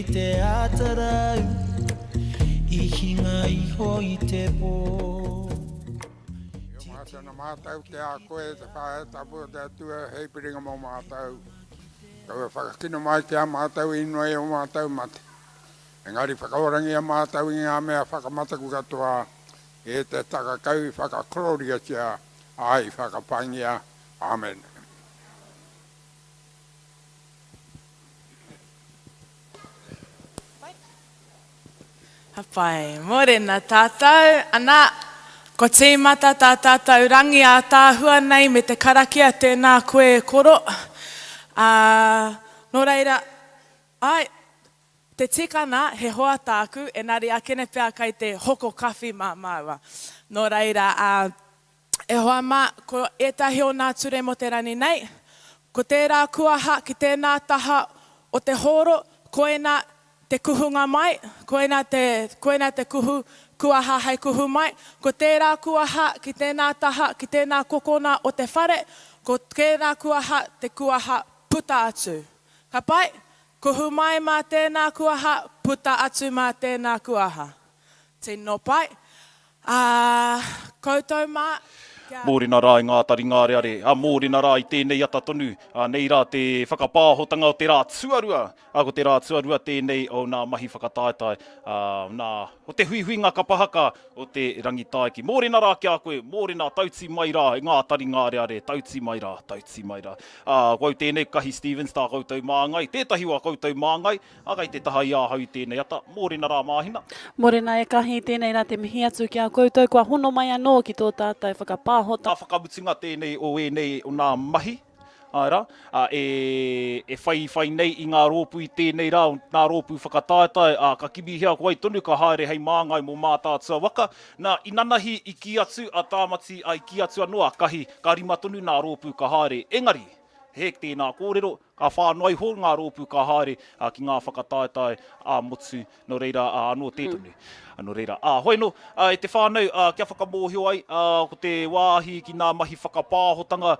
te atarau I hinga iho I te pō. Yo mātana mātau te a koe te whae tapu te atua hei piringa mō mātau. Kau e whakakino mai te a mātau inoi o mātau mate. Engari whakaorangi a mātau I ngā mea whakamataku katoa e te takakau I whakakroria tia ai whakapangia. Amen. Hapai, morena tātou, ana, ko tīmata tā tātou rangi a tāhua nei me te karakia tēnā koe koro. Nō reira, ai, te tikana he hoa tāku, enari a kene pēr kai te hoko kawhi mā māua. Nō reira, e hoa mā, ko etahi o nā ture mo te rani nei, ko tērā kuaha ki tēnā taha o te horo, koena te kuhunga mai, koena te kuhu, kuaha hei kuhu mai, ko tērā kuaha ki tēnā taha, ki tēnā kokona o te whare, ko tērā kuaha te kuaha puta atu. Ka pai, kuhu mai mā tēnā kuaha, puta atu mā tēnā kuaha. Tino pai, koutou mā, Mōrena rā I ngā tari ngāreare, mōrena rā I tēnei ata tonu, nei rā te whakapāhotanga o te rā tuarua, ko te rā tuarua tēnei o nā mahi whakataetai, o te huihuinga kapahaka o te rangitaiki. Mōrena rā kia koe, mōrena tauti mai rā, I ngā tari ngāreare, tauti mai rā, tauti mai rā. Kau tēnei kahi Stevens tā koutou māngai, tētahi wā koutou māngai, agai te taha I āhau tēnei ata, mōrena rā māhina. Mōrena e kahi tēnei rā te mihi atu kia koutou, kua hono mai anō ki tō tātai whakapāhota. Tā whakamutinga tēnei o nei o nā mahi, aira, e whai nei I ngā rōpui tēnei rā, nā rōpui whakataetai, ka kimi hea kuai tonu ka haere hei māngai mō mātātua waka, nā inanahi I ki atu a tāmati ai ki atu anoa, kahi ka rima tonu nā rōpui ka haere. Engari, he tēnā kōrero, ka whānoi ho ngā rōpū ka haere ki ngā whakataetae motu no reira anō tētonu. Anō reira. Hoi no, e te whānau, kia whakamōhio ai, ko te wāhi ki ngā mahi whakapāhotanga,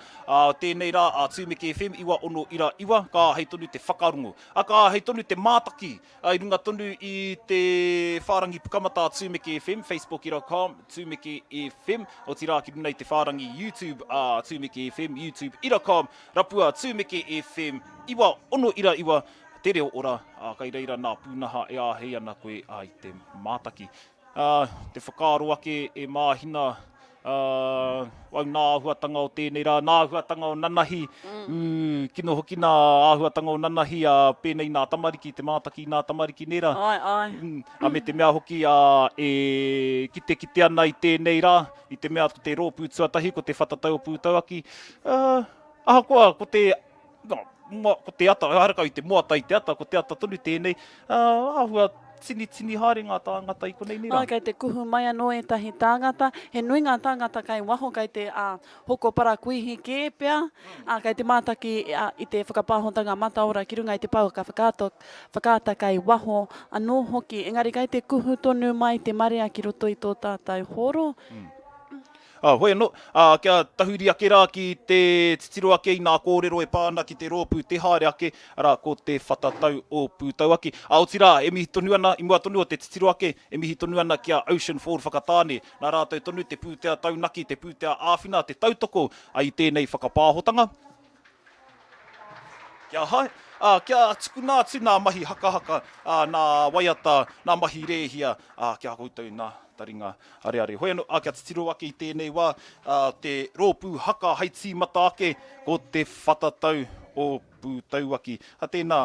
tēnei rā, Tūmeke FM, iwa ono ira iwa, ka hei tonu te whakarungu. Ka hei tonu te mātaki, i runga tonu i te whārangi pukamata Tūmeke FM, facebook.com, Tūmeke FM, o tira ki runa i te whārangi YouTube, Tūmeke FM, youtube.com, rapua Tūmeke FM, iwa ono ira iwa, te reo ora, kai reira nā pūnaha e āhei ana koe i te mātaki. Te whakaaro ake e māhina, wau nā ahuatanga o tēnei rā, nā ahuatanga o nanahi, kino hoki nā ahuatanga o nanahi, pēnei nā tamariki, te mātaki nā tamariki nera. Ai. A me te mea hoki e kite ana i tēnei rā, i te mea ko te rōpū tuatahi, ko te whatatau pūtauaki. Ahakoa, ko te ata, haraka i te moata i te ata, ko te ata tonu tēnei, ahua tini haere ngā tāngata i konei nera. Kei te kuhu mai anō e tahi tāngata, he nui ngā tāngata kai waho, kei te hoko para kuihi kē pea, kei te mātaki i te whakapāhotanga mataora ki runga i te pau ka whakaata kai waho anō hoki. Engari kei te kuhu tonu mai te marea ki roto i tō tātai horo. Hoi anō, kia tahuri ake rā ki te titiro ake i nā kōrero e pāna ki te rōpū te haere ake, ara ko te whatatau o pūtauaki. O tira, e mihi tonu ana, i mua tonu o te titiro ake, e mihi tonu ana kia Ocean Fall whakatāne, nā rātou tonu te pūtea taunaki, te pūtea āwhina, te tautoko, ai tēnei whakapāhotanga. Kia hai, kia tukuna atu nā mahi haka, nā waiata, nā mahi rēhia, kia koutou nā taringa areare. Hoi anō, kia titiro ake i tēnei wā, te rōpū haka haiti mata ake, ko te whatatau o pūtauaki. Tēnā,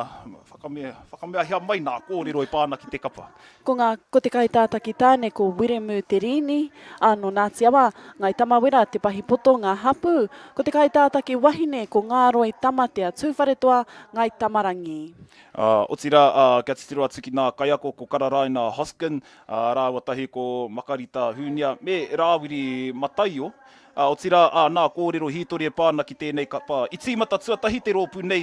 whakamea hea mai nā kōrero e pāna ki te kapa. Ko te kaitātaki tāne ko Wiremu te rini, no Ngāti Awa, ngai tamawera te pahi poto ngā hapu, ko te kaitātaki wahine ko Ngāroi tamatea tūwharetoa ngai tamarangi. O tira, kia titiro atu ki nā kaiako ko Kararaina Hoskin, rāua tahi ko Makarita Hunia, me rāwiri Mataio. O tira, nā kōrero hitori e pāna ki tēnei kapa. I tīmata tuatahi te rōpū nei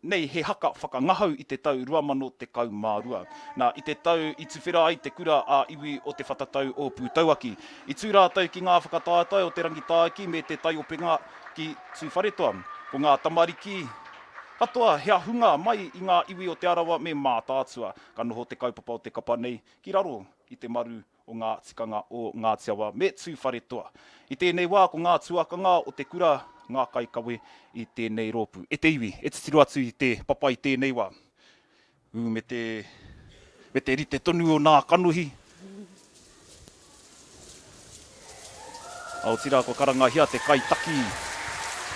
nei he haka whakangahau i te tau 2012. Nā, i te tau i tuwhera ai te kura iwi o te whatatau o pūtauaki. I tū rātau ki ngā whakataetai o te rangitāiki me te tai openga ki tūwharetoa. Ko ngā tamariki, katoa hea hunga mai i ngā iwi o te arawa me mātātua. Ka noho te kaupapa o te kapa nei ki raro i te maru o ngā tikanga o Ngāti Awa me tūwharetoa. I tēnei wā ko ngā tuakanga o te kura ngā kaikawe i tēnei rōpū. E te iwi, e titiru atu i te papa i tēnei wā. Me te rite tonu o nā kanuhi. Au tira ko karangahia te kaitaki.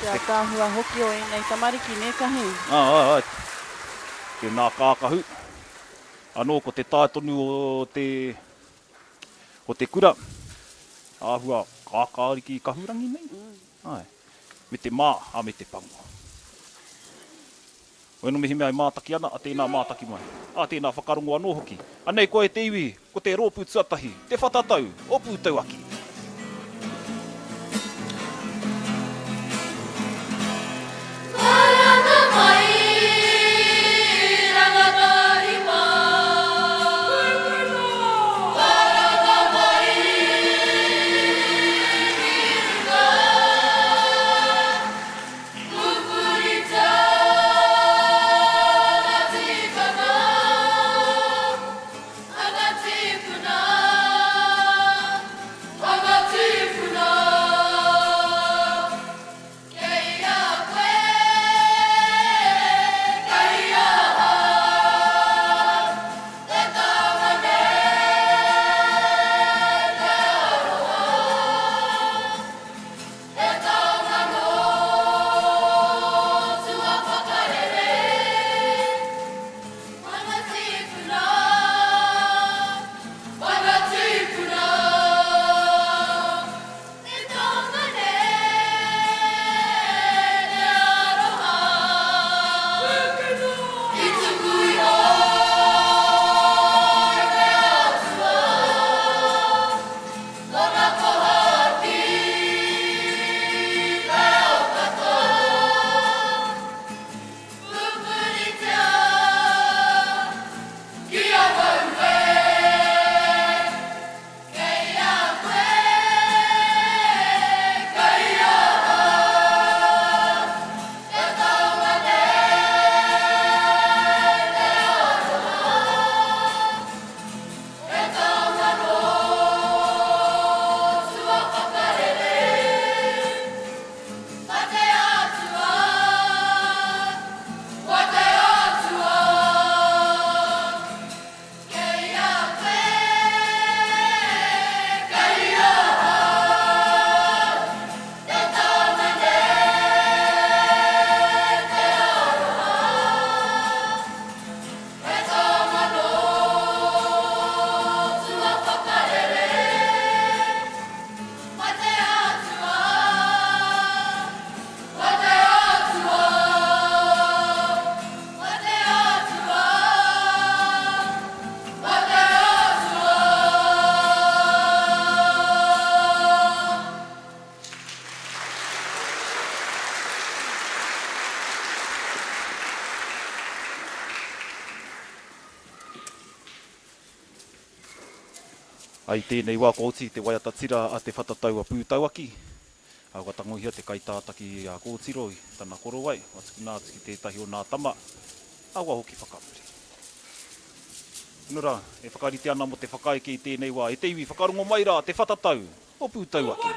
Kia tāhua hoki o nei tamariki nekahi. Ke nā kākahu. Anō ko te tāe tonu o te kura. Āhua kākāriki i kahurangi nei. Me te mā, me te pango. Oeno mihi mea i mātaki ana, a tēnā mātaki mai. Tēnā whakarongo anō hoki. Anei koe te iwi, ko te rōpū tuatahi, te whatatau, o pūtauaki. Ai tēnei wā kōti te waiata tira a te whatatau a pūtauaki. Aua tangohia te kaitātaki a kōtiro i tana koro wai. Watuku nā tiki tētahi o nā tama. Aua hoki whakamuri. Nura, e whakarite ana mo te whakaeke i tēnei wā. E te iwi whakarongo mai rā te whatatau o pūtauaki.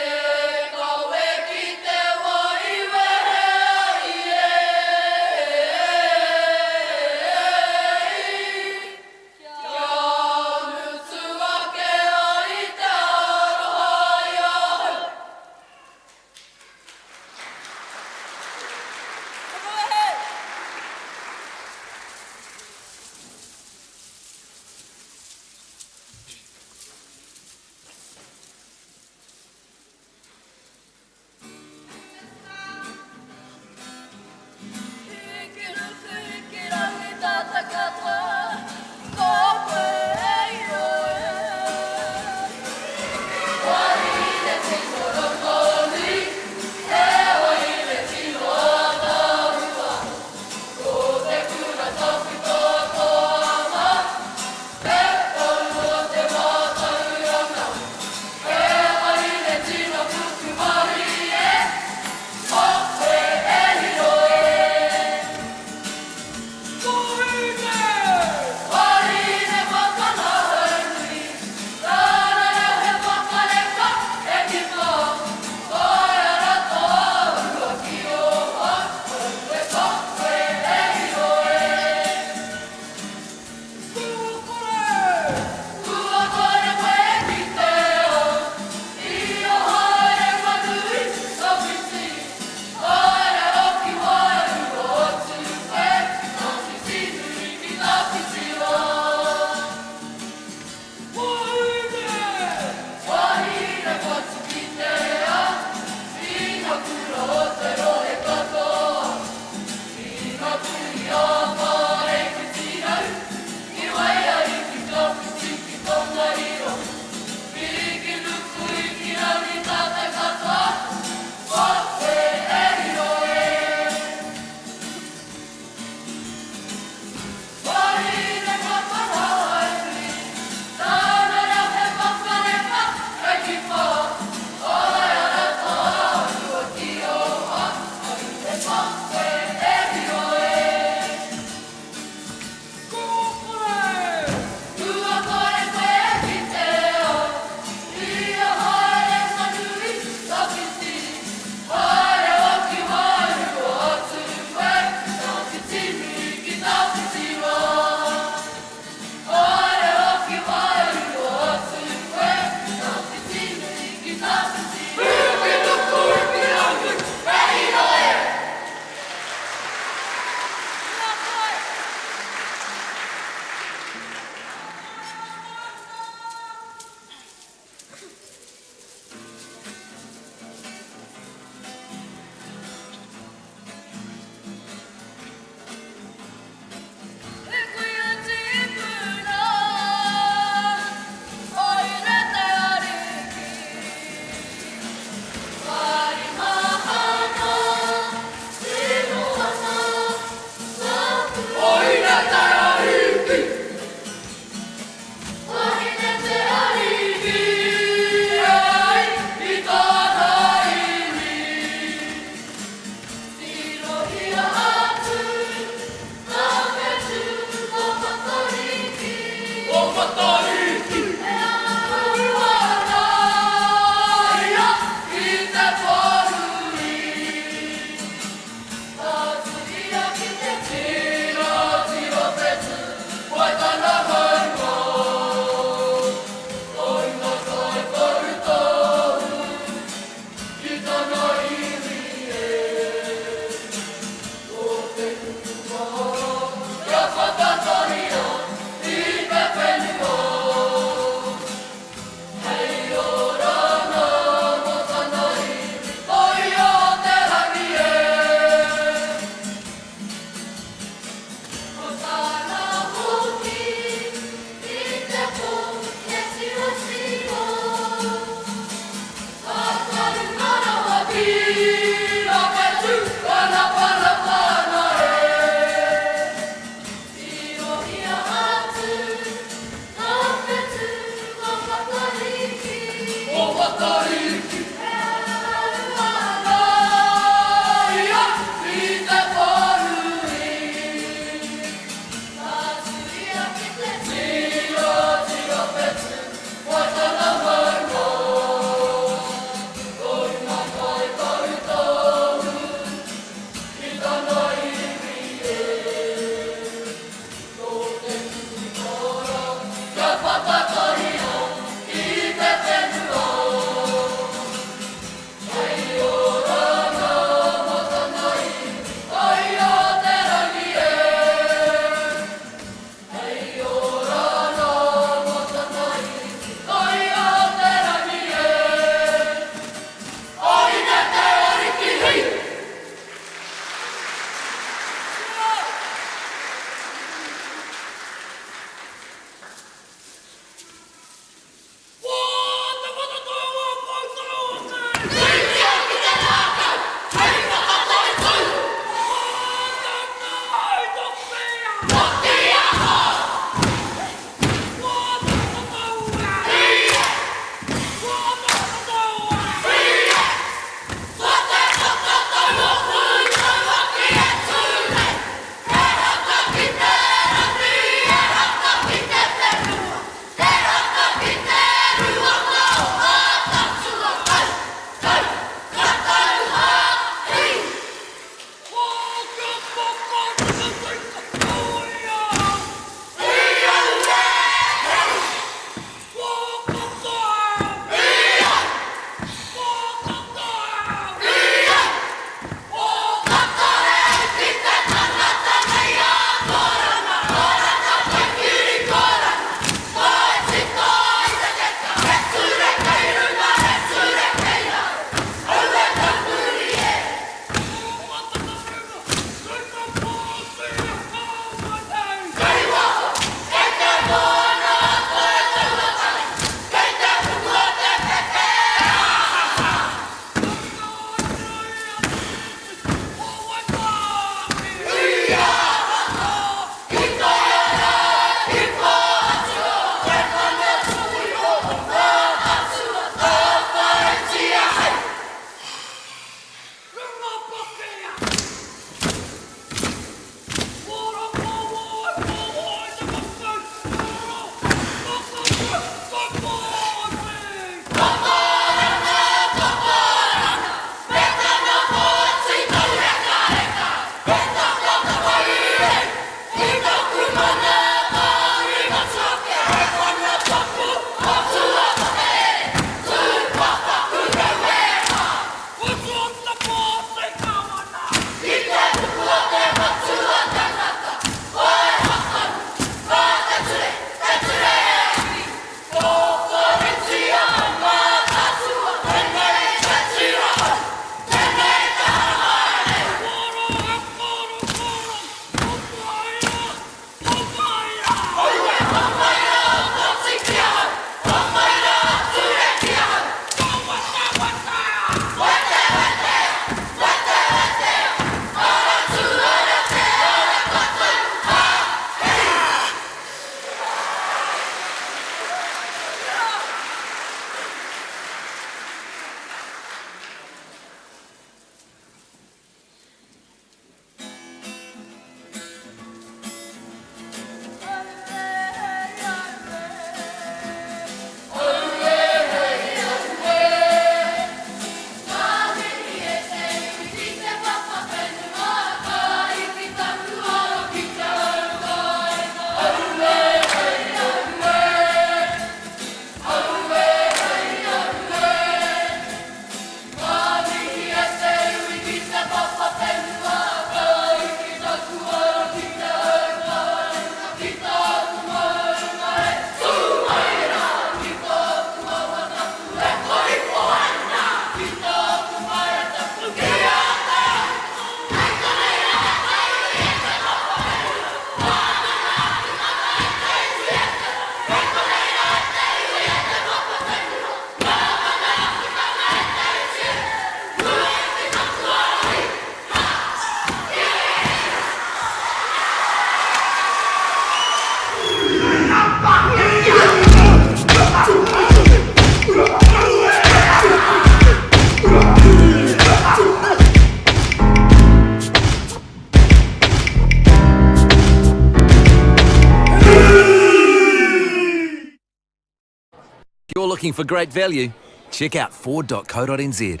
Looking for great value? Check out Ford.co.nz.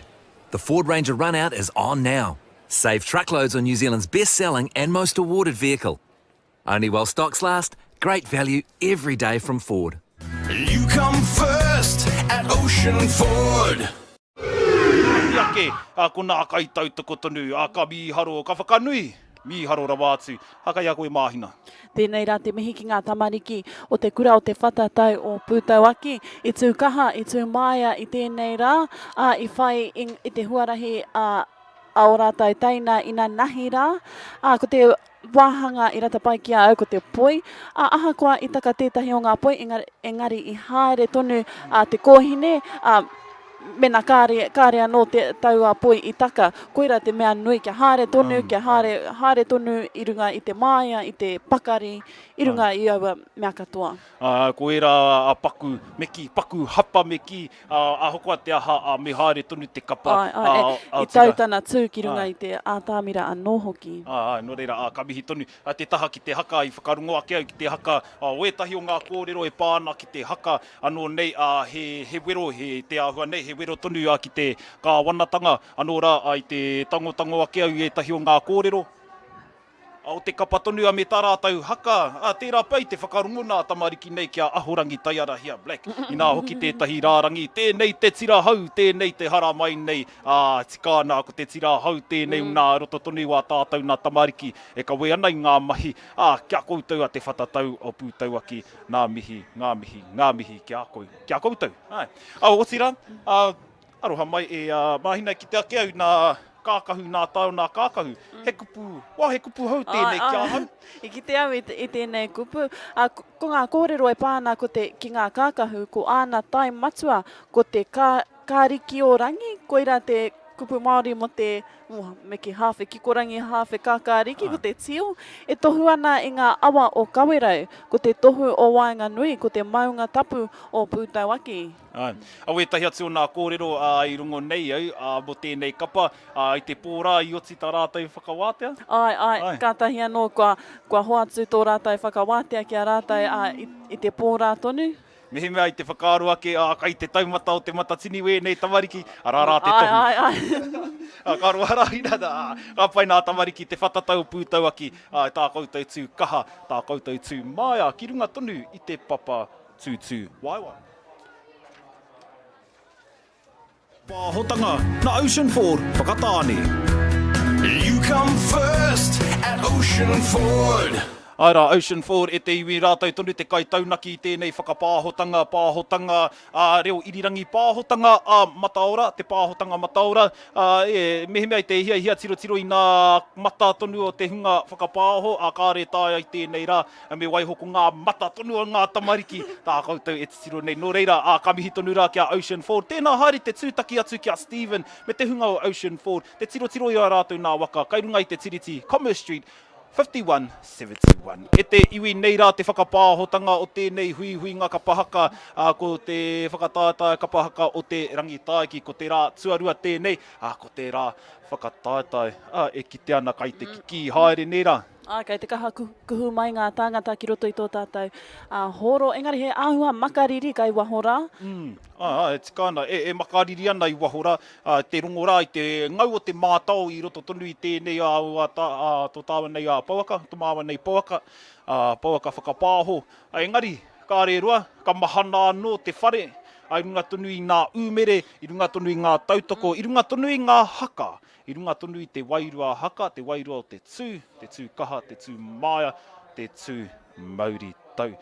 The Ford Ranger Run Out is on now. Save truckloads on New Zealand's best-selling and most awarded vehicle. Only while stocks last, great value every day from Ford. You come first at Ocean Ford. Ake, ko nā kai tautoko tonu, ka miharo, ka whakanui, miharo rawa atu, haka ia koe māhina. Tēnei rā te mihi ki ngā tamariki o te kura o te whatatau o Pūtauaki, i tū kaha, i tū māia i tēnei rā, i whai i te huarahi a o rātai taina ina nahi rā, ko te wāhanga i rata pai kia au ko te poi, ahakoa i taka tētahi o ngā poi, engari i haere tonu te kōhine, mena kāre anō te taua poi i taka, koira te mea nui kia haere tonu, kia haere tonu i runga i te māia, i te pakari, i runga i aua mea katoa. Koira a paku meki, paku hapa meki, a hokoa te aha me haere tonu te kapa. I tautana tū ki runga i te ātāmira anō hoki. No reira, ka mihi tonu, te taha ki te haka, i whakarongo ake au ki te haka, oetahi o ngā kōrero e pāna ki te haka, anō nei, he wero, he te ahua nei, he wero tonu ki te kāwanatanga, anō rā, i te tangotango ake au e tahi o ngā kōrero. O te kapa tonu a me tā rātau haka, tērā pai te whakarongo nā tamariki nei kia ahorangi taiara hia Black. I nā hoki tētahi rārangi, tēnei te tira hau, tēnei te hara mai nei, tikāna ko te tira hau, tēnei nā roto tonu wā tātou nā tamariki, e ka wea nei ngā mahi, kia koutou a te whatatau o Pūtauaki, ngā mihi, kia koutou. O tira, aroha mai e mahina ki te ake au nā kākahu nā tau nā kākahu. He kupu hau tēnei kia hau. I ki te au i tēnei kupu. Ko ngā kōrero e pāna ki ngā kākahu, ko āna tai matua, ko te kāriki o rangi, koira te kupu Māori mo te meki hawhe, kikorangi hawhe kākāriki, ko te tio, e tohu ana i ngā awa o Kawerau, ko te tohu o Wainganui, ko te maunga tapu o Pūtauaki. Au e tahi atu o nā kōrero i rungo nei au, mo tēnei kapa, i te pōrā i oti tā rātou whakawātea? Kātahi anō, kua hoatu tō rātou whakawātea kia rātou i te pōrā tonu. Mehe mea i te whakaaro ake, kai te taumata o te matatini we nei tamariki, arara te tohu. Ka roara ina da, ka pai nā tamariki te whatatau Pūtauaki, tā koutou tū kaha, tā koutou tū māia, ki runga tonu i te papa tū waiwai. Pāhotanga na Ocean Ford, whakatāne. You come first at Ocean Ford. Aira, Ocean Ford, e te iwi rātou tonu te kai taunaki i tēnei whakapāhotanga, reo irirangi pāhotanga mataora, te pāhotanga mataora, mehe mea i te hia tiro i nā mata tonu o te hunga whakapāho, kāre tāia i tēnei rā, me waihoko ngā mata tonu o ngā tamariki, tā koutou e tiro nei. No reira, ka mihi tonu rā kia Ocean Ford, tēnā haere te tūtaki atu kia Stephen, me te hunga o Ocean Ford, te tiro i a rātou nā waka, kai runga i te tiriti, Commerce Street, 5171. E te iwi nei rā te whakapāhotanga o tēnei hui ngā kapahaka, ko te whakatātai kapahaka o te rangitaiki, ko te rā tuarua tēnei, ko te rā whakatātai, e kite ana kai te kiki haere nei rā. Kei te kaha kuhu mai ngā tāngata ki roto i tō tātou horo. Engari he āhua makariri kai wahora. E tikāna, e makariri ana i wahora, te rongo rā i te ngau o te mātau i roto tonu i tēnei tō tāwa nei pauaka, tō māwa nei pauaka whakapāho. Engari, kā re roa, ka mahana anō te whare, i runga tonu i ngā umere, i runga tonu i ngā tautoko, i runga tonu i ngā haka, i runga tonu i te wairua haka, te wairua o te tū kaha, te tū māia, te tū mauri tau.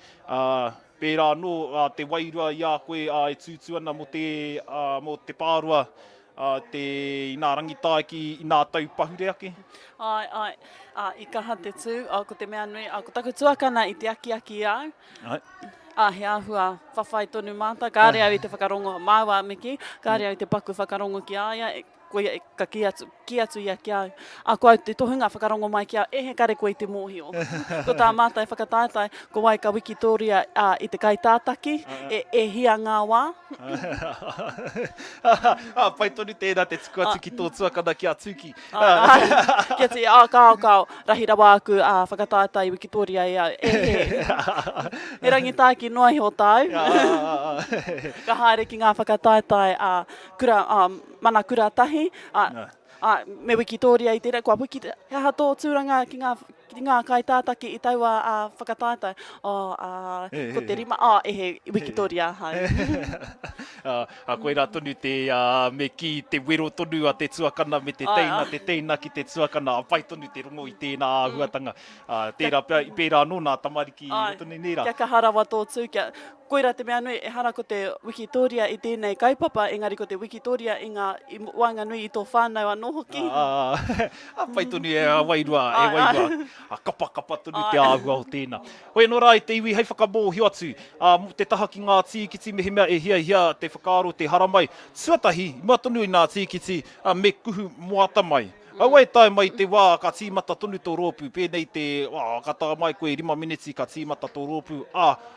Pērā no, te wairua i a koe e tūtu ana mo te pārua, i nā rangitaiki, i nā tau pahure ake. I kaha te tū, ko te mea nui, ko taku tuakana i te aki au. He āhua whawhai tonu māta, kāre au i te whakarongo māua miki, kāre au i te paku whakarongo ki aia, koe ka ki atu ia ki au. A koe te tohunga whakarongo mai ki au, he kare koe te mōhio. Ko tā mātai whakatātai, ko wai ka Wikitoria i te kaitātaki, e hia ngā wā. Pai tonu tēnā te tukuatuki tō tuakana ki a tuki. Kia te kao, rahi rawa aku whakatātai Wikitoria ia, e rangi tāki noa ho tāu. Ka haere ki ngā whakatātai mana kura tahi, me Wikitoria i tērā, kua wiki, he aha tō tūranga ki ngā kaitātaki i taua whakatātai, ko te rima, he Wikitoria, hai. Koe rā tonu te me ki te wero tonu a te tuakana me te teina ki te tuakana, a pai tonu te rongo i tēnā huatanga. Tērā pērā no nā tamariki tonu nera. Kia ka harawa tō tū, koe rā te mea nui, e hara ko te Wikitoria i tēnei kaupapa, engari ko te Wikitoria i wanga nui i tō whānau anō hoki. Pai tonu e wairua, kapa tonu te āhua o tēnā. Hoi no rā i te iwi hei whakamōhio atu, te taha ki ngā tīkiti mehe mea e hia te whakaaro te haramai. Tuatahi, mua tonu i ngā tīkiti me kuhu moata mai. Awai tai mai te wā ka tīmata tonu tō rōpū, pēnei te, ka tā mai koe 5 miniti ka tīmata tō rōpū,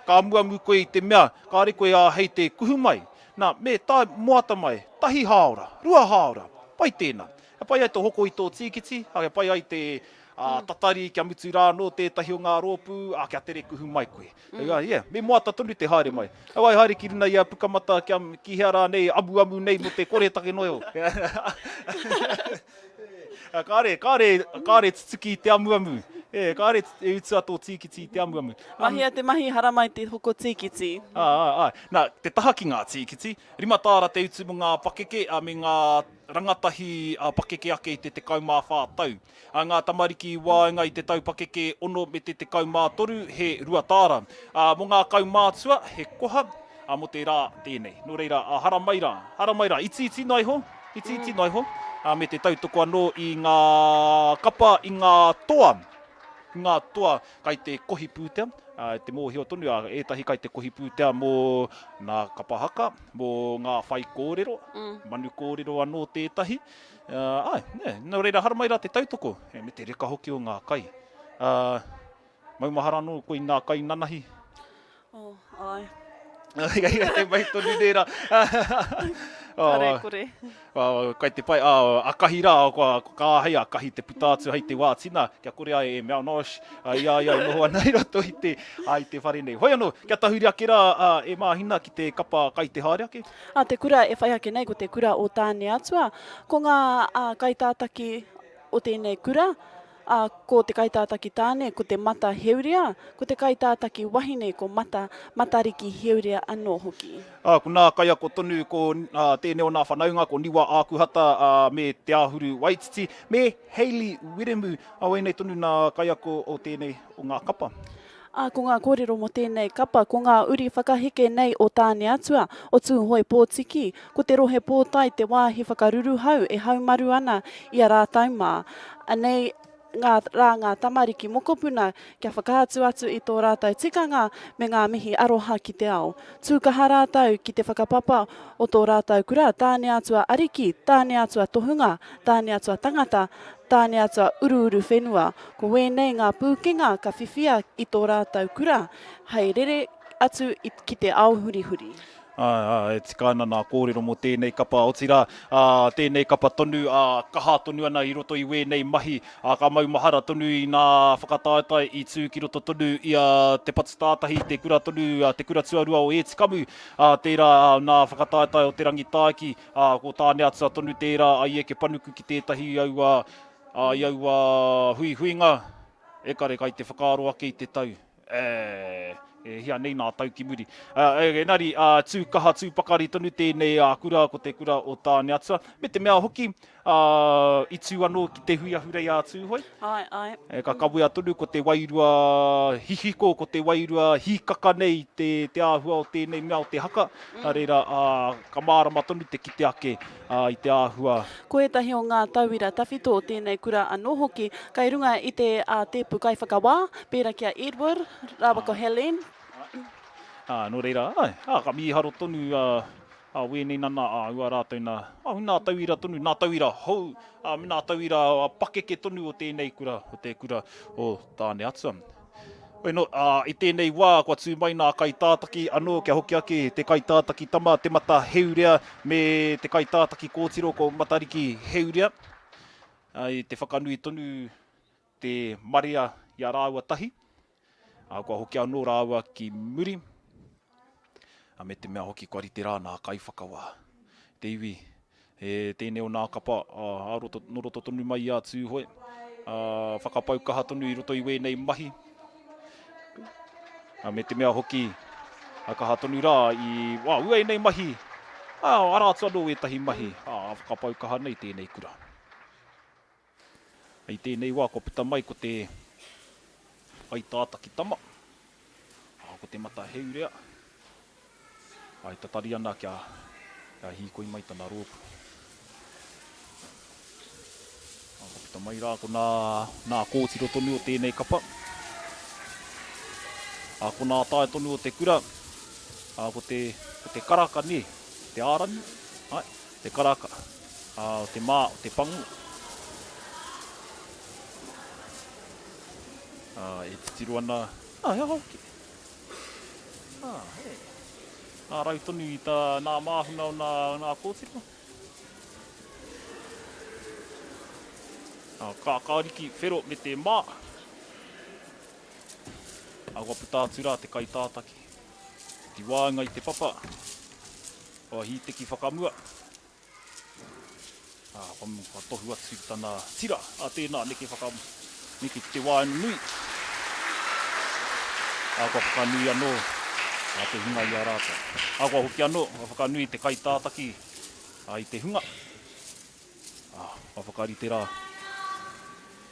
ka amuamu koe i te mea, ka re koe hei te kuhu mai. Nā, me tai moata mai, tahi haora, rua haora, pai tēnā. Pai ai tō hoko i tō tīkiti, pai ai te tatari kia mutu rāno tētahi o ngā rōpū, kia tere kuhu mai koe. Me moata tonu te haere mai. Awai haere ki runa ia pukamata ki hea rā nei, amu nei mo te kore take noeo. Kāre tsuki te amuamu. Kāre e utua tō tīkiti te amuamu. Mahi a te mahi haramai te hoko tīkiti. Nā, te taha ki ngā tīkiti, rima tāra te utu mo ngā pakeke, me ngā rangatahi pakeke ake i te kaumā whātau. Ngā tamariki wāinga i te tau pakeke ono me te kaumā toru, he rua tāra. Mo ngā kaumā tua, he koha, mo te rā tēnei. Nō reira, haramaira, iti nai ho, me te tautoko anō i ngā kapa, i ngā toa, kai te kohi pūtea, te mōhio tonu, ētahi kai te kohi pūtea mō ngā kapahaka, mō ngā whai kōrero, manu kōrero anō tētahi. Nō reira, haramaira te tautoko, me te reka hoki o ngā kai. Maumahara anō koe ngā kai nanahi. Ai. Te mai tonu nera. Kore. Kai te pai, akahi rā, ka hei akahi te putātu hei te wātina, kia kore ai e mea nosh, ia noho anai rato i te whare nei. Hoi anō, kia tahuri ake rā, e māhina ki te kapa kai te haere ake? Te kura e whai ake nei ko te kura o tāne atua, ko ngā kaitātaki o tēnei kura, ko te kaitātaki tāne, ko te mata heurea, ko te kaitātaki wahine, ko matariki heurea anō hoki. Ko nā kai ako tonu, ko tēnei o nā whanaunga, ko Niwa Ākuhata, me te Āhuru Waititi, me Hayley Wiremu, nei tonu nā kai ako o tēnei o ngā kapa. Ko ngā kōrero mo tēnei kapa, ko ngā uri whakaheke nei o tāne atua, o tū hoi pōtiki, ko te rohe pōtai te wāhi whakaruru hau, e haumaru ana i a rā taumā. Anei, ngā tamariki mokopuna kia whakaatu atu i tō rātou tikanga me ngā mihi aroha ki te ao. Tūkaha rātou ki te whakapapa o tō rātou kura, tāne atua ariki, tāne atua tohunga, tāne atua tangata, tāne atua uru whenua. Ko wēnei ngā pūkenga ka whiwhia i tō rātou kura, hei rere atu ki te ao hurihuri. E tika ana nā kōrero mo tēnei kapa o tira, tēnei kapa tonu, kaha tonu ana i roto i wēnei mahi, ka maumahara tonu i ngā whakataetai i tū ki roto tonu i te patustātahi, te kura tonu, te kura tuarua o Etikamu, tērā ngā whakataetai o te rangitāki, ko tāne atua tonu tērā, ai eke panuku ki tētahi aua huinga, e kare kai te whakaaro ake i te tau. Hia nei nā tau ki muri. Engari, tūpakari tonu tēnei kura ko te kura o tāne atua. Me te mea hoki, i tū anō ki te hui ahurei a tū hoi. Ai. Ka kawea tonu ko te wairua hihiko, ko te wairua hikaka nei te āhua o tēnei mea o te haka. Reira, ka mārama tonu te kite ake i te āhua. Ko etahi o ngā tauira tawhito o tēnei kura anō hoki, kai runga i te tēpu kai whakawā, pēra kia Edward, rāwako Helen. Nō reira, ka miharo tonu Wēnei nana, ua rātou nā tauira tonu, nā tauira hou, nā tauira pakeke tonu o tēnei kura, o te kura o tāne atua. Oi no, i tēnei wā, kua tū mai nā kaitātaki anō, kia hoki ake te kaitātaki tama, te mata heurea, me te kaitātaki kōtiro ko matariki heurea. I te whakanui tonu te maria i a rāua tahi. Kua hoki anō rāua ki muri. Me te mea hoki kua rite rā nā kai whakawā. Te iwi, tēnei o nā kapa, no roto tonu mai i a tūhoi. Whakapau kaha tonu i roto i wēnei mahi. Me te mea hoki, kaha tonu rā i wēnei mahi. Arātu anō e tahi mahi. Whakapau kaha nei tēnei kura. I tēnei wā, ko puta mai ko te kaitātaki tama. Ko te mata heurea. Ai tatari ana kia hīkoi mai tana rōpu. Ko puta mai rā ko nā kōtiro tonu o tēnei kapa. Ko nā tae tonu o te kura. Ko te karaka ne, te ārani. Te karaka. Te mā, o te pangu. E titiru ana. Hea hoki. Hei. Rau tonu i nā māhuna o nā kōtiro. Ka riki whero me te mā. Kua puta atu rā te kaitātaki. Ti wānga i te papa. Hi teki whakamua. Kua tohu atu tana tira. Tēnā neke whakamua. Neke te wānu nui. Kua whakanui anō. Te hunga i a rāta. Kua hoki anō, whakanui te kaitātaki i te hunga. Whakarite rā.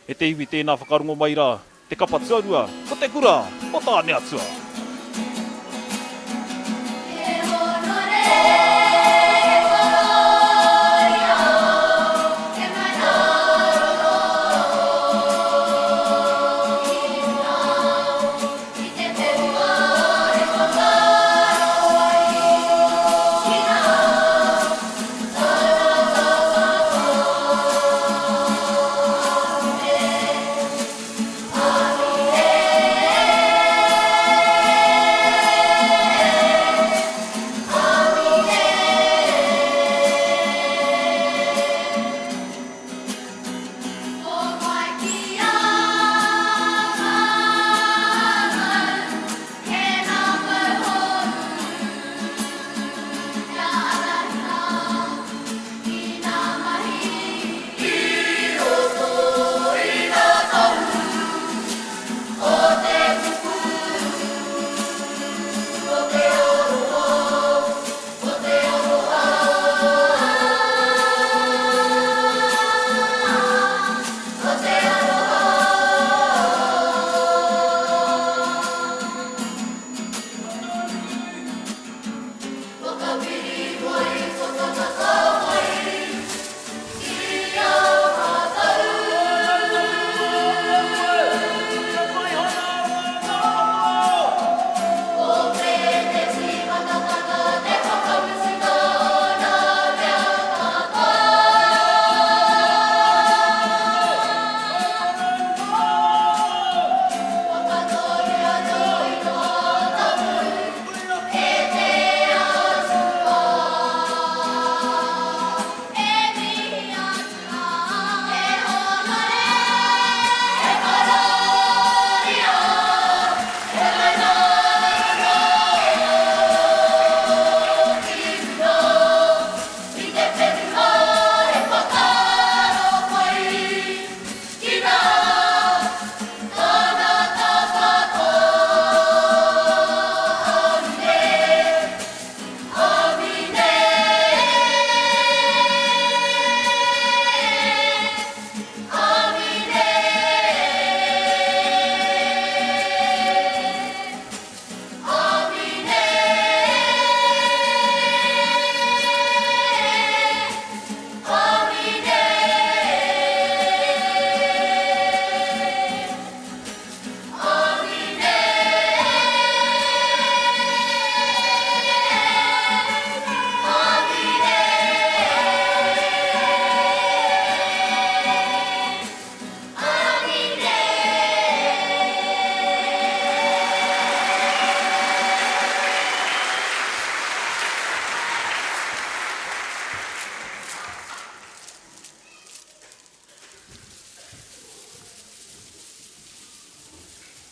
E te iwi tēnā whakarongo mai rā, te kapa tuarua, ko te kura, o tāne atua.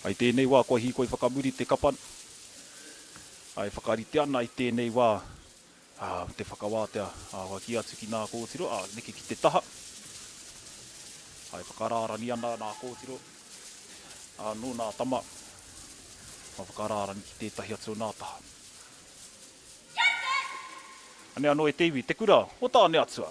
Ai tēnei wā koe hi koe whakamuri te kapana. Ai whakarite ana i tēnei wā te whakawātea ki atu ki nā kōtiro, neke ki te taha. Ai whakarārani ana nā kōtiro, no nā tama. Whakarārani ki tētahi atu o nā taha. Ane anō e teiwi, te kura, o tāne atua.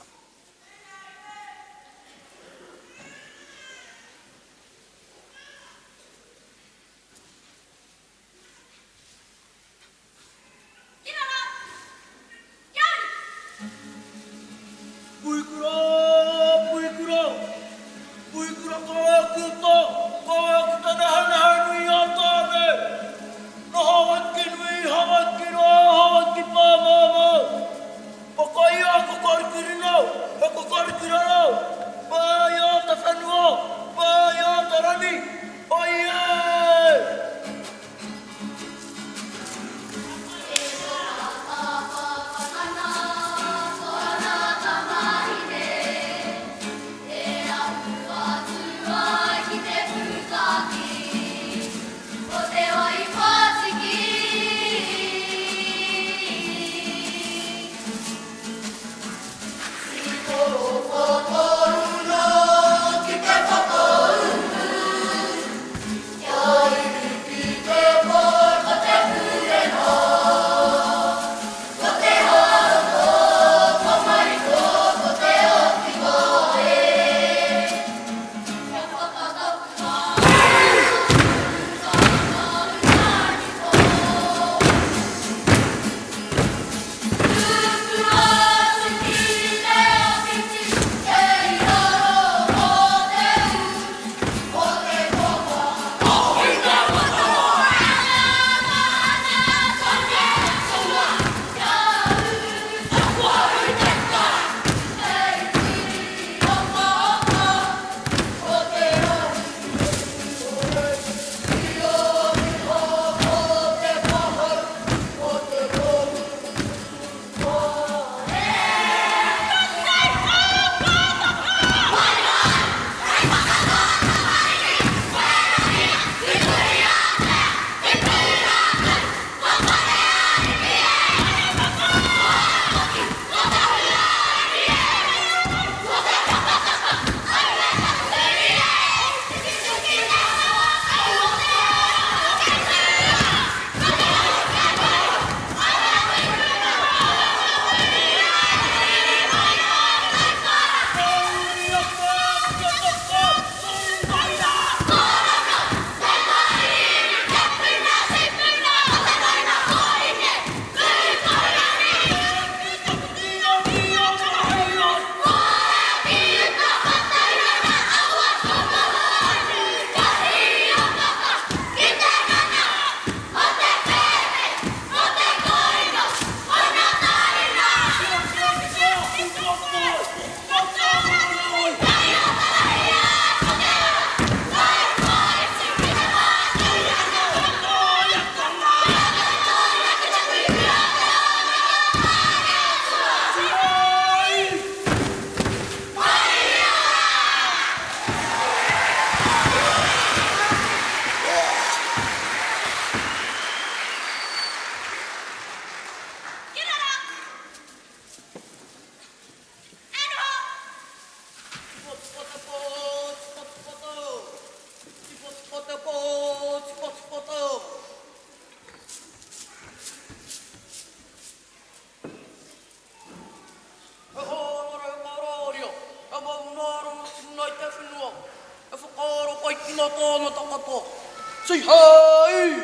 Say hi!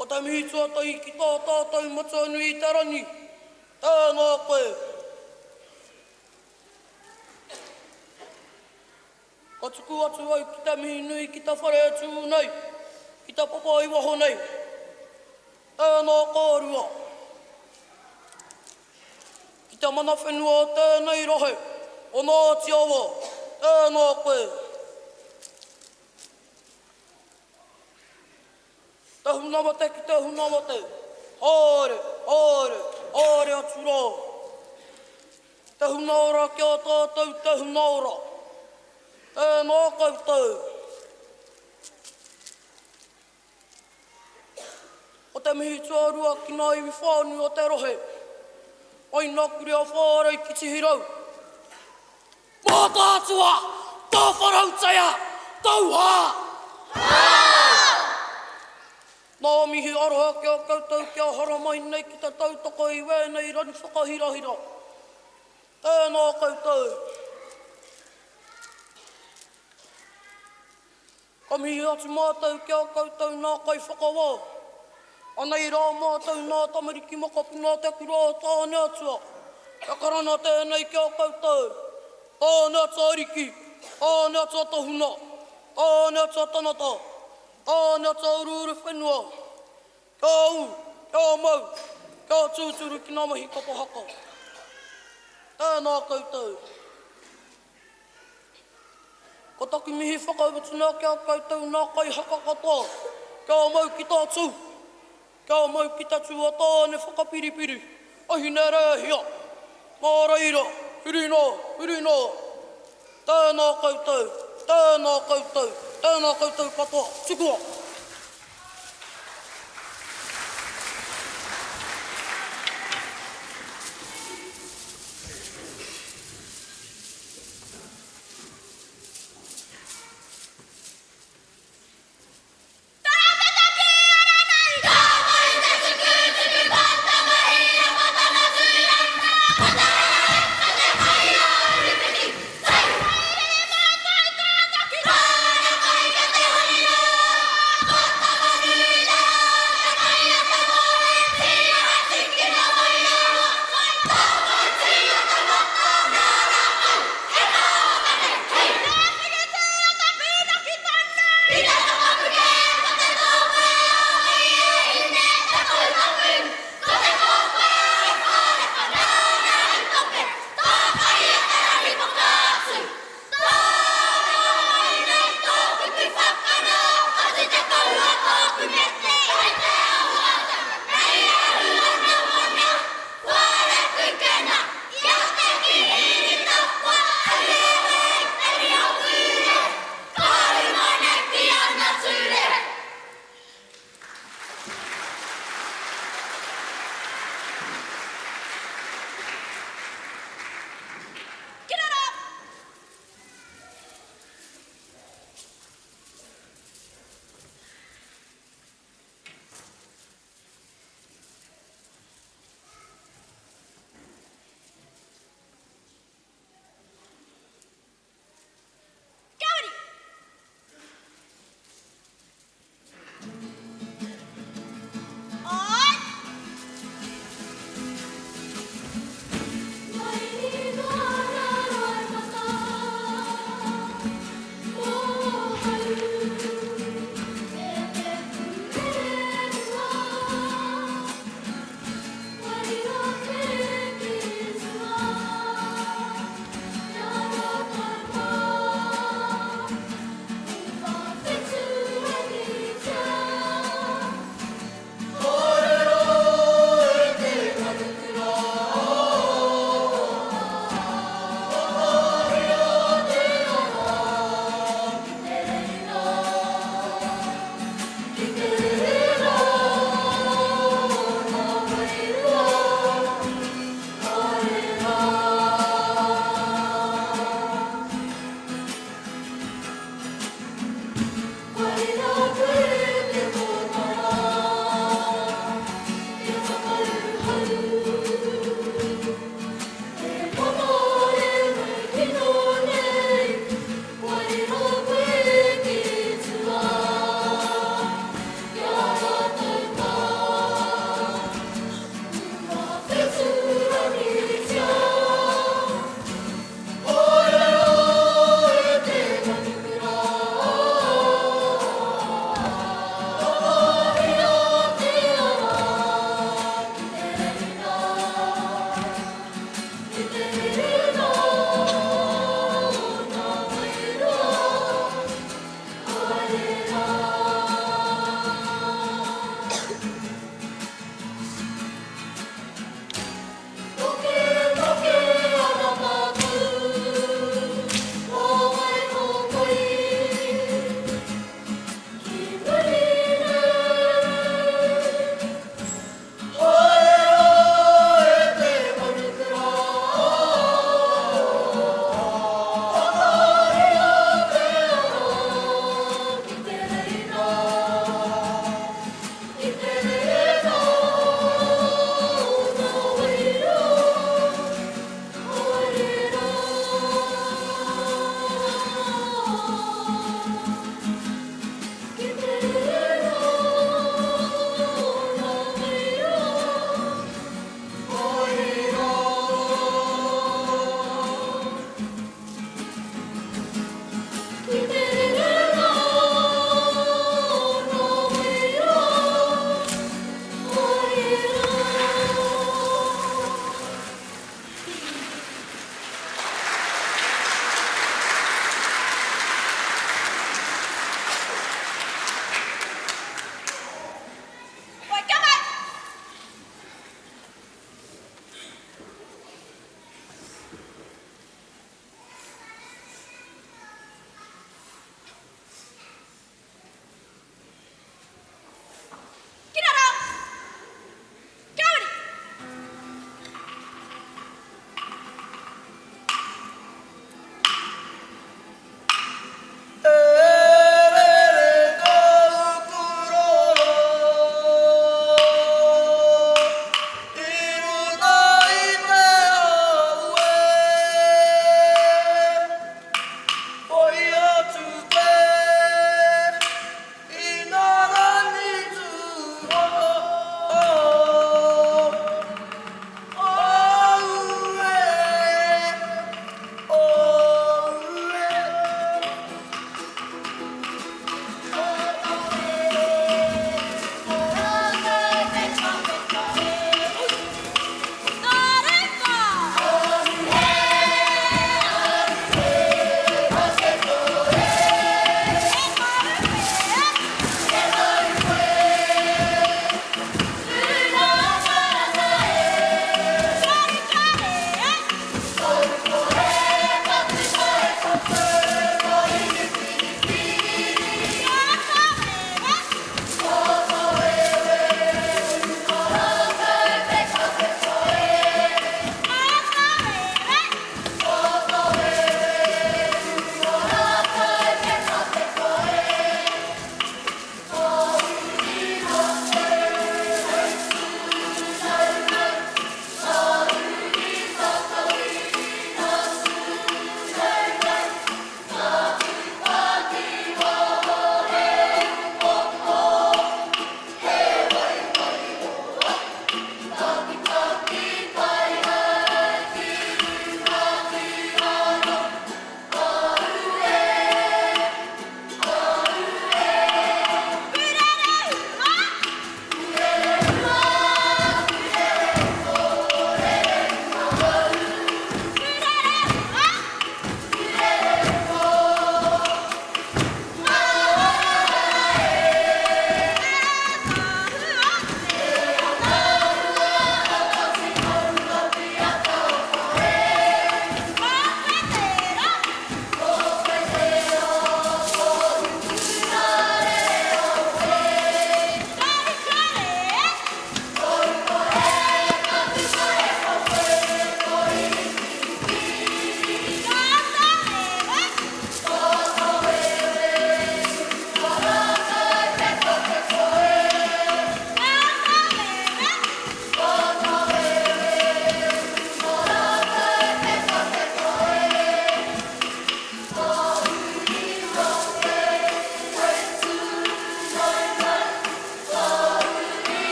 O ta mihi tua tai ki tā tātou matua nui tarani. Tēnā koe. Ka tuku atu au ki ta mihi nui ki ta whare atu nei. Ki ta papai waho nei. Tēnā kārua. Ki ta mana whenua tēnei rohe. O nā te awa. Tēnā koe. Te hunamate ki te hunamate. Haere, haere, haere atu rā. Te hunaora ki a tātou te hunaora. Tēnā koutou. O te mihi tuarua ki nā iwi whānu o te rohe. Oi nā kuri a whārei ki tihirau. Mā tātua, tā wharau taia, tauhā! Nā mihi aroha kia koutou kia hara mai nei ki te tautoko i wēnei rani whakahirahira. Tēnā koutou. Ka mihi atu mātou kia koutou nā kai whakawā. Anei rā mātou nā tamariki makapu nā te kura tāne atua. Ka karana tēnei kia koutou. Tāne atua ariki, tāne atua tohuna, tāne atua tanata, tāne atua ururu whenua. Kia u, kia mau, kia tūturu ki nā mahi kapahaka. Tēnā koutou. Ko taku mihi whakauputunā kia koutou nā kai haka katoa. Kia mau ki tātū. Kia mau ki tatu a tāne whakapiripiri. Ahi nē rēhia. Mā reira, whirino, whirino. Tēnā koutou, tēnā koutou, tēnā koutou katoa. Tukua.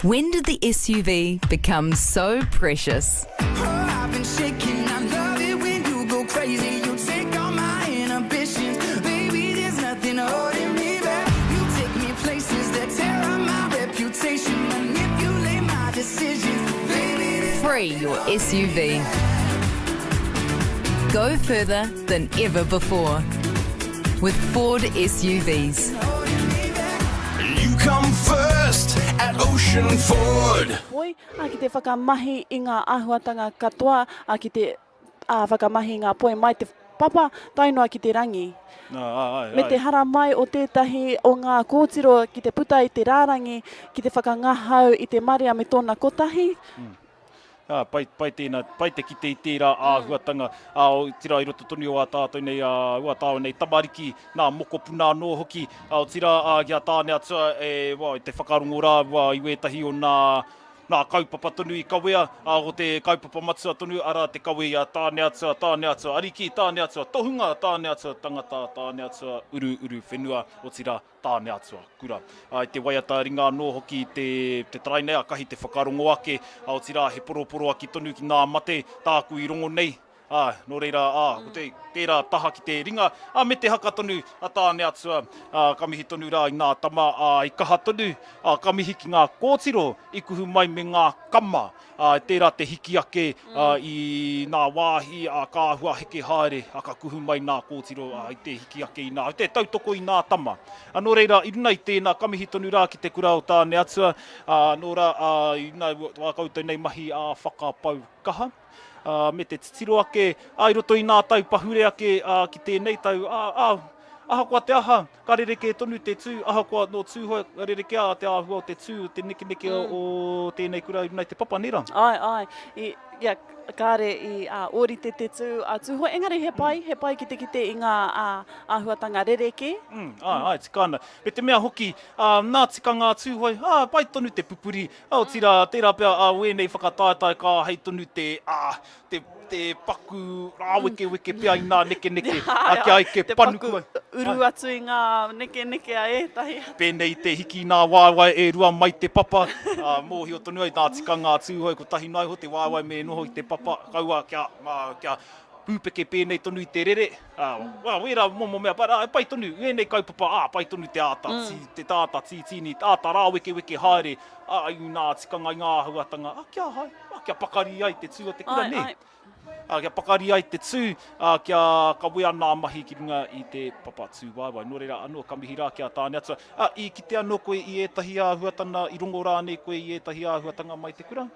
When did the SUV become so precious? I've been shaking. I love it when you go crazy. You take all my inhibitions. Baby, there's nothing holding me back. You take me places that tear up my reputation. Manipulate my decisions. Baby, Free your SUV. Go further than ever before with Ford SUVs. you come first at Ocean Ford. Poi, a ki te whakamahi i ngā āhuatanga katoa, a ki te whakamahi ngā poi mai te papa, tainoa ki te rangi. Me te hara mai o tētahi o ngā kōtiro ki te puta i te rārangi, ki te whakangahau i te maria me tōna kotahi. Pai te ki te i tērā āhuatanga, o tira i roto tonu o a tātou nei, ua tāu nei tamariki, nā moko puna anō hoki, o tira kia tāne atua, i te whakarongo rā, i wētahi o nā kaupapa tonu i kawea, o te kaupapa matua tonu, ara te kawea tāne atua, ariki, tāne atua, tohunga, tāne atua, tangata, tāne atua, uru whenua, o tira tāne atua, kura. I te waiata ringa anō hoki te trainea, kahi te whakarongo ake, o tira he poroporo aki tonu ki ngā mate, tāku i rongo nei. Nō reira, ko te tērā taha ki te ringa, me te haka tonu, tāne atua, kamihi tonu rā i ngā tama, i kaha tonu, kamihi ki ngā kōtiro, i kuhu mai me ngā kama, tērā te hiki ake i ngā wāhi, ka hua heke haere, ka kuhu mai ngā kōtiro, i te hiki ake i ngā, te tautoko i ngā tama. Nō reira, i runa i tēnā kamihi tonu rā ki te kurao tāne atua, nō rā, i ngā wākautou nei mahi whakapau kaha, me te titiro ake, i roto i nā tau pahure ake ki tēnei tau, aha kua te aha, ka rereke tonu te tū, aha kua no tūhoi, ka rereke te ahua o te tū, te neke o tēnei kura i runai te papa nera. Ai, kāre i orite te tū tūhoi, engari he pai ki te i ngā āhuatanga rereke. Ai, tikana. Me te mea hoki, nā tika ngā tūhoi, pai tonu te pupuri, tira, tērā pia, wēnei whakataetai ka hei tonu te paku weke pia i ngā neke, kia ai ke panuku. Uru atu i ngā neke a tahi. Pēnei te hiki nā wāwai e rua mai te papa, mōhi o tonu ai nā tika ngā tūhoi, ko tahi nai ho te wāwai me noho i te papa, kaua kia pūpeke pēnei tonu i te rere. Wera momo mea, pai tonu, wēnei kaupapa, pai tonu te āta, te tāta tītini, āta rā weke haere, i ngā tikanga i ngā huatanga, kia pakari ai te tū o te kura ne. Kia pakari ai te tū, kia kawea nā mahi ki runga i te papa tū wāwai. Nō reira anō kamihi rā kia tāne atua. I kite anō koe i ētahi āhuatanga, i rongo rā nei koe i ētahi āhuatanga mai te kura?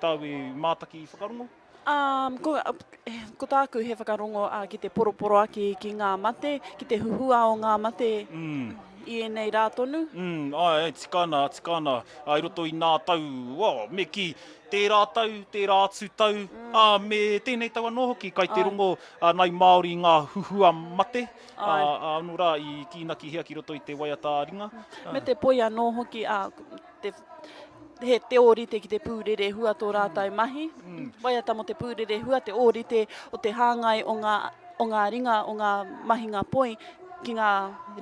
Tāu i mātaki i whakarongo? Ko tāku he whakarongo ki te poroporo aki ki ngā mate, ki te huhua o ngā mate. I enei rā tonu? Tikana, i roto i nā tau, me ki tērā tau, tērā atu tau, me tēnei tau anō hoki, kai te rongo nai Māori i ngā huhua mate, anō rā i kīnaki hea ki roto i te waiata ringa. Me te poi anō hoki, he te ōrite ki te pūrere hua tō rātai mahi, waiata mo te pūrere hua, te ōrite o te hāngai o ngā ringa, o ngā mahi ngā poi, ki ngā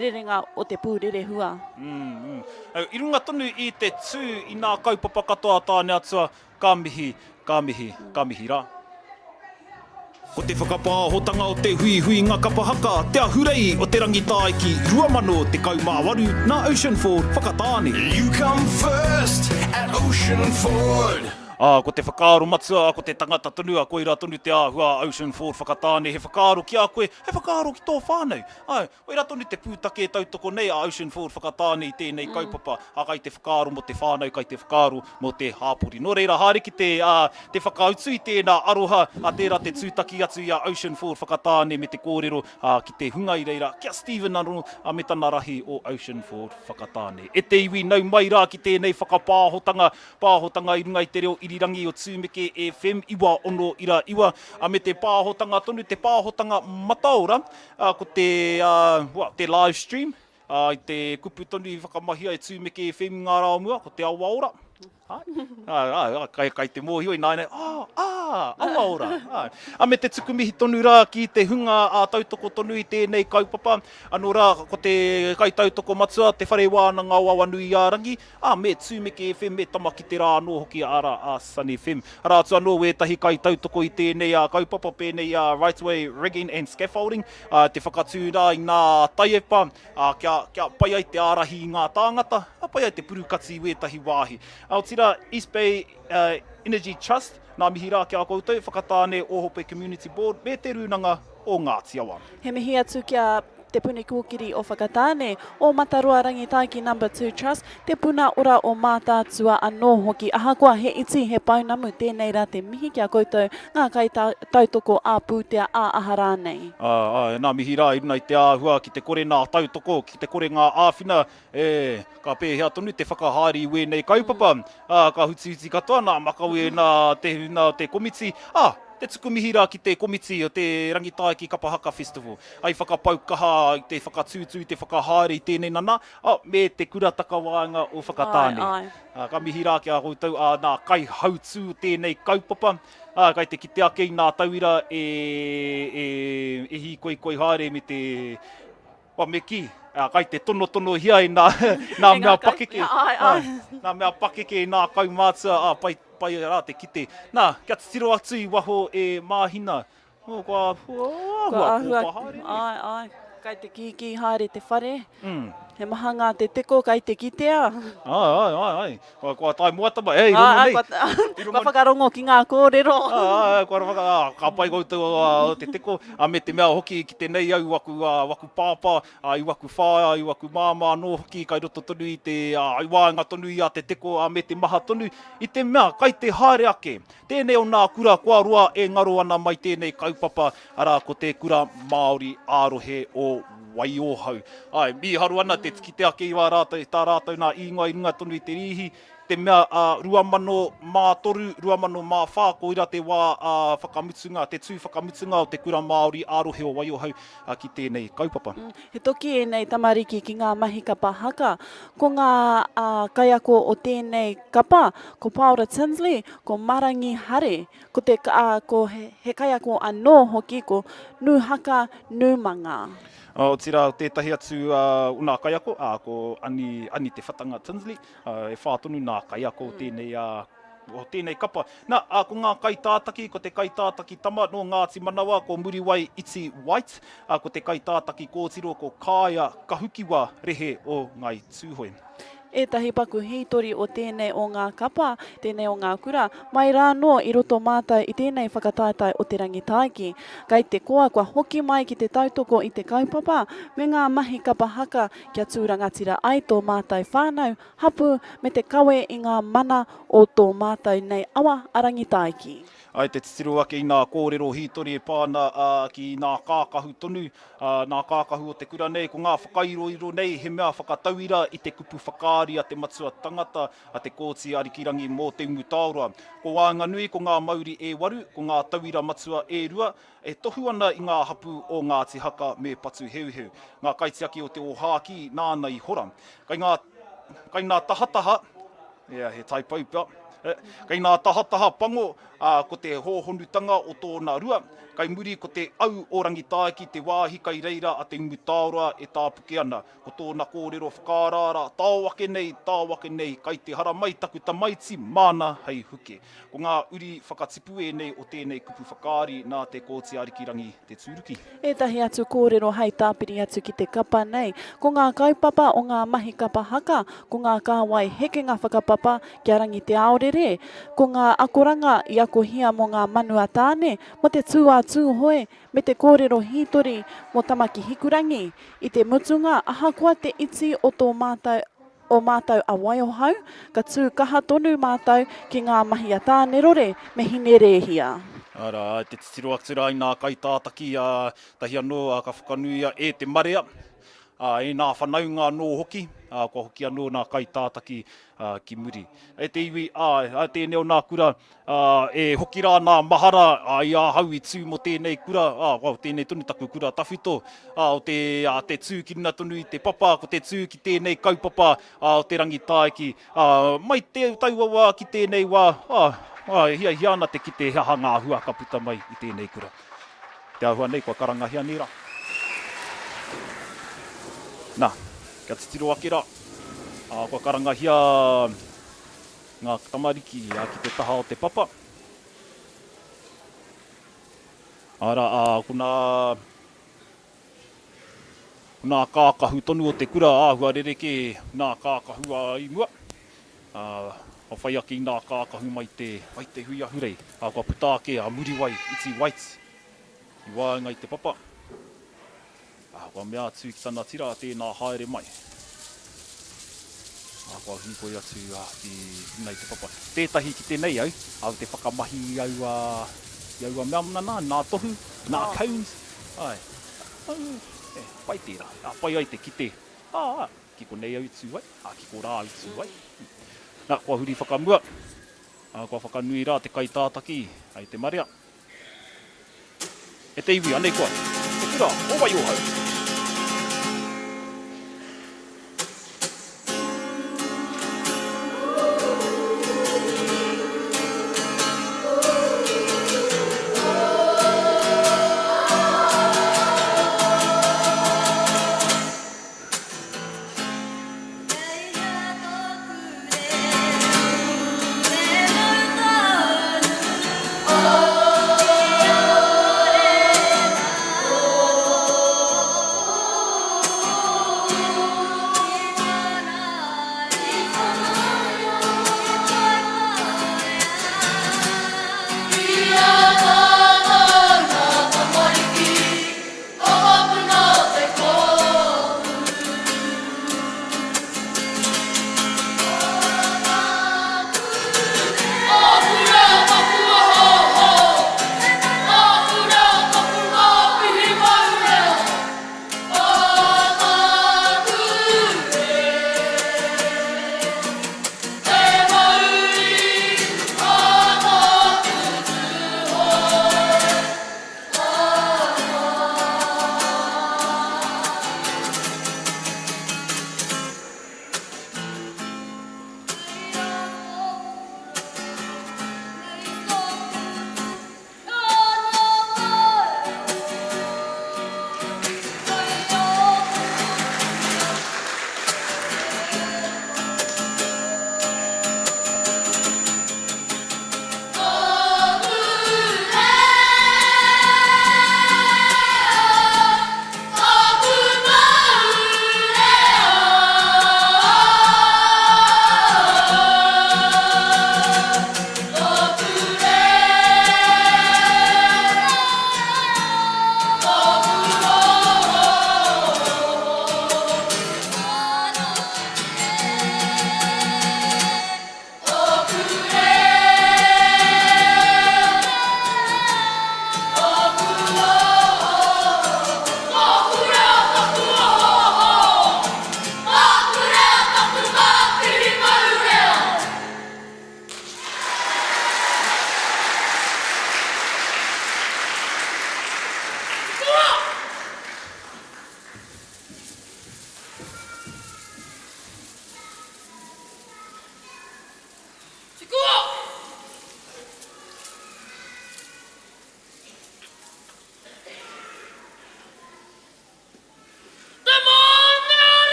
rerenga o te pūrere hua. I runga tonu i te tū i ngā kaupapa katoa tāne atua, ka mihi rā. Ko te whakapāhotanga o te hui ngā kapahaka, te ahurei o te rangitae ki 2028 nā Ocean Ford whakatāne. You come first at Ocean Ford. Ko te whakaaro matua, ko te tangata tonu, a koe rā tonu te āhua Ocean Ford whakatāne, he whakaaro ki a koe, he whakaaro ki tō whānau. Koe rā tonu te pūtake tautoko nei a Ocean Ford whakatāne i tēnei kaupapa, kai te whakaaro mo te whānau, kai te whakaaro mo te hāpori. Nō reira, hāriki te whakautu i tēnā aroha, tērā te tūtaki atu i a Ocean Ford whakatāne me te kōrero ki te hunga i reira, kia Stephen Anu, me tana rahi o Ocean Ford whakatāne. E te iwi nau mai rā ki tēnei whakapāhotanga i runga i te reo irirangi o Tūmeke FM iwa ono ira iwa, me te pāhotanga tonu, te pāhotanga mataora, ko te live stream, i te kupu tonu i whakamahia i Tūmeke FM ngā rā mua, ko te awaora. Kai te mōhio i nāne, aua ora. A me te tukumihi tonu rā ki te hunga a tautoko tonu i tēnei kaupapa. Anō rā, ko te kai tautoko matua, te whare wānanga o Awanui Ārangi. Me Tūmeke FM, me tamaki te rā anō hoki ara a Sunny FM. Rātu anō wētahi kai tautoko i tēnei a kaupapa pēnei a Right Way Rigging and Scaffolding. Te whakatū rā i ngā taiepa, kia pai ai te ārahi i ngā tāngata, pai ai te purukati i wētahi wāhi. Aotira, East Bay Energy Trust, nā mihi rā kia koutou, whakatāne Ohope Community Board, me te runanga o Ngāti Awa. He mihi atu kia te puni kūkiri o whakatāne o Matarua Rangitaiki No. 2 Trust, te puna ora o mātātua anō hoki. Ahakoa he iti he paunamu tēnei rā te mihi kia koutou ngā kai tautoko a pūtea a ahara nei. Nā mihi rā, i runa i te āhua ki te kore ngā tautoko, ki te kore ngā āwhina, ka pēhea tonu te whakahāri i wēnei kaupapa, ka huti katoa nā makau e nā te komiti, te tukumihi rā ki te komiti o te Rangitaiki Kapahaka Festival. Ai whakapaukaha, te whakatūtū, te whakahāri i tēnei nana, me te kurataka wānga o whakatāne. Ka mihi rā kia koutou nā kai hautū tēnei kaupapa. Kai te kite ake i nā tauira e hi koi haere me te wameki. Kai te tono hia i nā mea pakeke. Nā mea pakeke i nā kaumātua, pai rā te kite. Nā, kia te tiro atu i waho e māhina. Kua ahua. Kai te kiki haere te whare. He maha ngā te teko kai te kitea. Kua tai moatama. Irongo nei. Kua whakarongo ki ngā kōrero. Ka pai koutou o te teko. Me te mea hoki ki te nei au waku pāpā, i waku whāia, i waku māma anō hoki, kai roto tonu i te wāinga tonu i a te teko, me te maha tonu. I te mea, kai te haere ake. Tēnei o nā kura kua roa e ngaro ana mai tēnei kaupapa, arā ko te kura Māori ārohe o Waiohau. Mi haru ana te kite ake i tā rātou nā ingoa i runga tonu i te rihi. Te mea 2,3, 2,4 ko ira te wā whakamutunga, te tū whakamutunga o te kura Māori ārohe o Waiohau ki tēnei kaupapa. He toki e nei tamariki ki ngā mahi kapa haka. Ko ngā kaiako o tēnei kapa, ko Paora Tinsley, ko Marangi Hare, ko he kaiako anō hoki, ko Nuhaka Numanga. O tira tētahi atu nā kaiako, ko Ani te whatanga Tinsley, e whātonu nā kaiako o tēnei kapa. Nā, ko ngā kaitātaki, ko te kaitātaki tama no Ngāti Manawa, ko Muriwai Iti White, ko te kaitātaki kōtiro, ko Kāia Kahukiwa Rehe o Ngai Tūhoe. Ētahi paku hitori o tēnei o ngā kapa, tēnei o ngā kura, mai rā no i roto mātai i tēnei whakataetai o te rangitaiki. Kai te koa kua hoki mai ki te tautoko i te kaupapa, me ngā mahi kapa haka kia tūrangatira ai tō mātai whānau, hapu me te kawe i ngā mana o tō mātai nei awa arangitaiki. Ai te titiro ake i nā kōrero hitori e pāna ki nā kākahu tonu, nā kākahu o te kura nei, ko ngā whakairoiro nei, he mea whakatauira i te kupu whakaari a te matua tangata, a te kōti arikirangi mō te ungu tāura. Ko wānga nui, ko ngā mauri e waru, ko ngā tauira matua e rua, e tohu ana i ngā hapu o Ngāti Haka me Patu Heuheu. Ngā kaitiaki o te ohāki, nāna i hora. Kai ngā tahataha, he taipaupa, kai ngā tahataha pango, ko te hōhonutanga o tōna rua, kai muri ko te au o Rangitaiki, te wāhi kai reira a te ungu tāura e tāpuke ana. Ko tōna kōrero whakārāra, tāwake nei, kai te hara mai taku tamaiti, mana hei huke. Ko ngā uri whakatipu e nei o tēnei kupu whakaari nā te kōti arikirangi te tūruki. Ētahi atu kōrero hei tāpiri atu ki te kapa nei. Ko ngā kaupapa o ngā mahi kapa haka, ko ngā kāwai heke ngā whakapapa kia rangi te aorere, ko ngā akoranga i ako hia mo ngā manua tāne, mo te tūā tūhoe, me te kōrero hitori mo tamaki hikurangi, i te mutunga ahakoa te iti o tō mātai o mātou a Waiohau, ka tū kaha tonu mātou ki ngā mahi a tāne rore me hine rehia. Ara, te titiro atu rai nā kaitātaki, tahi anō ka whakanuia e te marea. E nā whanaunga nō hoki, kua hoki anō nā kai tātaki ki muri. E te iwi, tēnei o nā kura, e hoki rā nā mahara i āhau i tū mo tēnei kura, tēnei tonu taku kura tawhito, o te tū ki runa tonu i te papa, ko te tū ki tēnei kaupapa, o te rangi tāeki, mai te tauawa ki tēnei wā, hiana te ki te haha ngā hua ka puta mai i tēnei kura. Te ahua nei, kua karangahia nera. Nā, kia titiro ake rā. Kua karangahia ngā tamariki ki te taha o te papa. Ara, kuna kākahu tonu o te kura, āhua rereke nā kākahu a imua. O whai ake i nā kākahu mai te hui ahurei. Kua puta ake a muri wai, iti waiti. I wāenga i te papa. Kua mea atu ki tana tira tēnā haere mai. Kua hikoi atu ki nei te papa. Tētahi ki tēnei au te whakamahi au mea muna nā tohu, nā cones. Pai tērā, pai ai te kite. Kiko nei au tū wai, kiko rā au tū wai. Nā, kua huri whakamua. Kua whakanui rā te kai tātaki, ai te marea. E te iwi, anei koa. Te kura, o wai o hau.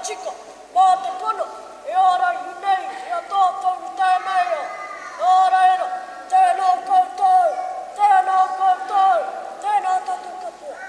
tika, mā te pono, e ora i nei, e a tātou i tēnei o. Nā reira, tēnā koutou, tēnā koutou, tēnā tātou katoa.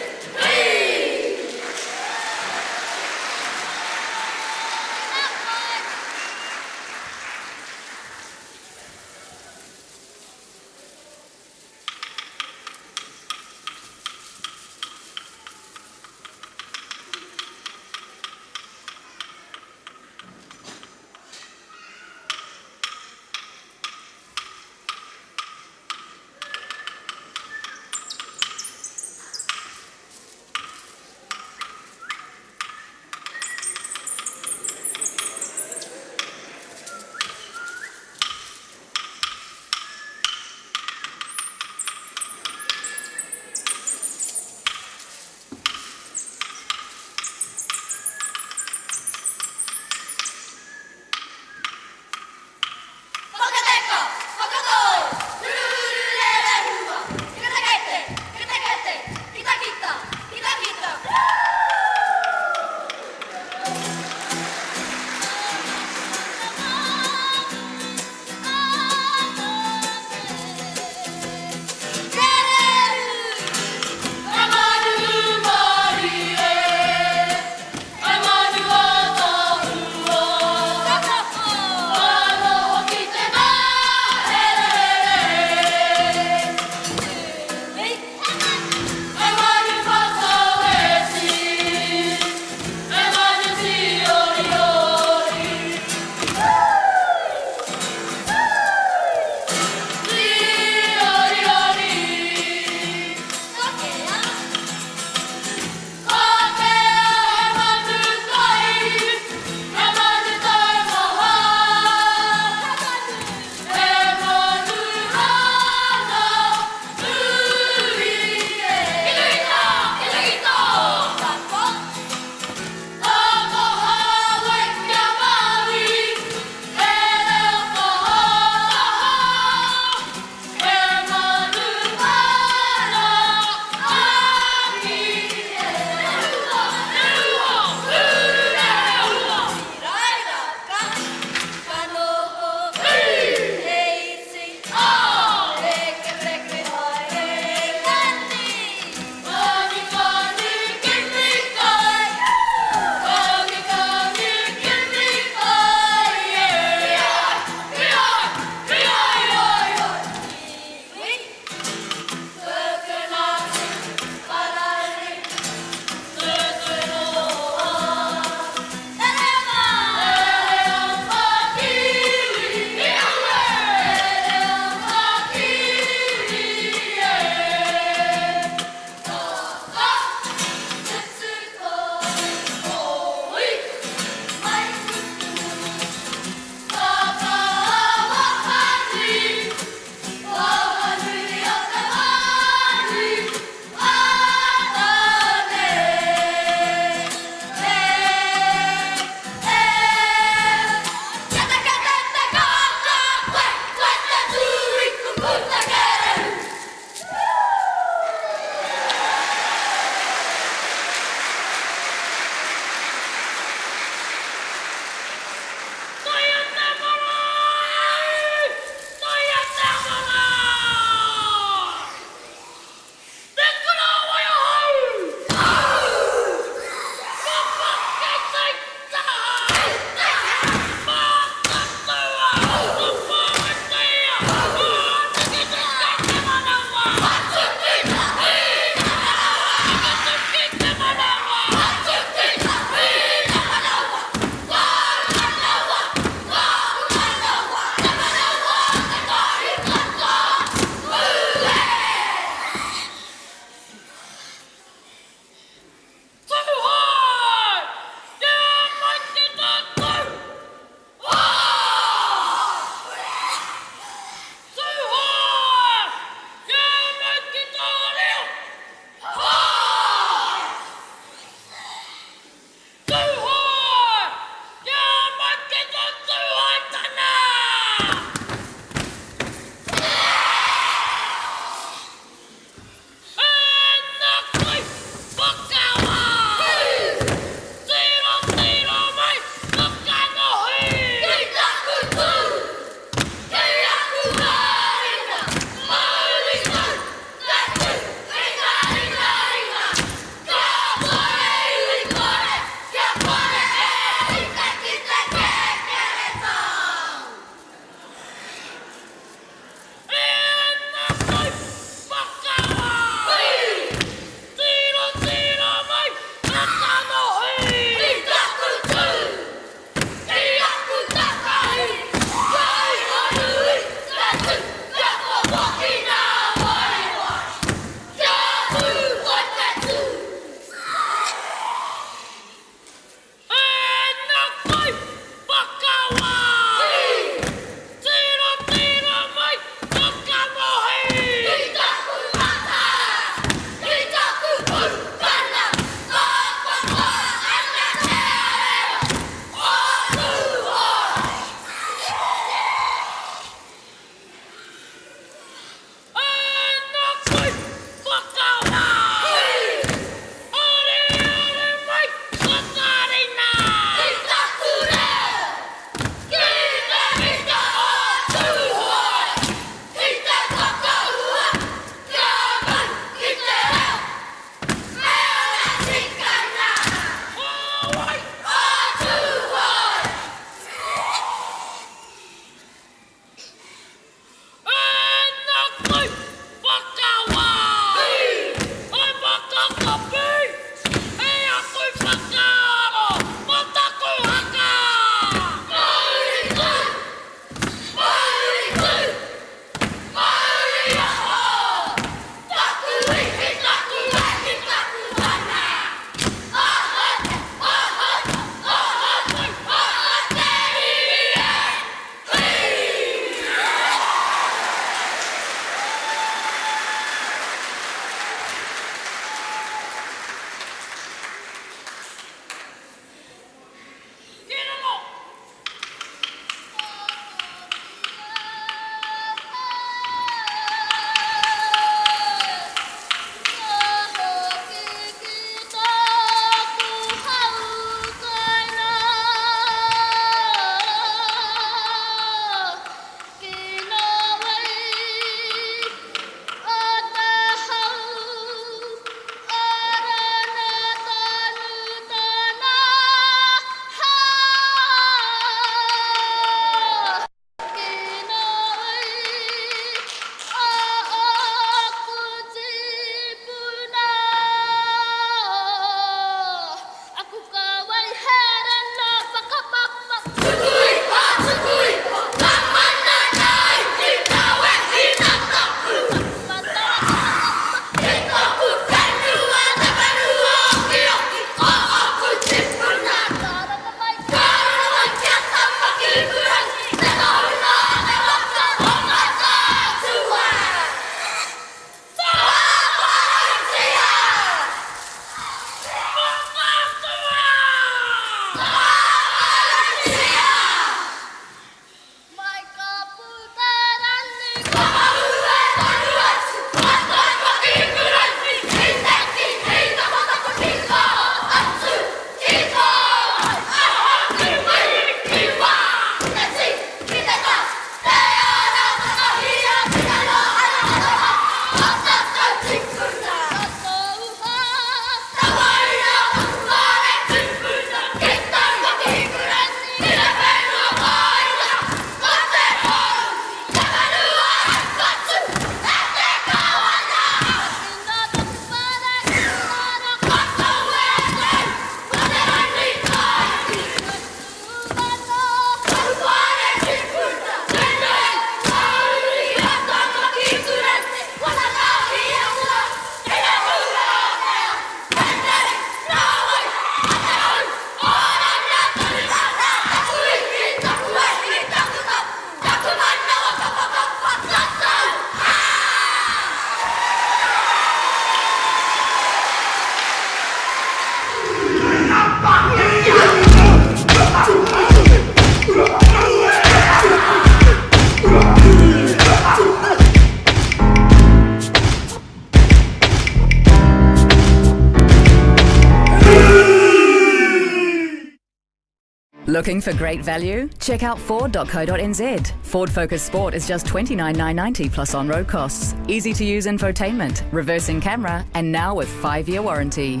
Looking for great value? Check out Ford.co.nz. Ford Focus Sport is just $29,990 plus on-road costs. Easy to use infotainment, reversing camera, and now with 5-year warranty.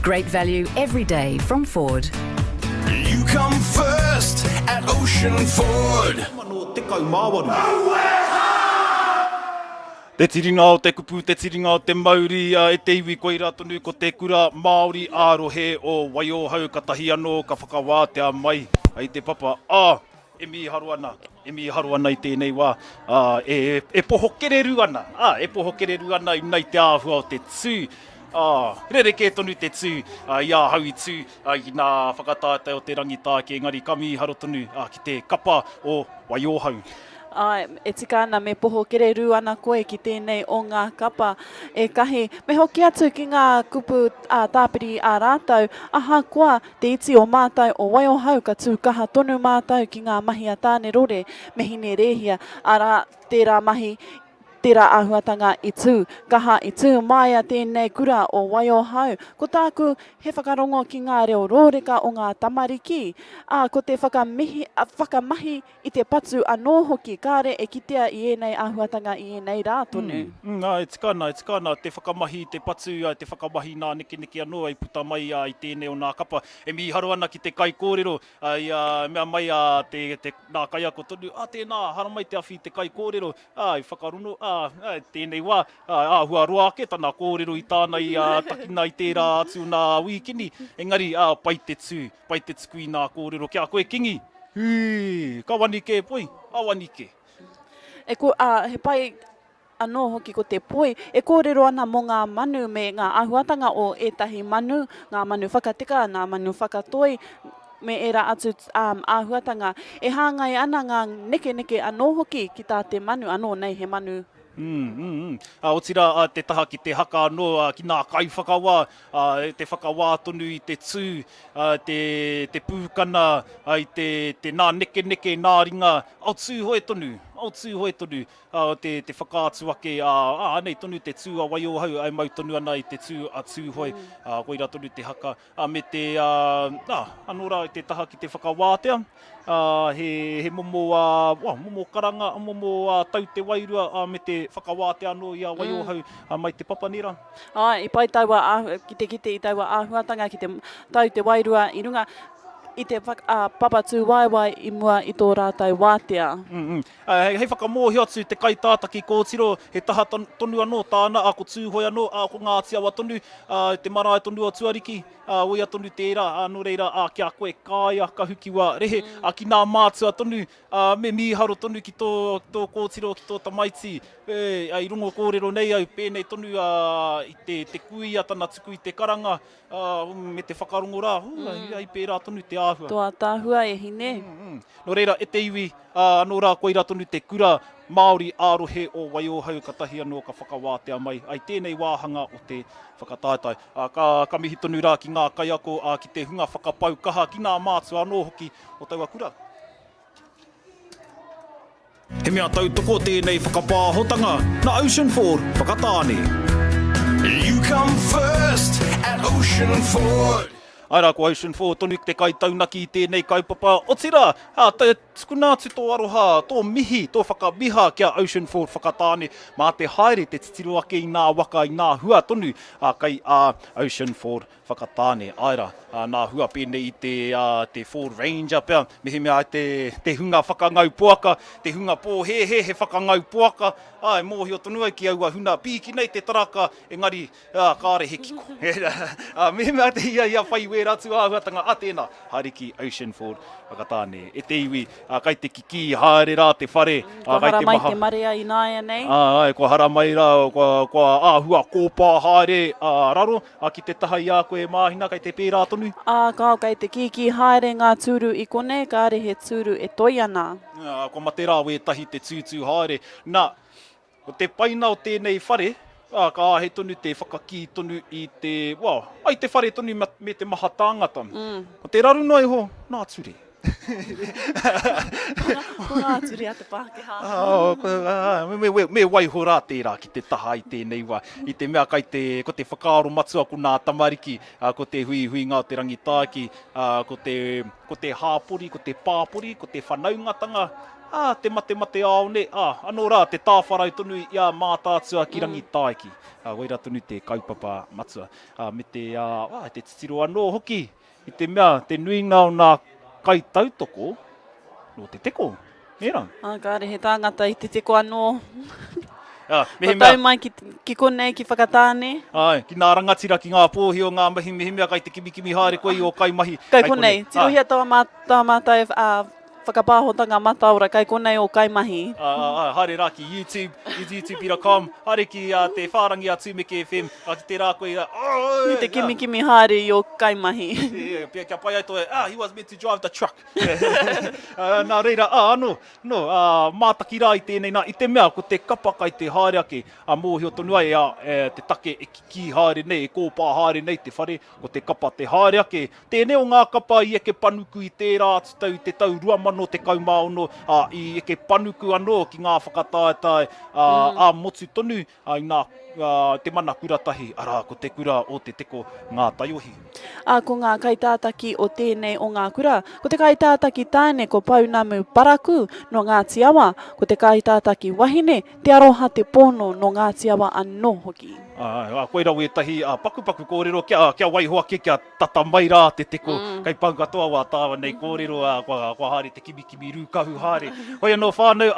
Great value every day from Ford. You come first at Ocean Ford. Mano te kaumāwaru. Te tiringa o te kupu, te tiringa o te mauri, e te iwi koe rā tonu ko te kura Māori ārohe o Waiohau ka tahi anō ka whakawātea mai. Ai te papa, e mi haru ana i tēnei wā, e poho kereru ana, e poho kereru ana i nei te āhua o te tū. Rereke tonu te tū, ia hau i tū, i nā whakatātai o te rangitā ki engari kami haro tonu ki te kapa o Waiohau. E tika ana me poho kereru ana koe ki tēnei o ngā kapa e kahi. Me hoki atu ki ngā kupu tāpiri a rātau, aha koa te iti o mātai o Waiohau ka tūkaha tonu mātai ki ngā mahi a tāne rore me hine rehia. Ara tērā mahi, tērā āhuatanga i tū, kaha i tū mai a tēnei kura o Waiohau. Ko tāku he whakarongo ki ngā reo rōreka o ngā tamariki, ko te whakamahi i te patu anō hoki, kāre e kitea i enei āhuatanga i enei rā tonu. E tika ana, te whakamahi, te patu, te whakamahi nā neke anō, i puta mai i tēnei o nā kapa. E mi haru ana ki te kai kōrero, mea mai nā kai ako tonu, tēnā, hara mai te awhi te kai kōrero, i whakarono, tēnei wā, hua roa ake, tāna kōrero i tānei takina i tērā atu nā wikini, engari, pai te tuku i nā kōrero, kia koe kingi, ka wanike poi, wanike. He pai anō hoki ko te poi, e kōrero ana mo ngā manu me ngā āhuatanga o etahi manu, ngā manu whakatika, ngā manu whakatoi, me era atu āhuatanga, e hāngai ana ngā neke anō hoki ki tā te manu, anō nei he manu. O tira te taha ki te haka anō, ki nā kai whakawā, te whakawā tonu i te tū, te pūkana, te nā neke, nā ringa, au tū hoi tonu, te whakaatu ake, anei tonu te tū a Waiohau, ai mau tonu ana i te tū a tū hoi, koira tonu te haka, me te, anora i te taha ki te whakawātea, he momo, momo karanga, momo tau te wairua, me te whakawātea anō i a Waiohau, mai te papanera. I pai taua, ki te i taua āhuatanga, ki te tau te wairua i runga, i te papatū waiwai i mua i tō rātou wātea. Hei whakamōhi atu te kai tātaki kōtiro, he taha tonu anō tāna, ko tūhoi anō, ko ngā tiawa tonu, te marae tonu o tuariki, oia tonu tērā, anō reira, kia koe kāia, ka hukiwa rehe, ki nā mātua tonu, me miharo tonu ki tō kōtiro, ki tō tamaiti, i rungo kōrero nei au, pēnei tonu i te kuia, tana tuku i te karanga, me te whakarongo rā, ai pērā tonu te āhua. Toa tāhua e hine. No reira, e te iwi, anō rā koira tonu te kura Māori ārohe o Waiohau ka tahi anō ka whakawātea mai. Ai tēnei wāhanga o te whakatātai. Ka mihi tonu rā ki ngā kai ako, ki te hunga whakapau kaha, ki nā mātua anō hoki o taua kura. He mea tautoko tēnei whakapāhotanga na Ocean Ford whakatāne. You come first at Ocean Ford. Ai rā ko Ocean Ford, tonu te kai taunaki i tēnei kaupapa. O tira, tukunātu tō aroha, tō mihi, tō whakamiha kia Ocean Ford whakatāne. Mā te haere, te titiro ake i nā waka, i nā hua tonu, kai Ocean Ford whakatāne. Ai rā, nā hua pēnei i te Ford Ranger pia, mehe mea te hunga whakangau puaka, te hunga pōhehe he whakangau puaka, ai mōhi o tonu ai ki aua huna pīki nei te taraka, engari kāre he kiko. Mehe mea te ia whai we ratu āhuatanga tēnā, hariki Ocean Ford whakatāne. E te iwi, kai te kiki haere rā te whare. Ko hara mai te marea i nāia nei. Ai, ko hara mai rā, ko āhua kōpā haere raro, ki te taha i a koe māhina, kai te pērā tonu. Kao kai te kiki haere ngā tūru i kone, kāre he tūru e toi ana. Ko mate rā we tahi te tūtū haere. Nā, o te paina o tēnei whare, ka ahe tonu te whakaki tonu i te, ai te whare tonu me te maha tāngata. O te raru noi ho, nā ture. Ko ngā turi a te Pākehā. me waiho rā tērā ki te taha i tēnei wā. I te mea ko te whakaaro matua ko nā tamariki, ko te hui ngā o te rangitaiki, ko te hāpori, ko te pāpori, ko te whanaungatanga, te mate aone, anō rā te tāwharau tonu i a mātātua ki rangitaiki. Waira tonu te kaupapa matua. Me te titiro anō hoki, i te mea, te nuinga o nā kai tautoko, no te teko. Mera. Kāre he tāngata i te teko anō. Mehe Ko tau mai ki konei, ki whakatāne. Ai, ki nā rangatira ki ngā pōhi o ngā mahi mehimea kai te kimi hāre koe o kai mahi. Kai konei, tirohia tawa mātai whakapāhotanga mataura, kai konei o kai mahi. Hare rā ki youtube.com, hare ki te whārangi a Tūmeke FM, ki te rā koe, I te kimi hāre i o kai mahi. Kia pai ai toi, he was meant to drive the truck. Nā reira, mātaki rā i tēnei nā, i te mea, ko te kapa kai te haere ake, mōhio tonu ai, te take e ki haere nei, e kōpā haere nei te whare, ko te kapa te haere ake. Tēnei o ngā kapa i eke panuku i tērā tau, te tau ruamano te kaumāono, i eke panuku anō ki ngā whakataetai, motu tonu, i nā te mana kuratahi, arā ko te kura o te teko ngā taiohi. Ko ngā kaitātaki o tēnei o ngā kura, ko te kaitātaki tāne ko Paunamu Paraku no Ngāti Awa, ko te kaitātaki wahine, te aroha te pono no Ngāti Awa anō hoki. Koe rau e tahi pakupaku kōrero, kia waihoa kia tata mai rā te teko, kai paukatoa wā tāwa nei kōrero, kua haere te kimi rūkahu haere. Hoi anō whānau,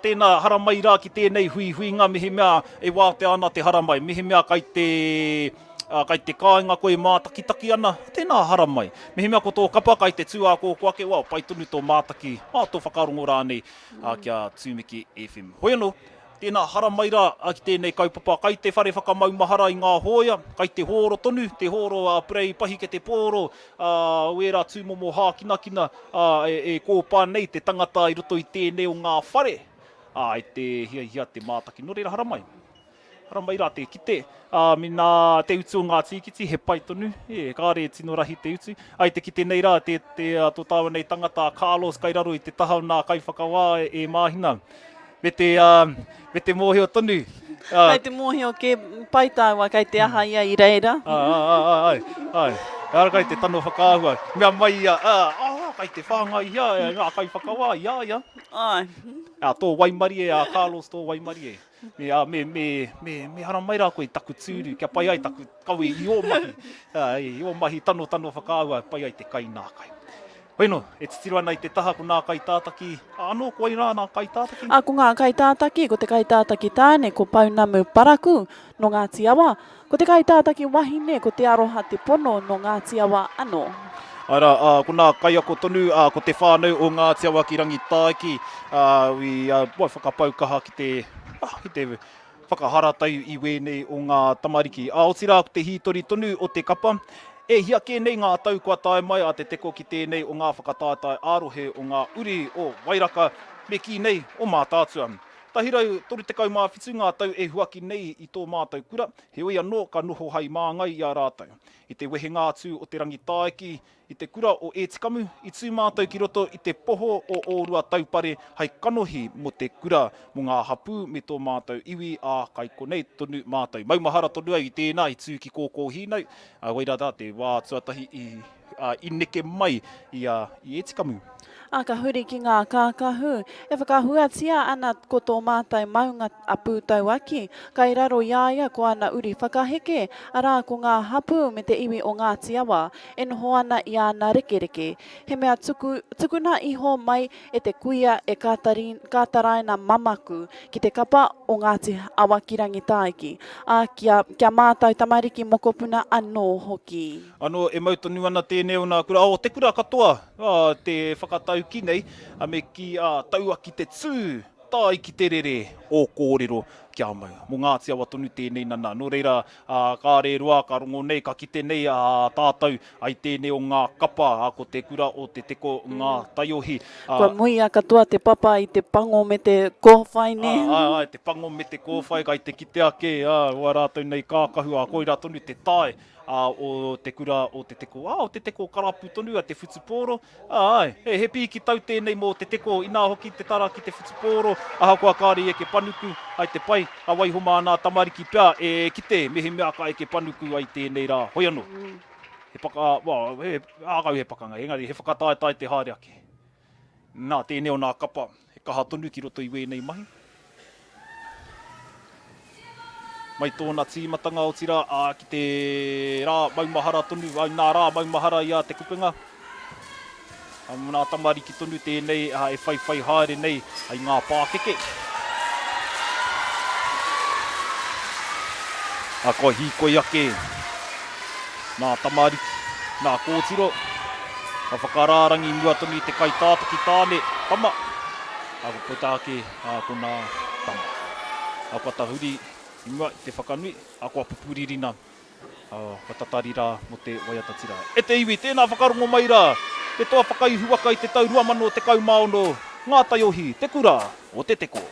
tēnā haramai rā ki tēnei hui ngā mihi mea, e wā te ana te haramai, mihi mea kai te kāinga koe mātakitaki ana, tēnā haramai. Mihi mea ko tō kapa kai te tūā ko kuake, pai tonu tō mātaki, tō whakarongo rānei, kia Tūmeke FM. Hoi anō, tēnā haramai rā ki tēnei kaupapa, kai te whare whakamaumahara i ngā hōia, kai te hōro tonu, te hōro prei pahi ke te pōro, wera tūmomo hākinakina, e kōpā nei te tangata i roto i tēnei o ngā whare, e te hia te mātaki. No reira haramai. Haramai rā te kite, mina te utu o ngā tīkiti, he pai tonu, kāre tino rahi te utu. Ai te kite nei rā, tō tāua nei tangata Carlos Kairaro i te taha o nā kaiwhakawā e māhina. Me te mōhio tonu. Kai te mōhio ke paitāua, kai te aha ia i reira. Ai. Ara kai te tano whakaahua. Mea mai ia, kai te whāngai ia, ngā kai whakawā, ia. Ai. Tō Waimarie, Carlos tō Waimarie. Me haramai rā koe taku tūru, kia pai ai taku kaui i o mahi. I o mahi tano whakaahua, pai ai te kai nā kai. Bueno, e titiro ana i te taha ko nā kai tātaki. Anō, koe rā nā kai tātaki? Ko ngā kai tātaki, ko te kai tātaki tāne, ko Paunamu Paraku no Ngāti Awa. Ko te kai tātaki wahine, ko te aroha te pono no Ngāti Awa anō. Ara, ko nā kai ako tonu, ko te whānau o Ngāti Awa ki Rangitaiki, whakapaukaha ki te whakaharatai i wēnei o ngā tamariki. O tira, ko te hītori tonu o te kapa, e hia ke nei ngā tau kua tae mai a te teko ki tēnei o ngā whakatātai arohe o ngā uri o Wairaka me ki nei o mātātua. Tahirau, toru te kaumā whitu ngā tau e huaki nei i tō mātau kura, he oi anō ka noho hai māngai i a rātau. I te wehe ngātū o te rangitaiki, i te kura o e tikamu, i tū mātau ki roto i te poho o ōrua taupare hei kanohi mo te kura mo ngā hapū me tō mātau iwi kai konei tonu mātau. Maumahara tonu ai i tēnā i tū ki kōkō hinau, waira tā te wā tuatahi i neke mai i e tikamu. Ka huri ki ngā kākahu, e whakahuatia ana ko tō mātai maunga a pūtau aki, kai raro iaia ko ana uri whakaheke, arā ko ngā hapu me te iwi o Ngāti Awa, e noho ana i ana rekereke. He mea tukuna iho mai e te kuia e kātaraina mamaku ki te kapa o Ngāti Awa ki Rangitaiki, kia mātai tamariki mokopuna anō hoki. Anō, e mautonu ana tēnei o nā kura, te kura katoa, te whakatau ki nei, me ki taua ki te tū, tai ki te rere o kōrero kia mau. Mo Ngāti Awa tonu tēnei nana. Nō reira, kā re roa, ka rongo nei, ka kite nei tātou, ai tēnei o ngā kapa, ko te kura o te teko ngā taiohi. Kua muia katoa te papa i te pango me te kōwhai ne. Te pango me te kōwhai, kai te kite ake, wā rātou nei kākahu, koe rā tonu te tae. o te kura o te teko. O te teko karapu tonu a te whutupōro. Ai, he piki tau tēnei mō te teko ina hoki te tara ki te whutupōro. Aha kua kāri e ke panuku ai te pai. A waiho māna tamariki pia e kite mehe mea ka e ke panuku ai tēnei rā. Hoi anō. He ākau he pakanga. Engari, he whakataetai te haere ake. Nā, tēnei o nā kapa. He kaha tonu ki roto i wēnei mahi. Mai tōna tīmatanga o tira ki te rā maumahara tonu, nā rā maumahara i a te kupenga. Nā tamariki tonu tēnei e whai haere nei ai ngā pākeke. A kua hīkoi ake, nā tamariki, nā kōtiro. A whakarārangi mua tonu i te kai tātaki tāne, tama. A ko puta ake, ko nā tama. A kua tahuri, ingoa te whakanui, a kua pupuririna. Watatari rā mo te waiatatira. E te iwi, tēnā whakarongo mai rā. E toa whakaihuaka i te tau 2 te kau maono. Ngā taiohi, te kura o te teko.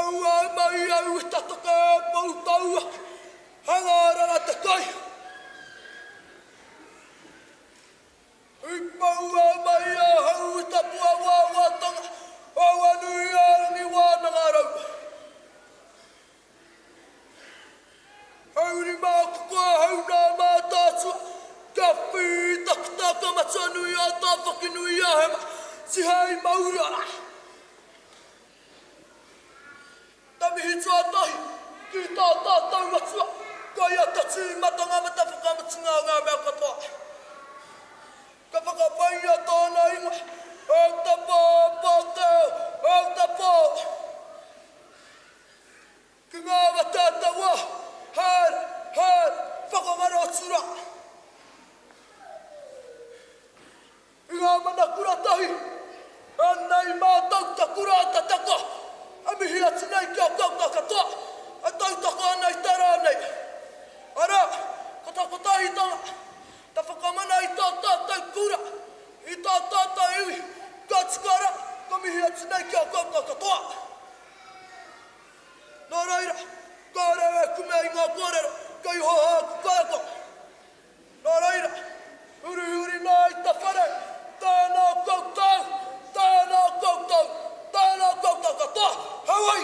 paua mai au tataka pautaua. Hangara te kai. I paua mai au tapua wawatanga. Awa nui arangi wānanga rau. Hauri mā kukua hau nā mā tātua. Ka whi takitaka matua nui a tā whaki nui a hema. Si hei maura. Tamihi tua tahi. Ki tā tātau matua. Kai a tatu matanga mata whakamatunga ngā mea katoa. Ka whakapai a tōna inga. Au ta pō, pōteo. Au ta pō. Ki ngā watata wā. Hāre, whakamaro tura. I ngā mana kura tahi. Anei mā tauta kura ata taka. Amihi atu nei kia kauta katoa. A tautaka anei tara nei. Ara, ko tahi tanga. Ta whakamana i tā tātou kura. I tā tātou iwi. Ka tikara, ka mihi atu nei kia kauta katoa. Nā reira, ka rewe kume i ngā kōrero. Ka iho hāku kāko. Nā reira, huri nā i ta whare. Tēnā koutou, tēnā koutou, tēnā koutou katoa. Hauai!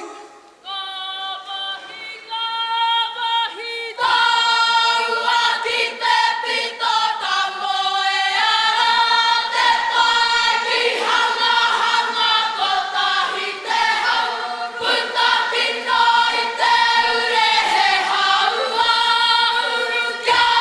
Yeah!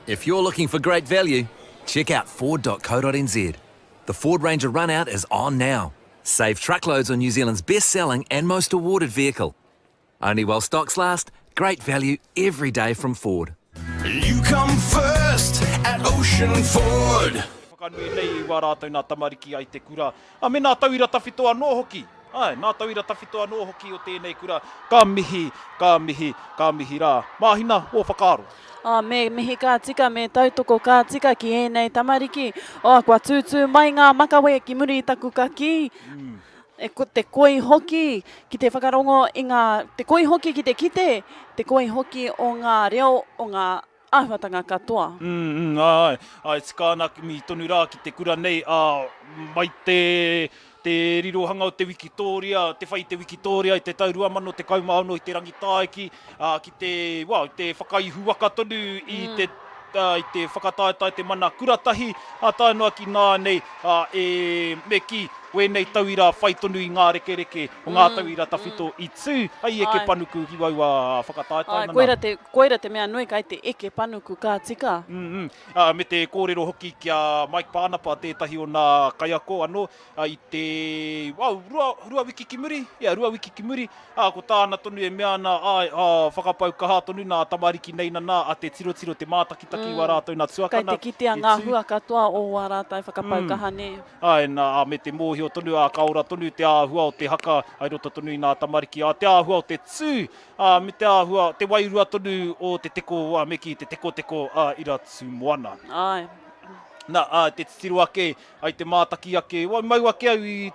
If you're looking for great value, check out Ford.co.nz. The Ford Ranger run out is on now. Save truckloads on New Zealand's best-selling and most awarded vehicle. Only while stocks last, great value every day from Ford. You come first at Ocean Ford. Whakanui nei wā rātou nā tamariki ai te kura. A me nā tauira tawhitoa nō hoki. Ai, nā tauira tawhitoa nō hoki o tēnei kura. Ka mihi rā. Māhina o whakaaro. Me mihi ka tika me tautoko ka tika ki ēnei tamariki. Kua tūtū mai ngā makawe ki muri i taku ka ki. Te koi hoki ki te whakarongo i ngā... Te koi hoki ki te kite. Te koi hoki o ngā reo o ngā āhuatanga katoa. Ai, tikāna mi tonu rā ki te kura nei. Mai te rirohanga o te Wikitoria, te whai te Wikitoria i te taurua mano, te kaumāono i te rangitaiki, ki te whakaihu waka tonu i te whakataetai te mana kuratahi, tānoa ki nā nei me ki wēnei tauira whai tonu i ngā rekereke o ngā tauira tawhito i tū, ai eke panuku ki wau whakataetai mana. Koira te mea nui kai te eke panuku ka tika. Me te kōrero hoki kia Mike Pānapa, tētahi o nā kaiako anō, i te rua wiki ki muri, rua wiki ki muri, ko tāna tonu e mea nā whakapau kaha tonu nā tamariki nei nā a te tiro te mātakitaki wā rātou nā tuakana. Kai te kitea ngā hua katoa o wā rātou whakapau kaha ne. Ai, me te mōhi o tonu a kaora tonu te āhua o te haka, ai roto tonu i nā tamariki, te āhua o te tū, me te āhua, te wairua tonu o te teko, me ki te teko i rā tū moana. Ai. Te titiru ake, ai te mātaki ake, mau ake au i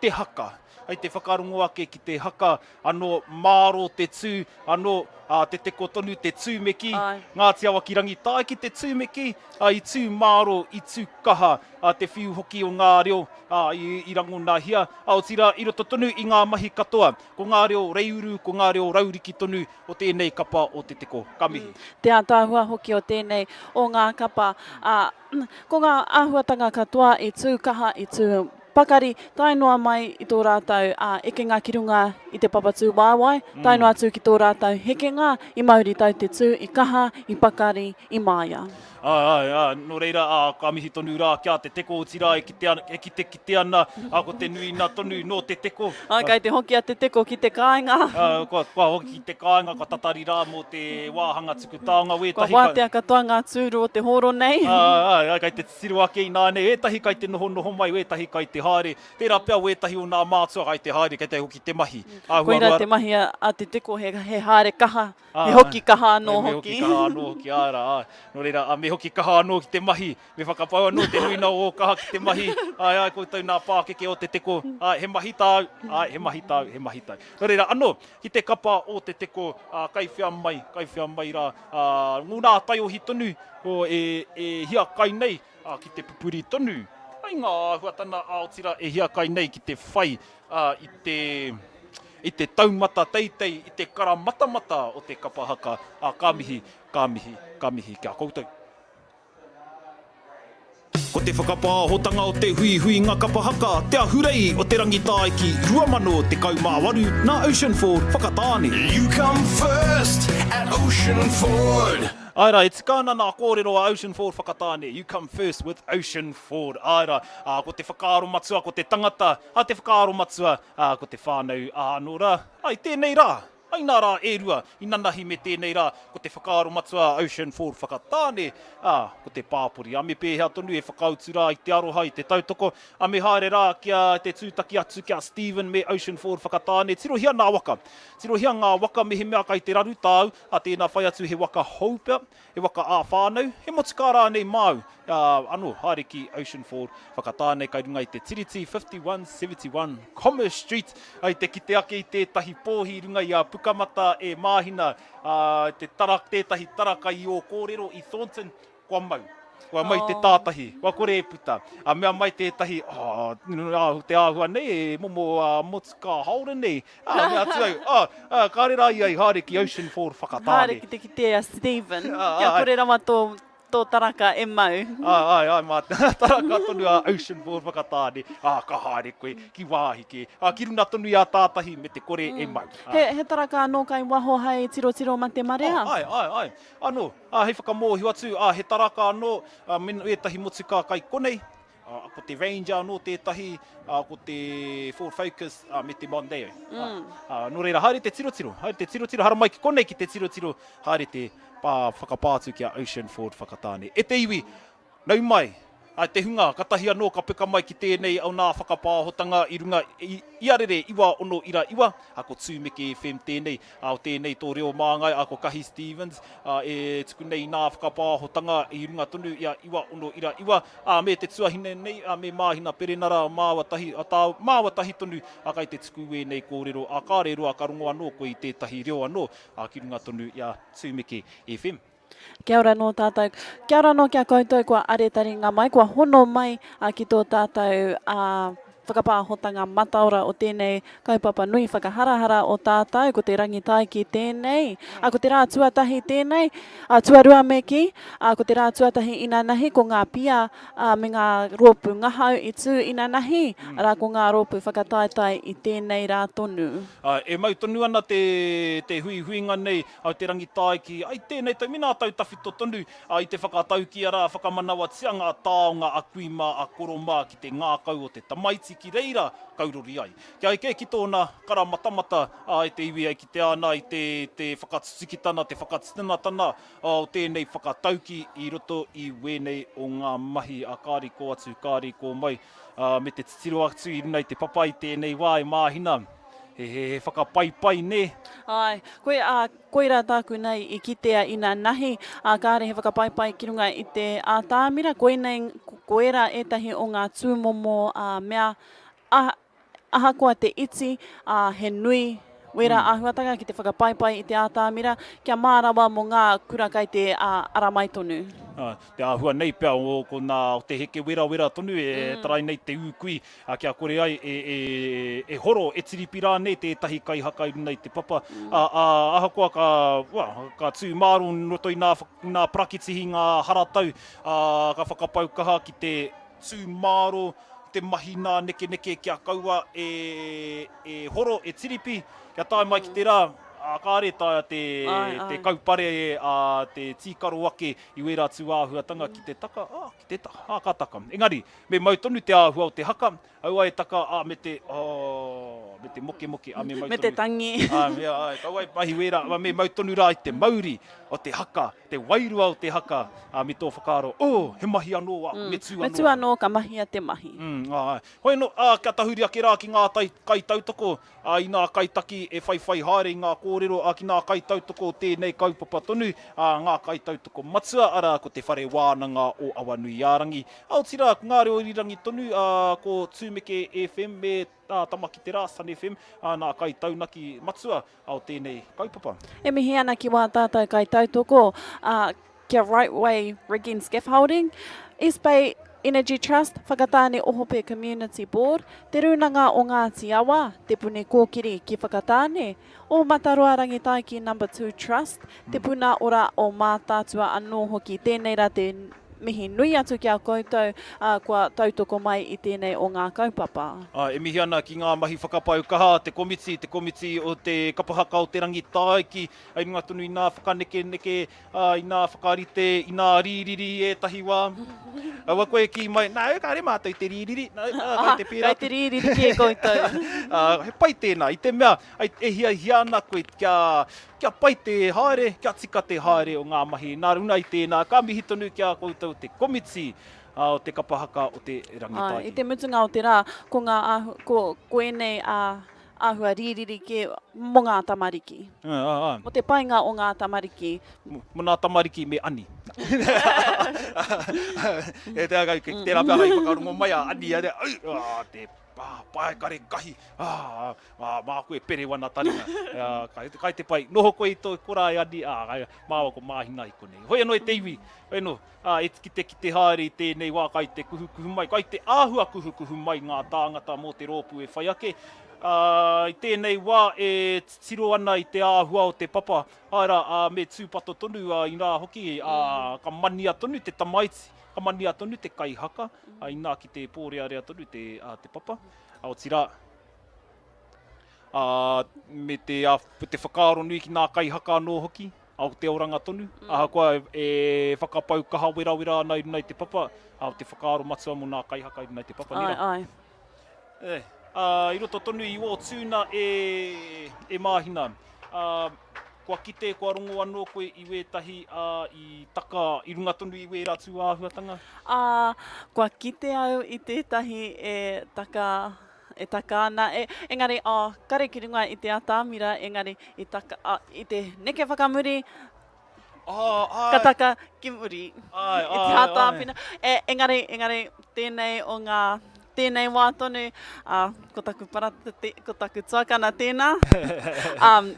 te haka, ai te whakarongo ake ki te haka, anō māro te tū, anō te teko tonu te tūmeki, ngā te awa ki rangi tāi ki te tūmeki, i tū māro, i tū kaha, te whiu hoki o ngā reo i rango nā hia, o tira i roto tonu i ngā mahi katoa, ko ngā reo reiuru, ko ngā reo rauriki tonu o tēnei kapa o te teko kamihi. Te ātāhua hoki o tēnei o ngā kapa, ko ngā āhuatanga katoa i tū kaha, i tū pakari, tainoa mai i tō rātou eke ngā kirunga i te papatū wāwai, tainoa tū ki tō rātou hekenga, i mauri tau te tū, i kaha, i pakari, i māia. Nō reira, ka mihi tonu rā kia te teko o tira e ki te ana, ko te nui nā tonu no te teko. Kai te hoki a te teko ki te kāinga. Kua hoki ki te kāinga, ka tatari rā mō te wāhanga tukutaonga. Kua wātea katoa ngā tūru o te horo nei. Kai te titiru ake i nā nei, etahi kai te noho mai, etahi kai te haere. Tērā pia etahi o nā mātua kai te haere, kai te hoki te mahi. Koira te mahi a te teko he haere kaha, he hoki kaha anō hoki. He hoki kaha anō hoki, nō reira, me hoki kaha anō ki te mahi, me whakapau anō te ruina o kaha ki te mahi, koutou nā pākeke o te teko, he mahi tāu, he mahi tāu. Nō reira, anō, ki te kapa o te teko, kai whia mai rā, ngō nā taiohi tonu, e hia kai nei, ki te pupuri tonu, ai ngā huatana Aotearoa e hia kai nei ki te whai, i te taumata teitei, i te kara matamata o te kapahaka, ka mihi kia koutou. Ko te whakapāhotanga o te hui ngā kapahaka, te ahurei o te rangitaiki, rua mano te kaumāwaru, nā Ocean Ford whakatāne. You come first at Ocean Ford. Aira, e tikāna nā kōrero a Ocean Ford whakatāne. You come first with Ocean Ford. Aira, ko te whakaaro matua, ko te tangata, te whakaaro matua, ko te whānau anō rā. Ai, tēnei rā. Ai nā rā e rua, i nanahi me tēnei rā, ko te whakaaro matua Ocean Ford whakatāne, ko te pāpori. A me pēhea tonu e whakautu rā i te aroha, i te tautoko. A me haere rā kia te tūtaki atu kia Stephen me Ocean Ford whakatāne. Tirohia ngā waka. Tirohia ngā waka me he mea kai te raru tāu, a tēnā whai atu he waka haupea, he waka āwhānau, he motuka rā nei mau. Anō, haere ki Ocean Ford whakatāne, kai runga i te Tiriti 5171 Commerce Street, ai te kite ake i tētahi pōhi runga i a Pukamata e Māhina, tētahi taraka i o kōrero i Thornton, kua mau. Kua mai te tātahi, kua kore e puta. A mea mai tētahi, te āhua nei, e momo motuka haore nei. Mea tuau, kāre rā iai, haere ki Ocean Ford whakatāne. Haere ki te kitea Stephen, kia kore rama tō tō taraka e mau. Ai, mā taraka tonu a Ocean Board whakatāne. Ka haere koe, ki wāhi ke. Ki runa tonu i a tātahi me te kore e mau. He taraka anō kai waho hei tiro ma te marea? Ai. Anō, hei whakamōhiu atu, he taraka anō, mena etahi motuka kai konei. Ko te Ranger anō tētahi, ko te Ford Focus me te Mondeo. Nō reira, haere te tirotiro, hara mai ki konei ki te tirotiro, haere te whakapātu ki a Ocean Ford whakatāne. E te iwi, nau mai, te hunga, katahi anō ka peka mai ki tēnei au nā whakapāhotanga i runga i arere iwa ono ira iwa, ko Tūmeke FM tēnei, o tēnei tō reo māngai, ko Kahi Stevens, e tuku nei nā whakapāhotanga i runga tonu ia iwa ono ira iwa, me te tuahine nei, me māhina perenara māwatahi tonu, kai te tuku e nei kōrero, ka rero ka rongo anō koe i tētahi reo anō, ki runga tonu ia Tūmeke FM. Kia ora no tātou. Kia ora no kia koutou kua aretaringa mai, kua hono mai ki tō tātou whakapāhotanga mataora o tēnei kaupapa nui whakaharahara o tātou, ko te rangitai ki tēnei, ko te rā tuatahi tēnei, tuarua me ki, ko te rā tuatahi ina nahi, ko ngā pia me ngā rōpu ngahau i tū ina nahi, rā ko ngā rōpu whakataitai i tēnei rā tonu. E mau tonu ana te hui-huinga nei, te rangitai ki, tēnei tau mina tau tawhito tonu, i te whakatau ki ara, whakamanawa tia ngā tāonga a kuima, a koroma ki te ngākau o te tamaiti ki reira kaurori ai. Kia eke ki tōna kara matamata i te iwi ai ki te ana, i te whakatsutikitana, te whakatinatana o tēnei whakatauki i roto i wēnei o ngā mahi a kāri ko atu, kāri ko mai, me te titiro atu i runa i te papai tēnei wā e māhina. He whakapaipai ne. Ai, koe rā tāku nei i kitea ina nahi, kāre he whakapaipai ki runga i te tāmira, koe rā etahi o ngā tūmomo mea ahakoa te iti, he nui, wera ahuatanga ki te whakapaipai i te ātāmira, kia mārawa mo ngā kura kai te aramai tonu. Te āhua nei pia o te heke wera tonu tarai nei te ūkui, kia kore ai e horo e tiripi rā nei tētahi kai haka i runa i te papa. Ahakoa ka tū māru roto i nā prakitihi ngā haratau, ka whakapaukaha ki te tū māro, te mahi nā neke kia kaua e horo e tiripi, kia tae mai ki te rā, ka retaia te kaupare te tīkaro ake i wera tū āhuatanga ki te taka, ka taka. Engari, me mau tonu te āhua o te haka, aua e taka me te moke, me te tangi. Kawai mahi wera, me mau tonu rā i te mauri o te haka, te wairua o te haka, me tō whakaaro, he mahi anō, me tū anō. Me tū anō, ka mahi a te mahi. Hoi no, kia tahuri ake rā ki ngā kai tautoko, i ngā kaitaki e whaiwhai haere i ngā kōrero, ki ngā kai tautoko tēnei kaupapa tonu, ngā kai tautoko matua, ara ko te whare wānanga o Awanui Ārangi. Aotira, ngā reo irirangi tonu, ko Tūmeke FM me tamaki te rā, Sun FM, nā kai taunaki matua o tēnei kaupapa. E mihi ana ki wā tātou kai tautoko, kia Right Way Rigging Scaffolding, East Bay Energy Trust, Whakatāne Ohope Community Board, te runanga o Ngāti Awa, te pune kōkiri ki Whakatāne, o Mataroa Rangitaiki No. 2 Trust, te puna ora o mātātua anō hoki, tēnei rā te mihi nui atu kia koutou, kua tautoko mai i tēnei o ngā kaupapa. E mihi ana ki ngā mahi whakapau kaha, te komiti o te kapahaka o te rangitaiki, ai runga tonu i nā whakaneke, i nā whakarite, i nā ririri e tahi wā. Awa koe ki mai, ka re mātou te ririri, Kai te ririri ki e koutou. He pai tēnā, i te mea, e hiana koe kia pai te haere, kia tika te haere o ngā mahi. Nā runa i tēnā, ka mihi tonu kia koutou te komiti o te kapahaka o te rangitaiki. I te mutunga o te rā, ko koenei āhua ririri ke mo ngā tamariki. Mo te painga o ngā tamariki. Mo ngā tamariki me ani. E te agai, te rapea hai whakarongo mai a ani, te pai kare kahi, mā koe pere wana taringa, kai te pai, noho koe i tō kora e ani, māua ko māhina i konei. Hoi anō e te iwi, ki te haere i tēnei wā, kai te kuhukuhu mai, kai te āhua kuhukuhu mai ngā tāngata mō te rōpu e whai ake, I tēnei wā e tiro ana i te āhua o te papa. Aira, me tūpato tonu i nā hoki, ka mania tonu te tamaiti, ka mania tonu te kaihaka, i nā ki te pōrearea tonu te papa. O tira, me te whakaaro nui ki nā kaihaka anō hoki, au te oranga tonu. Ahakoa e whakapau kaha wera ana i runai te papa, au te whakaaro matua mo nā kaihaka i runai te papa. Ai. I roto tonu i o tūna e māhina. Kua kite, kua rongo anō koe i wētahi i taka, i runga tonu i wē rātu āhuatanga? Kua kite au i tētahi e taka ana. Engari, kare ki runga i te atamira, engari i te neke whakamuri, ka taka ki muri. I te atamira. Engari, tēnei wā tonu, ko taku tuakana tēnā,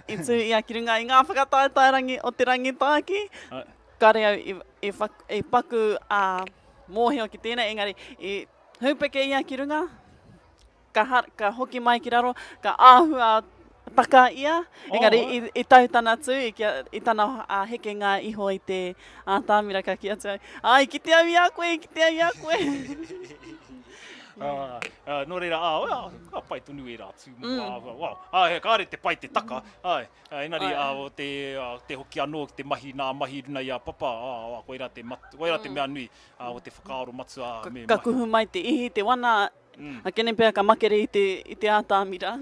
i tū ia ki runga i ngā whakataetarangi o te rangitāki. Kare au i paku mōhio ki tēnā, engari i hupeke ia ki runga, ka hoki mai ki raro, ka āhua taka ia, engari i tautana tū, i tana heke ngā iho i te tāmira ka ki atu. Ai, ki te au i a koe, Nō reira, ka pai tonu e rātu. Kāre te pai te taka. Engari, te hoki anō, te mahi, nā mahi runa i a papa, koe rā te mea nui, o te whakaaro matua. Ka kuhu mai te ihi, te wana, a kene pēr ka makere i te ātāmira.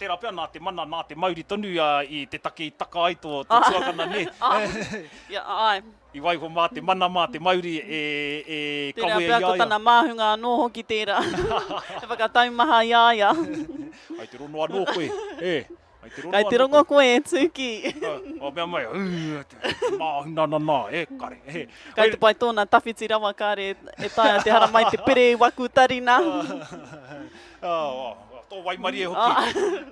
Tērā pēr nā te mana, nā te mauri tonu i te take i taka aito, te tuakana ne. Ai. I waiho mā te mana, mā te mauri e kawe ai. Tērā pēr ko tana māhunga anō hoki tērā. E whakatau maha i aia. Ai te rono anō koe. Kai te rongo koe e tūki. O mea mai, māhuna kare. Kai te pai tōna tawhiti rawa kāre e taia te hara mai te pere waku tarina. Tō waimari e hoki.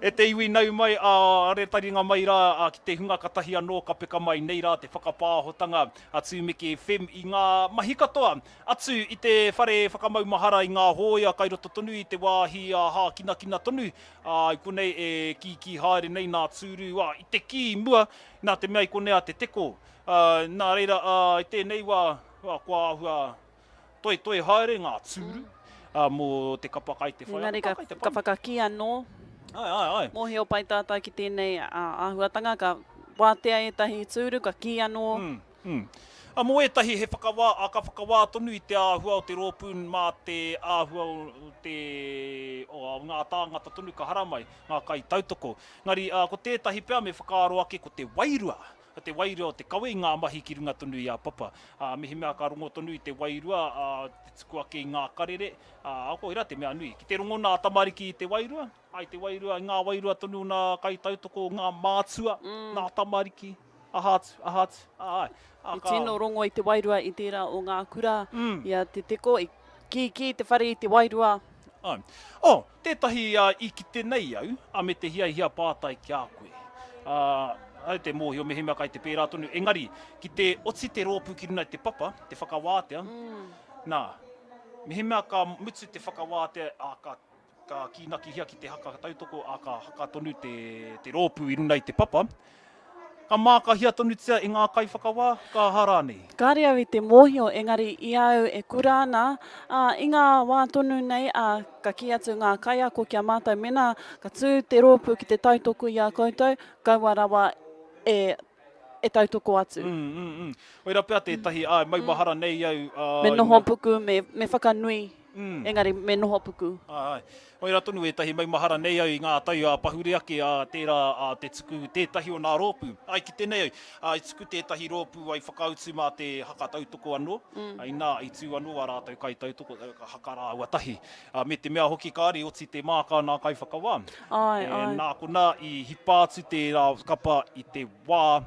E te iwi nau mai, are taringa mai rā ki te hunga katahi anō ka peka mai nei rā te whakapāhotanga a Tūmeke FM i ngā mahi katoa. Atu i te whare whakamaumahara i ngā hōia kai roto tonu i te wāhi hā kina tonu. I konei e ki haere nei nā tūru i te ki mua, nā te mea i konei a te teko. Nā reira i tēnei kua ahua toi haere ngā tūru. Mō te kapakai te whai. Engari ka whakaki anō. Ai. Mōhio pai tātai ki tēnei āhuatanga, ka wātea e tahi tūru, ka ki anō. Mō etahi he ka whakawā tonu i te āhua o te rōpū mā te āhua o ngā tāngata tonu ka haramai, ngā kai tautoko. Ngari, ko tētahi pēr me whakaaro ake ko te wairua. Te wairua o te kawe i ngā mahi ki runga tonu i a papa. Mihi mea ka rongo tonu i te wairua, te tuku ake i ngā karere. Ako ira te mea nui. Ki te rongo nā tamariki i te wairua, te wairua, ngā wairua tonu nā kai tautoko, ngā mātua, nā tamariki, ahatu. I tino rongo i te wairua i tērā o ngā kura, ia te teko, ki te whare i te wairua. Tētahi i ki te nei au, a me te hia pātai ki a koe. Ai te mōhio mehe mea kai te pērā tonu. Engari, ki te oti te rōpū ki runai te papa, te whakawātea, mehe mea ka mutu te whakawātea, ka kinaki hia ki te haka tautoko, ka haka tonu te rōpū i runai te papa. Ka mākahia tonu tia i ngā kai whakawā, ka harānei. Kāre au i te mōhio, engari i au e kurāna, i ngā wā tonu nei, ka ki atu ngā kai ako kia mātou mena, ka tū te rōpū ki te tautoko i a koutou, kaua rawa e tautoko atu. Oira pēr tētahi, maumahara nei au. Me noho puku, me whakanui, engari me noho puku. Oira tonu e tahi maumahara nei au i ngā tau pahuri ake tērā te tuku tētahi o ngā rōpū. Ai ki tēnei au, i tuku tētahi rōpū ai whakautu mā te haka tautoko anō. Ai nā i tū anō a rātou kai tautoko, ka haka rā ua tahi. Me te mea hoki kāri oti te māka nā kai whakawā. Nā kona i hipātu te kapa i te wā,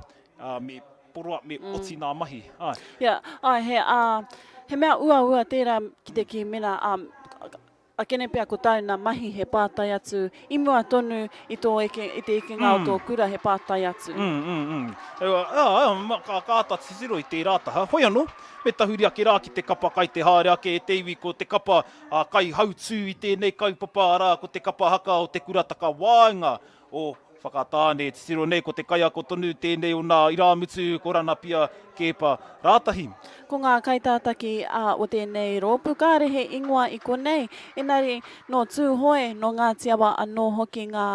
me poroa, me oti nā mahi. He mea ua tērā ki te ki mena, a kene pia ko tauna mahi he pātai atu, i mua tonu i te eke ngā o tō kura he pātai atu. Ka kāta tisiro i te rātaha. Hoi anō, me tahuri ake rā ki te kapa kai te haere ake e te iwi ko te kapa kai hautū i tēnei kaupapa rā ko te kapa haka o te kurataka wāinga o whakatāne tisiro nei ko te kai ako tonu tēnei o nā iramutu korana pia kepa rātahi. Ko ngā kaitātaki o tēnei rōpu kārehe ingoa i konei, enari no tūhoe no ngā tiawa anō hoki ngā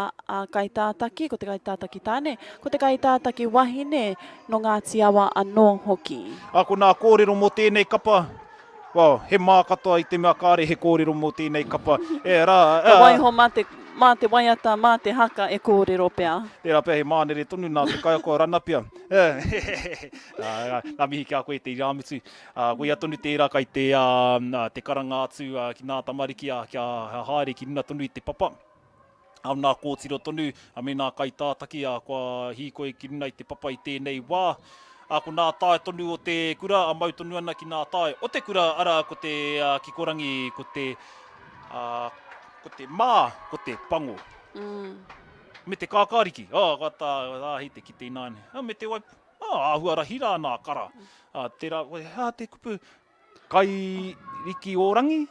kaitātaki, ko te kaitātaki tāne, ko te kaitātaki wahine no ngā tiawa anō hoki. Ko nā kōrero mō tēnei kapa, he mā katoa i te mea kāre he kōrero mō tēnei kapa. Ka waiho mā te waiata, mā te haka e kōrero pia. Tērā pia he mānere tonu nā te kai ako rana pia. Nā mihi kia koe te iramutu. Koe atonu tērā kai te karanga atu ki nā tamariki kia haere ki runa tonu i te papa. Nā kōtiro tonu, me nā kai tātaki kua hikoe ki runa i te papa i tēnei wā. Ko nā tae tonu o te kura, mau tonu ana ki nā tae. O te kura ara ko te kikorangi, ko te mā, ko te pango. Me te kākāriki, kata hei te ki te nāne. Me te waipu, ahua rahi rā nā kara. Tērā, te kupu, kariki o rangi,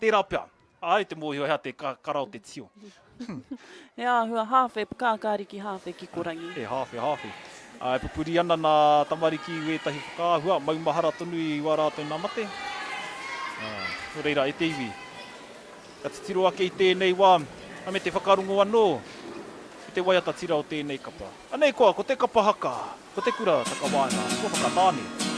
tērā pia. Ai te mōhio hea te kara o te tio. He ahua hawhe, kākāriki hawhe ki korangi. He hawhe. E pupuri ana nā tamariki wētahi whakaahua, maumahara tonu i wā rātou nā mate. Reira, e te iwi. Ka titiro ake i tēnei wā, me te whakarungo anō, i te waiata tira o tēnei kapa. Anei koa, ko te kapa haka, ko te kura taka wāna, ko whakatāne.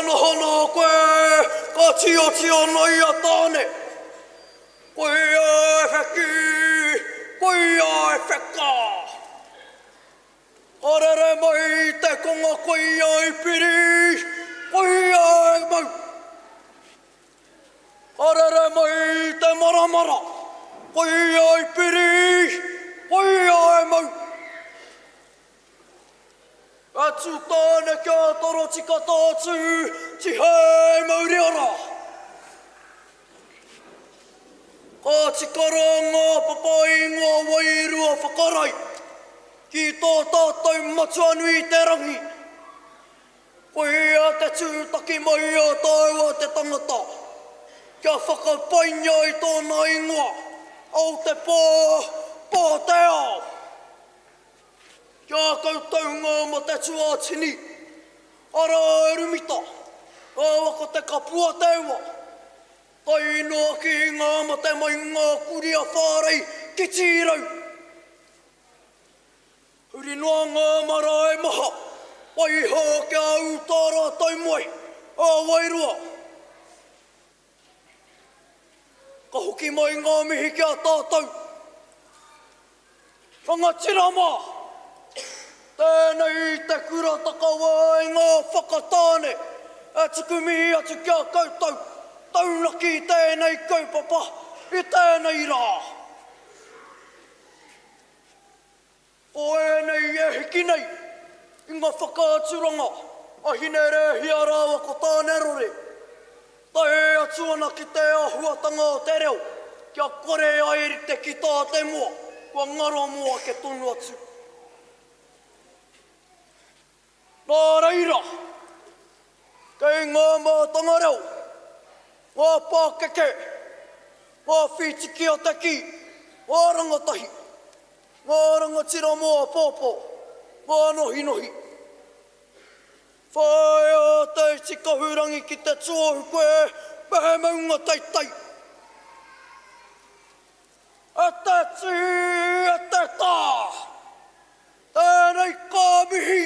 Hono hono koe, ka tio tio noi a tāne. Koe ai wheki, koe ai wheka. Arere mai te konga koe ai piri, koe ai mau. Arere mai te maramara, koe ai piri, koe ai mau. Atu tāne kia toro tika tātu, ti hei mauri ora. Ka tikara ngā papai ngā wairua whakarai, ki tō tātou matuanui te rangi. Koe a te tūtaki mai a tāua te tangata, kia whakapainga i tōna ingoa, au te pō te ao. Kia koutou ngā mo te tuatini, ara e rumita, awako te kapua te ua. Tai noa ki ngā mo te mai ngā kuria whārei ki tīrau. Huri noa ngā marae maha, waiho kia utara tau moe, a wairua. Ka hoki mai ngā mihi kia tātou. Whangatira mā. Tēnei te kura takawa i ngā whakatāne, e tuku mihi atu kia koutou, taunaki tēnei kaupapa i tēnei rā. O ēnei e hiki nei, i ngā whakaaturanga, a hine rehi a rāwa ko tāne rore. Ta e atu ana ki te ahuatanga o te reo, kia kore aeri te ki tā te mua, kua ngaro mua ke tonu atu. Nā reira, kei ngā mātanga reo, ngā pākeke, ngā whitiki o te ki, ngā rangatahi, ngā rangatira moa pōpō, ngā nohi nohi. Whai a te tikahurangi ki te tuahu koe, pehe maunga teitai. E te tū, e te tā, tēnei kā mihi,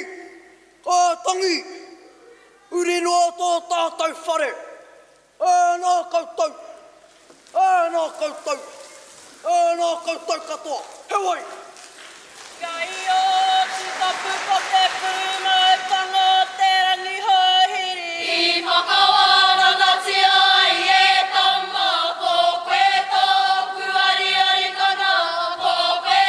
kā tangi, uri noa tō tātou whare. Nā koutou, nā koutou, nā koutou katoa. Hewai! Kia io, ki tapu ko te pūma e panga te rangi hahiri. I whakawaranga ti ai e tama, ko koe tōku ari ari kanga, ko koe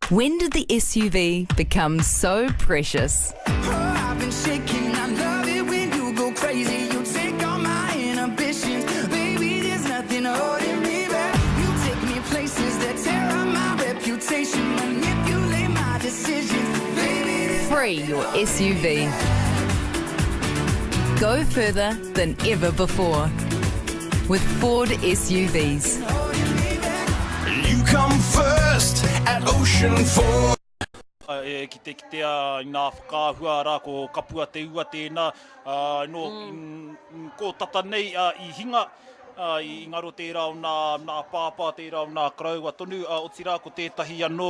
When did the SUV become so precious? Oh, I've been shaking. I love it when you go crazy. You take all my inhibitions. Baby, there's nothing holding me back. You take me places that tear up my reputation. Manipulate my decisions. Baby, there's Free your SUV. Go further than ever before with Ford SUVs. You come first at Ocean Ford. Ki te i nā whakāhua rā ko kapua te ua tēnā ko tata nei i hinga i ngaro tērā o nā pāpā tērā o nā karaua tonu o tira ko tētahi anō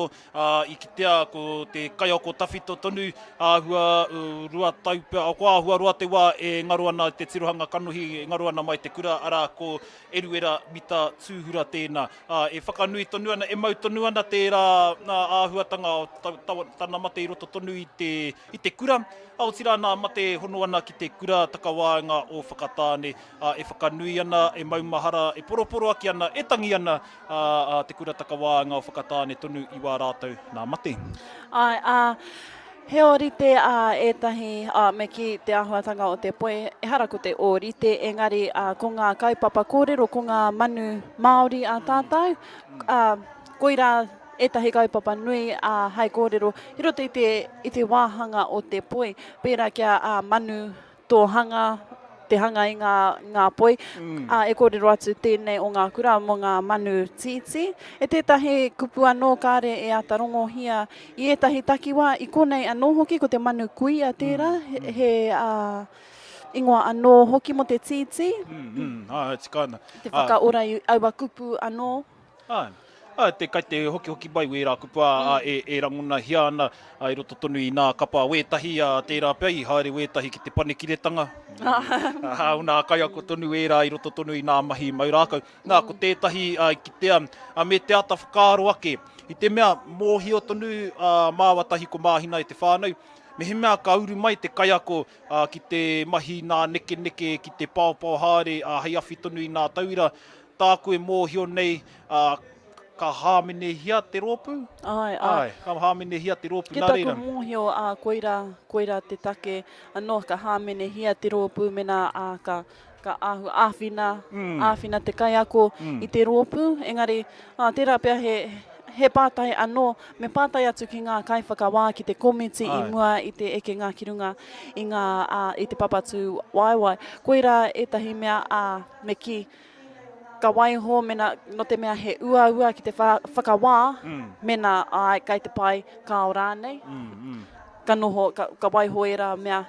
i kitea ko te kai o ko tawhito tonu āhua rua taupea o ko āhua rua te wā e ngaro ana te tirohanga kanohi e ngaro ana mai te kura ara ko eruera mita tūhura tēnā e whakanui tonu ana e mau tonu ana tērā āhuatanga o tana mate i roto tonu i te kura o tira nā mate hono ana ki te kura takawāinga o whakatāne e whakanui ana e maumahara e poroporo aki ana e tangi ana te kura takawāinga o whakatāne tonu i wā rātou nā mate. Ai, he orite etahi me ki te āhuatanga o te poe, e hara ko te orite, engari ko ngā kaupapa kōrero, ko ngā manu Māori a tātou, koira etahi kaupapa nui hai kōrero, i roto i te wāhanga o te poe, pērā kia manu tō hanga, te hanga i ngā poe, e kōrero atu tēnei o ngā kura mo ngā manu titi. E tētahi kupu anō kāre e atarongo hia i etahi takiwā, i konei anō hoki ko te manu kui a tērā, he ingoa anō hoki mo te titi. Tikana. Te whakaora i aua kupu anō. Te kai te hoki mai wera kupua e ranguna hia ana i roto tonu i nā kapa wētahi tērā pia i haere wētahi ki te panekiretanga. Nā kai ako tonu wera i roto tonu i nā mahi maurākau. Nā ko tētahi ki tea me te ata whakaaro ake. I te mea mōhio tonu māwatahi ko māhina i te whānau. Me he mea ka uru mai te kai ako ki te mahi nā neke ki te pāopao haere hei awhi tonu i nā tauira. Tā koe mōhio nei ka hāmene hia te rōpū? Ai, ka hāmene hia te rōpū. Ke taku mōhio koira te take anō ka hāmene hia te rōpū mena ka āwhina te kai ako i te rōpū. Engari, tērā pia he pātai anō, me pātai atu ki ngā kai whakawā ki te komiti i mua i te eke ngā kirunga i te papatu waiwai. Koira etahi mea me ki ka waiho mena no te mea he ua ki te whakawā mena kai te pai ka o rānei. Ka noho, ka waiho era mea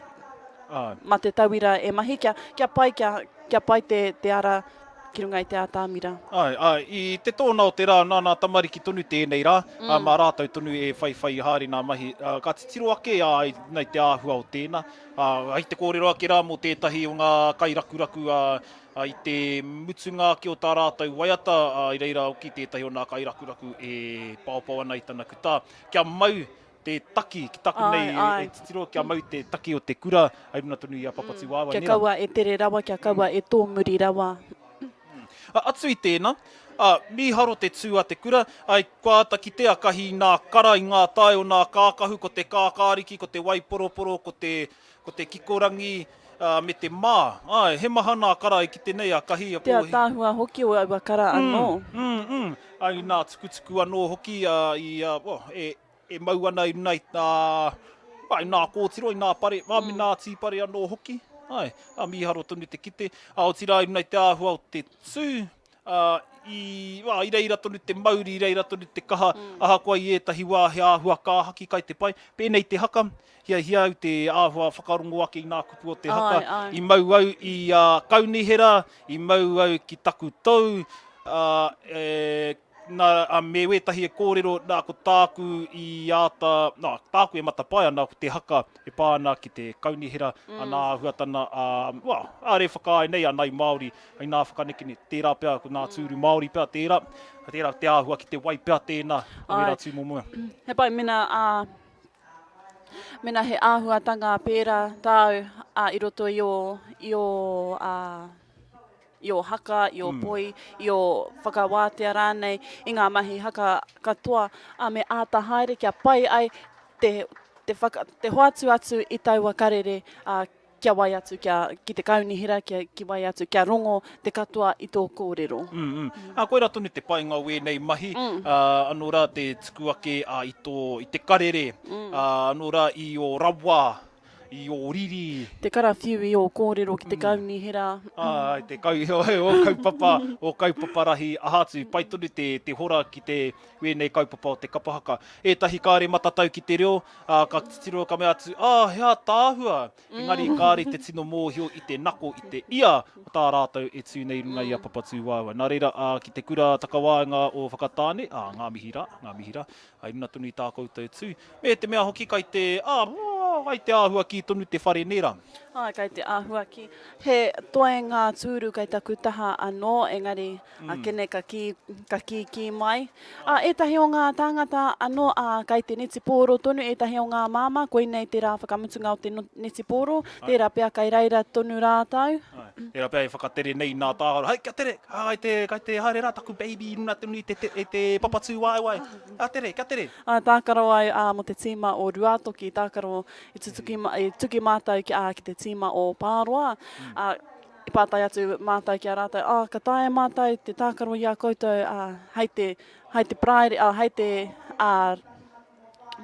ma te tauira e mahi kia pai te ara ki runga i te ātāmira. I te tōna o te rā, nā tamariki tonu tēnei rā, mā rātou tonu e whai haere nā mahi. Ka te tiro ake nei te āhua o tēnā. Hei te kōrero ake rā mō tētahi o ngā kai rakuraku i te mutunga ki o tā rātou waiata, i reira o ki tētahi o nā kai rakuraku e pāopao ana i tana kutā. Kia mau te taki, ki taku nei e titiro, kia mau te taki o te kura, ai runa tonu i a papatu wāwai. Kia kaua e tere rawa, kia kaua e tōmuri rawa. Atu i tēnā, miharo te tū a te kura, ai kua ki te akahi nā kara i ngā tae o nā kākahu, ko te kākāriki, ko te waiporoporo, ko te kikorangi, me te mā. He maha nā kara i ki te nei akahi. Te tāhua hoki o aua kara anō. Ai nā tukutuku anō hoki e mau ana i runa i nā kōtiro, i nā pare, me nā tīpare anō hoki. Ai, miharo tonu te kite. O tira i runa i te āhua o te tū. I reira tonu te mauri, i reira tonu te kaha. Ahakoa i etahi wā he āhua kāhaki kai te pai. Pēnei te haka, hia au te āhua whakarongo ake i nā kupu o te haka. I mau au i kaunihera, i mau au ki taku tau. Me wetahi e kōrero nā ko tāku i āta, tāku e matapai ana ko te haka e pāna ki te kaunihera nā huatana, are whakaai nei ana i Māori, ai nā whakanekene tērā pia, ko nā tūru Māori pia tērā te āhua ki te wai pia tēnā, o mera tū mōmua. He pai mena he āhuatanga pērā tāu i roto i o i o haka, i o poi, i o whakawātea rānei, i ngā mahi haka katoa, a me āta haere kia pai ai te hoatu atu i taua karere, kia wai atu ki te kaunihira, ki wai atu kia rongo te katoa i tō kōrero. Koe rā tonu te painga wēnei mahi, anō rā te tuku ake i te karere, anō rā i o rawa, i o riri. Te karawhiu i o kōrero ki te kaunihira. Te o kaupapa rahi ahatu. Pai tonu te hora ki te wēnei kaupapa o te kapahaka. Ētahi kāre matatau ki te reo, ka titiro ka mea atu, hea tāhua. Engari kāre te tino mōhio i te nako i te ia, tā rātou e tū nei runga i a papatū wāua. Nā reira, ki te kura takawāenga o whakatāne, ngā mihira, ai runa tonu i tā koutou tū. Me te mea hoki kai te, ai te āhua ki tonu te whare nera. Kai te āhua ki. He toe ngā tūru kai taku taha anō, engari kene ka ki mai. Ētahi o ngā tāngata anō, kai te netiporo tonu, ētahi o ngā māma, koe nei te rā whakamutunga o te netiporo, tērā pia kai reira tonu rātau. Tērā pia i whakatere nei nā tāhara. Hei, kia tere, kai te haere rā taku baby, runa tonu i te papatū wai. Kia tere. Tākaro ai mo te tīma o Ruatoki, tākaro i tuki mātou ki te tīma o Pāroa. I pātai atu mātou ki a rātou, ka tae mātou te tākaro i a koutou, hei te pride, hei te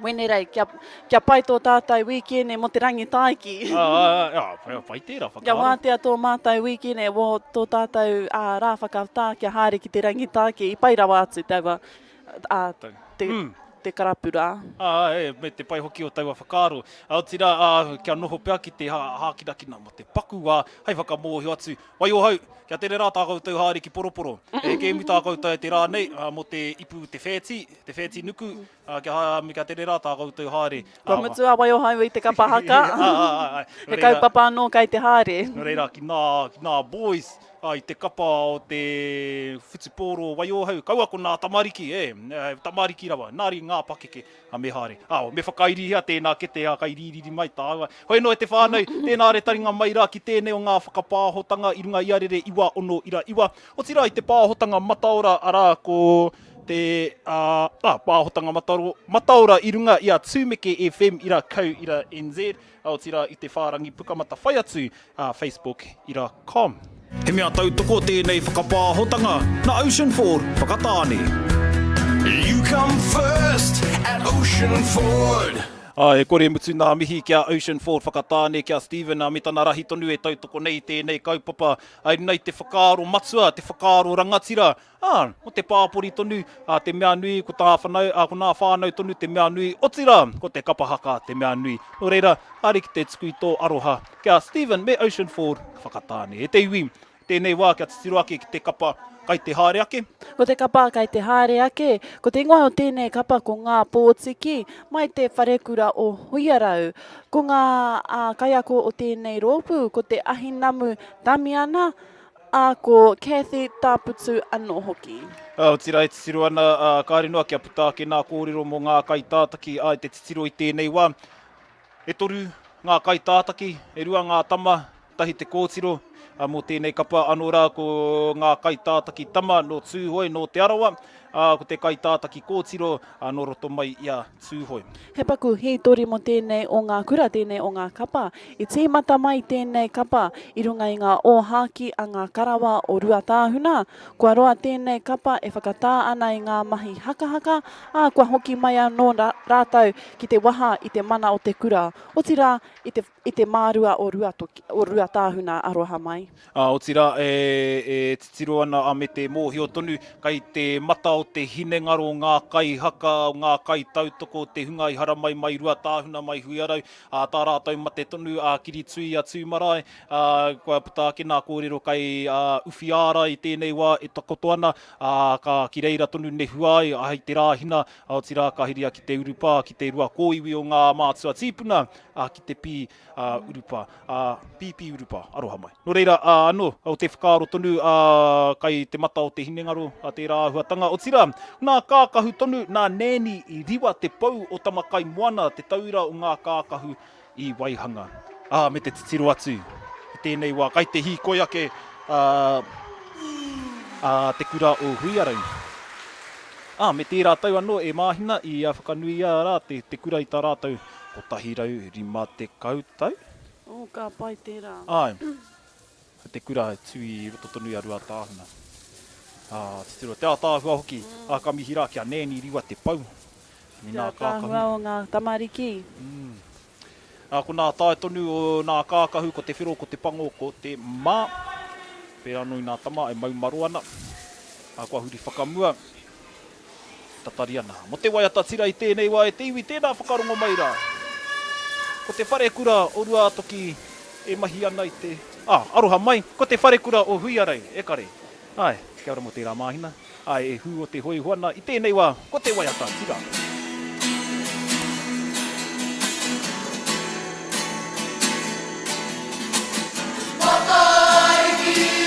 wenerei, kia pai tō tātou weekend mo te rangi taiki. Pai tērā whakaaro. Kia wātea tō mātou weekend wo tō tātou rā whakawtā kia haere ki te rangi taiki, i pai rawa atu tewa te karapura. Me te pai hoki o taua whakaaro. O tira, kia noho pia ki te hākinakina mo te paku, hei whakamōhio atu. Wai o hau, kia tere rā tā koutou haere ki poroporo. Ke mi tā koutou te rā nei, mo te ipu te whēti nuku, kia tere rā tā koutou haere. Kua mutua wai o hau i te kapahaka. He kaupapa anō kai te haere. No reira, ki nā boys, i te kapa o te whitiporo wai o hau. Kaua ko nā tamariki, tamariki rawa. Nāri ngā pakeke a me haere. Me whakairi hea tēnā kete kai ririri mai tāua. Hoi no e te whānau, tēnā re taringa mai rā ki tēnei o ngā whakapāhotanga i runga iarere iwa ono ira iwa. O tira i te pāhotanga mataora arā ko te pāhotanga mataora i runga i a Tūmeke FM ira kau ira NZ. O tira i te whārangi pukamata whai atu facebook.com. He mea tautoko tēnei whakapāhotanga na Ocean Ford whakatāne. You come first at Ocean Ford. E kore mutu nā mihi kia Ocean Ford whakatāne kia Stephen, me tana rahi tonu e tautoko nei tēnei kaupapa. Ai nei te whakaaro matua, te whakaaro rangatira. O te pāpori tonu, te mea nui, ko nā whānau tonu, te mea nui. O tira, ko te kapahaka, te mea nui. No reira, hari ki te tuku i tō aroha. Kia Stephen, me Ocean Ford whakatāne. E te iwi, tēnei wā kia titiru ake ki te kapa kai te haere ake. Ko te kapa kai te haere ake, ko te ingoa o tēnei kapa ko ngā pōtiki, mai te wharekura o Huiarau. Ko ngā kaiako o tēnei rōpu, ko te Ahinamu Damiana, ko Kathy Tāputu anō hoki. O tira e titiru ana, kāre noa kia puta ake nā kōrero mo ngā kai tātaki, ai te titiru i tēnei wā. E toru ngā kai tātaki, e rua ngā tama, tahi te kōtiro, mo tēnei kapa anō rā ko ngā kai tātaki tama no Tūhoi, no te arawa, ko te kai tātaki kōtiro, no roto mai i a Tūhoi. He paku hitori mo tēnei o ngā kura, tēnei o ngā kapa. I tīmata mai tēnei kapa, i runga i ngā ōhaki a ngā karawa o Ruatāhuna. Kua roa tēnei kapa e whakatā ana i ngā mahi haka, kua hoki mai anō rātau ki te waha i te mana o te kura. O tira i te mārua o Ruatāhuna aroha mai. O tira e titiro ana a me te mōhio tonu, kai te mata o te hinengaro ngā kai haka, ngā kai tautoko, te hunga i hara mai Ruatāhuna mai Huiarau, tā rātou mate tonu, kiri tui a tūmarae, kua puta ake nā kōrero kai uwhiara i tēnei wā e takoto ana, ka ki reira tonu ne huai, hei te rāhina, o tira ka hiria ki te urupa, ki te rua kōiwi o ngā mātua tīpuna, ki te pī urupa, pīpi urupa, aroha mai. No reira, anō, o te whakaaro tonu, kai te mata o te hinengaro, te rāhuatanga. O tira, nā kākahu tonu, nā nēni i riwa te pau o tamakai moana, te taura o ngā kākahu i Waihanga. Me te titiro atu, tēnei wā, kai te hīkoi ake, te kura o huiarau. Me tērā tau anō e māhina i a whakanui a rā te kura i tā rātau ko tahirau rima te kautau. Ka pai tērā. Ai, te kura tui roto tonu a rua tāhuna. Te tiro, te ātāhua hoki, a ka mihira kia nēni riwa te pau. Ni nā kākahu. Kāhua o ngā tamariki. Ko nā tāe tonu o nā kākahu, ko te whiro, ko te pango, ko te mā. Pērā nui nā tama, e mau maro ana. Kua huri whakamua. Tatari ana. Mo te waiata tira i tēnei wai, te iwi tēnā whakarongo mai rā. Ko te whare kura o rua toki e mahi ana i te... aroha mai, ko te whare kura o huiarei, e kare. Ai, kia ora mo tērā māhina. Ai, e hu o te hoi huana i tēnei wā, ko te waiata tira. Thank you.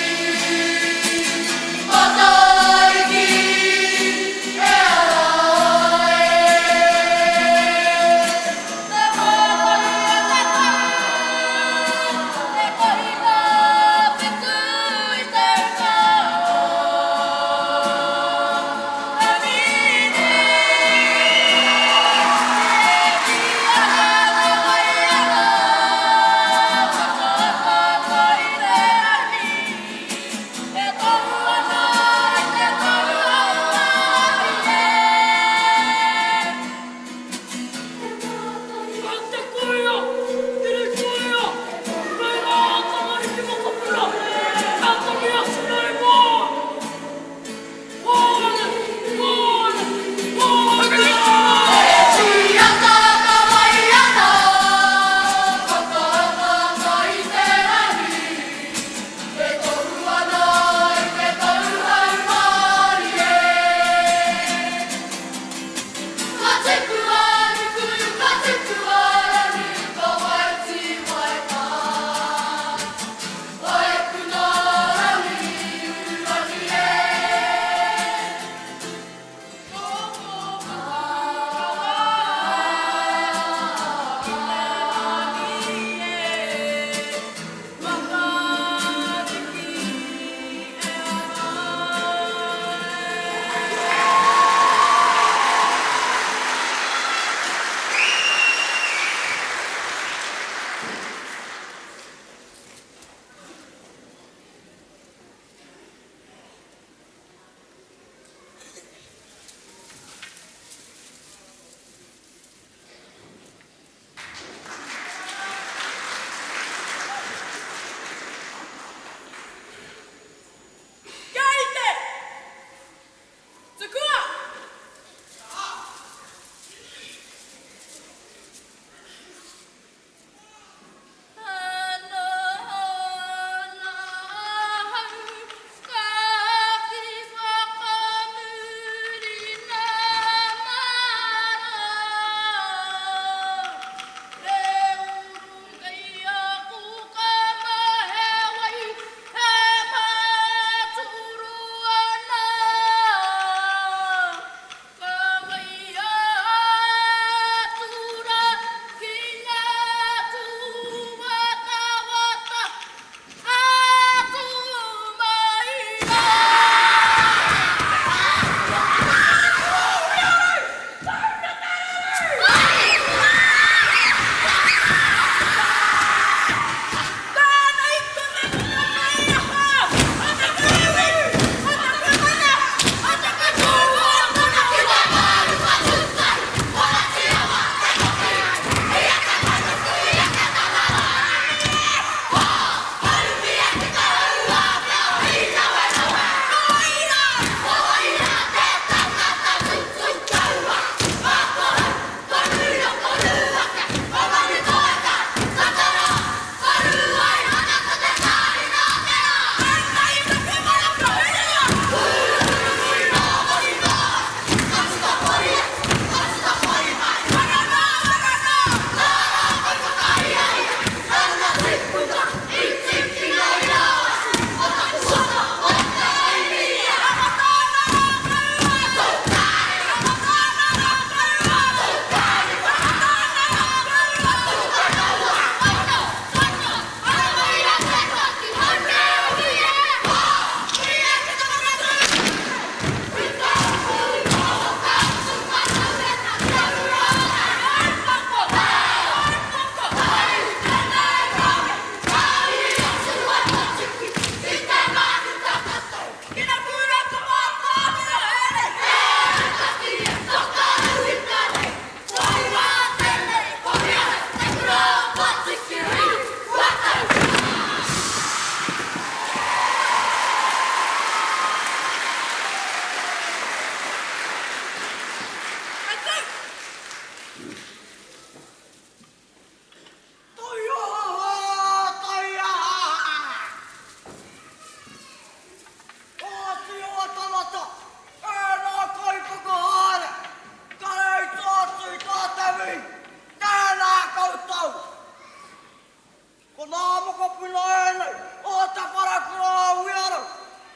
Ko nā moko puna e nei, o te parakura uiaro,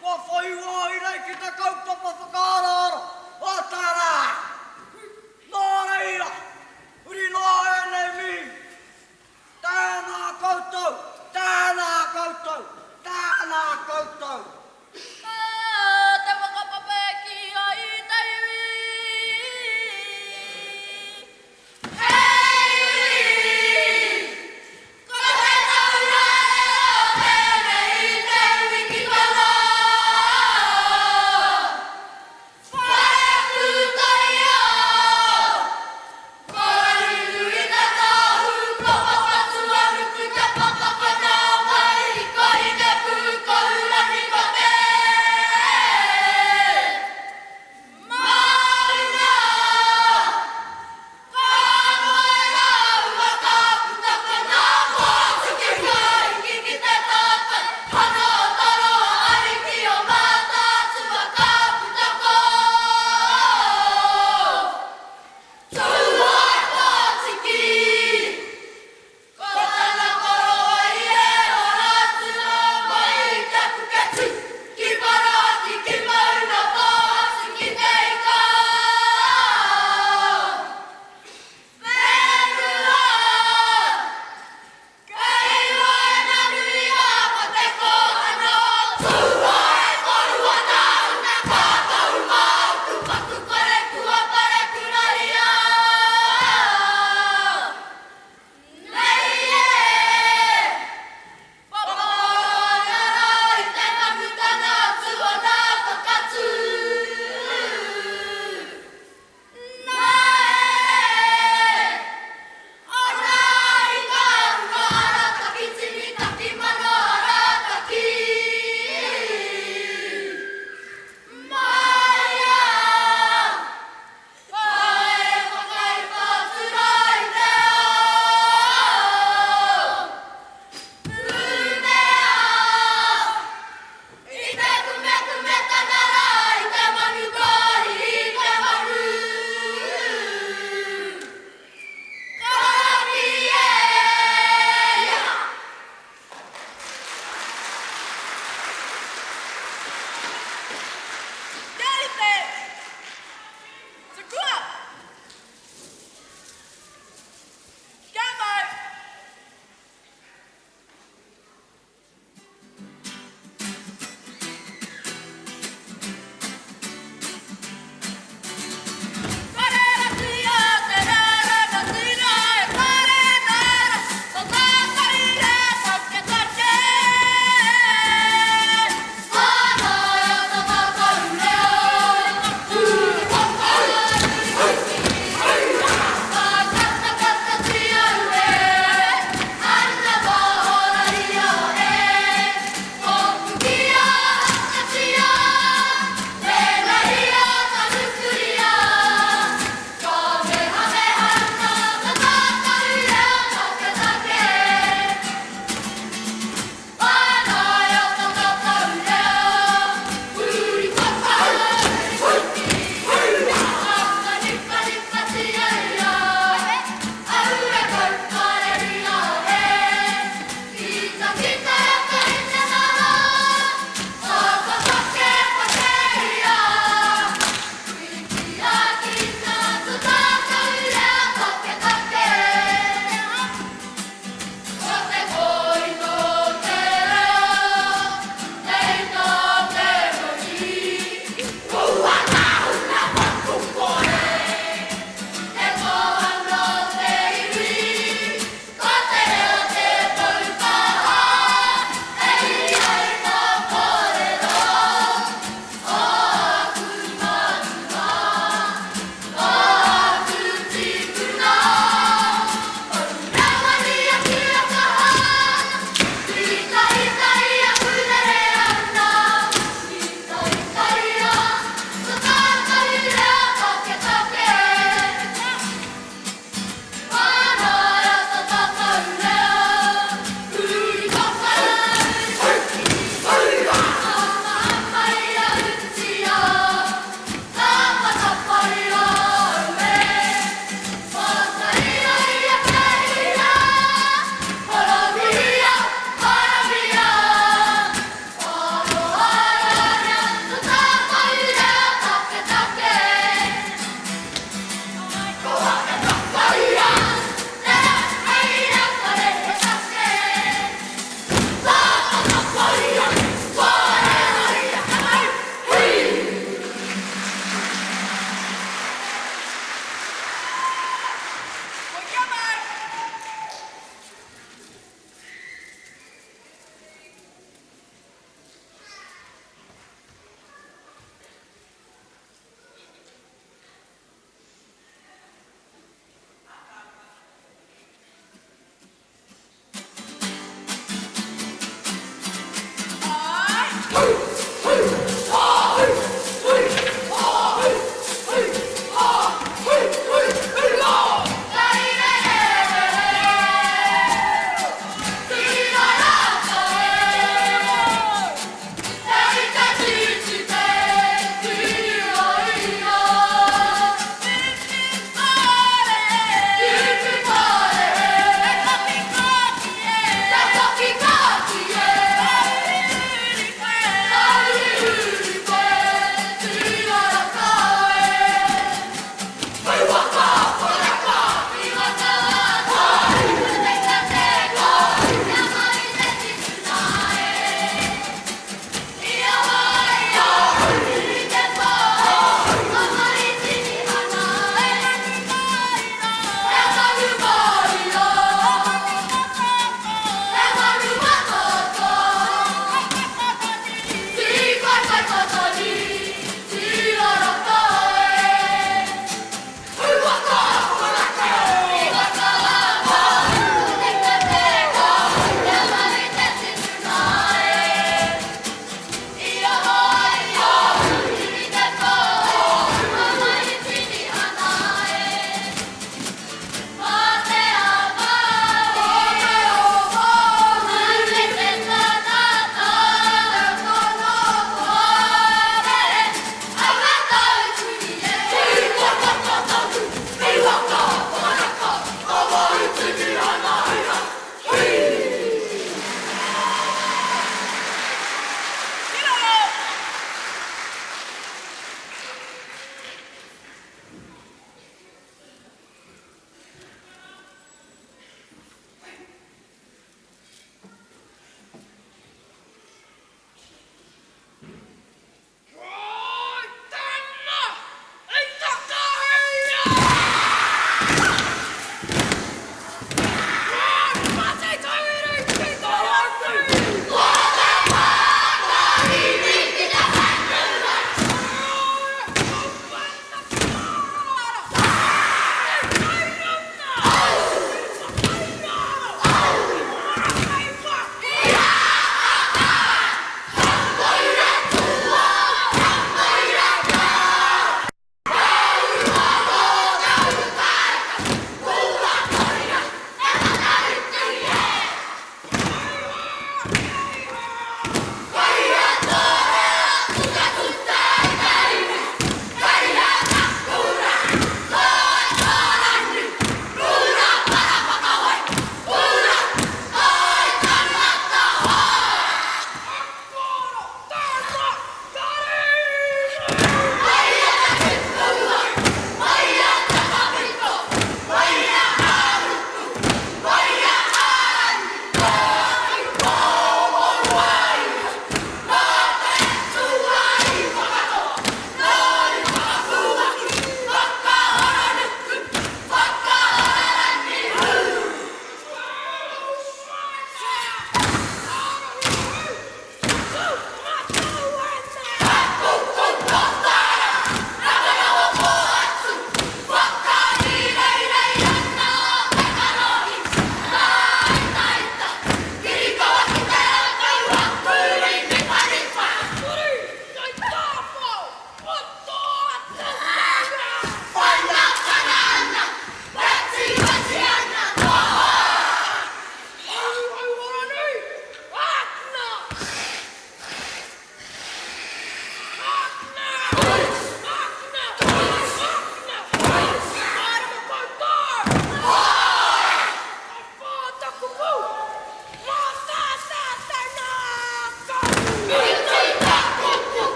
ko whaiua i nei ki te kautapa whakararo, o tā rā. Nō reira, uri nō e nei mi. Tēnā koutou, tēnā koutou, tēnā koutou. Te whakapape ki a i te iwi. Whai